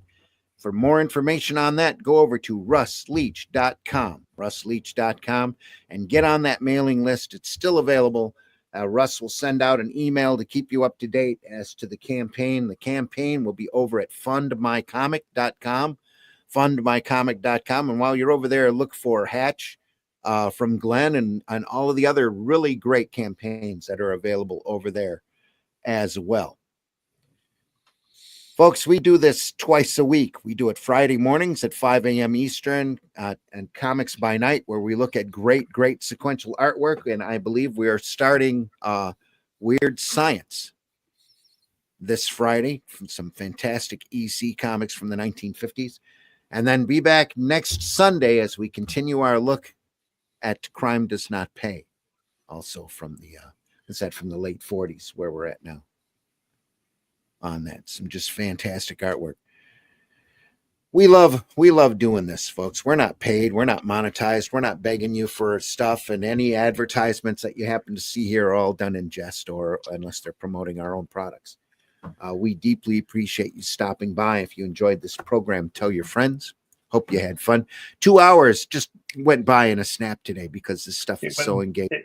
For more information on that, go over to russleach.com, and get on that mailing list. It's still available. Russ will send out an email to keep you up to date as to the campaign. The campaign will be over at fundmycomic.com, fundmycomic.com. And while you're over there, look for Hatch from Glenn and all of the other really great campaigns that are available over there as well. Folks, we do this twice a week. We do it Friday mornings at 5 a.m. Eastern and Comics by Night, where we look at great sequential artwork. And I believe we are starting Weird Science this Friday from some fantastic EC comics from the 1950s. And then be back next Sunday as we continue our look at Crime Does Not Pay. Also from the late 40s where we're at now. On that, some just fantastic artwork. We love doing this, folks. We're not paid, we're not monetized, we're not begging you for stuff, and any advertisements that you happen to see here are all done in jest or unless they're promoting our own products. We deeply appreciate you stopping by. If you enjoyed this program, tell your friends. Hope you had fun. 2 hours just went by in a snap today because this stuff is so engaging.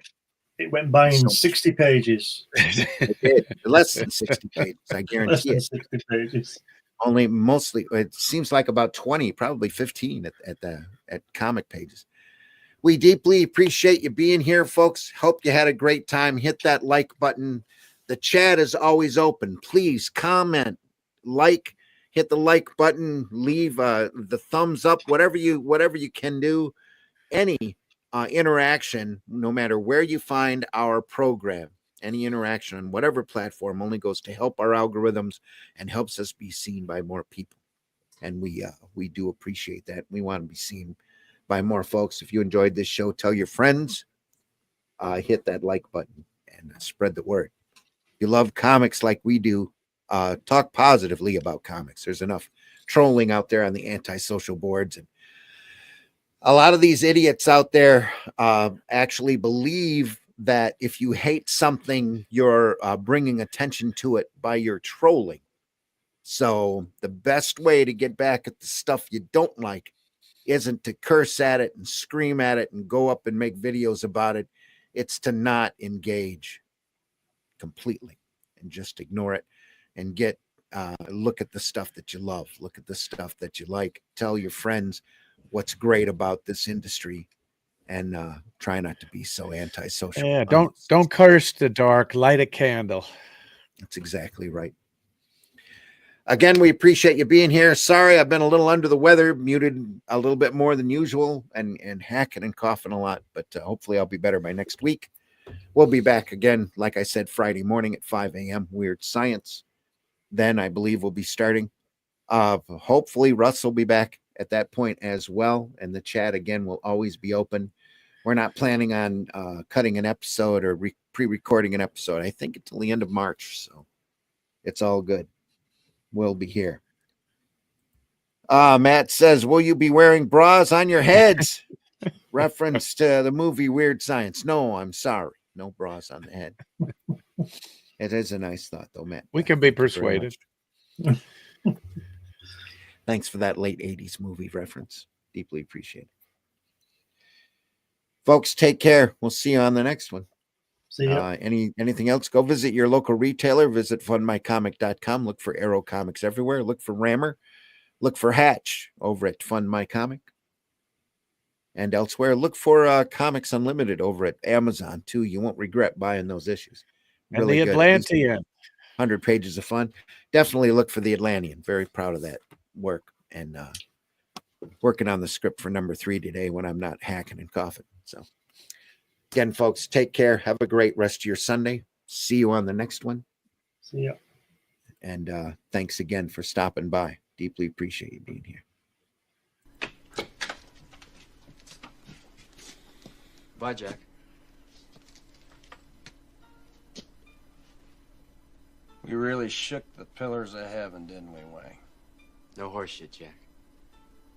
It went by in 60 pages. It did. Less than 60 pages, I guarantee it. 60 pages. Only mostly, it seems like about 20, probably 15 at comic pages. We deeply appreciate you being here, folks. Hope you had a great time. Hit that like button. The chat is always open. Please comment, hit the like button, leave the thumbs up, whatever you can do. Any interaction, no matter where you find our program, any interaction on whatever platform only goes to help our algorithms and helps us be seen by more people. And we do appreciate that. We want to be seen by more folks. If you enjoyed this show, tell your friends, hit that like button and spread the word. If you love comics like we do, talk positively about comics. There's enough trolling out there on the antisocial boards, and a lot of these idiots out there actually believe that if you hate something, you're bringing attention to it by your trolling. So the best way to get back at the stuff you don't like isn't to curse at it and scream at it and go up and make videos about it. It's to not engage completely and just ignore it and look at the stuff that you love. Look at the stuff that you like. Tell your friends what's great about this industry, and try not to be so antisocial. Yeah, don't curse the dark. Light a candle. That's exactly right. Again, we appreciate you being here. Sorry, I've been a little under the weather, muted a little bit more than usual, and hacking and coughing a lot. But hopefully, I'll be better by next week. We'll be back again, like I said, Friday morning at 5 a.m. Weird Science. Then I believe we'll be starting. Hopefully, Russ will be back at that point as well, and the chat again will always be open. We're not planning on cutting an episode or pre-recording an episode. I think until the end of March, so it's all good. We'll be here. Matt says, will you be wearing bras on your heads? Reference to the movie Weird Science. No, I'm sorry. No bras on the head. It is a nice thought, though, Matt. We can be persuaded. Thanks for that late 80s movie reference. Deeply appreciate it. Folks, take care. We'll see you on the next one. See ya. Anything else? Go visit your local retailer. Visit fundmycomic.com. Look for Arrow Comics everywhere. Look for Rammer. Look for Hatch over at Fund My Comic and elsewhere. Look for Comics Unlimited over at Amazon too. You won't regret buying those issues. And the Atlantean. 100 pages of fun. Definitely look for the Atlantean. Very proud of that work, and working on the script for number 3 today when I'm not hacking and coughing. So again, folks, take care. Have a great rest of your Sunday. See you on the next one. See ya. And thanks again for stopping by. Deeply appreciate you being here. Bye, Jack. We really shook the pillars of heaven, didn't we, Wang? No horseshit, Jack.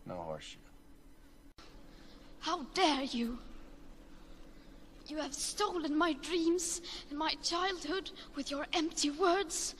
No horseshit. How dare you? You have stolen my dreams and my childhood with your empty words.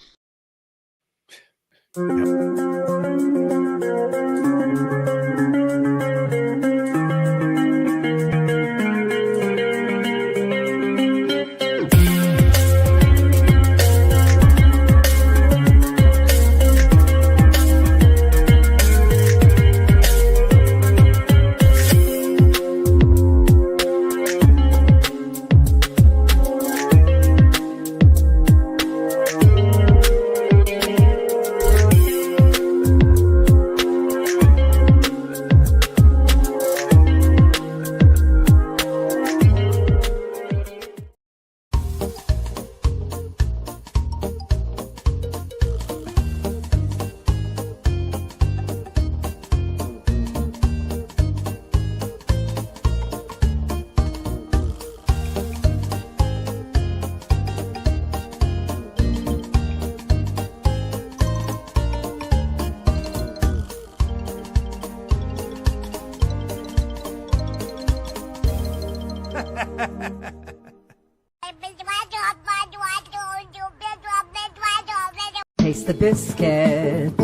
Taste the biscuit.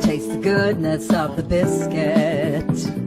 Taste the goodness of the biscuit.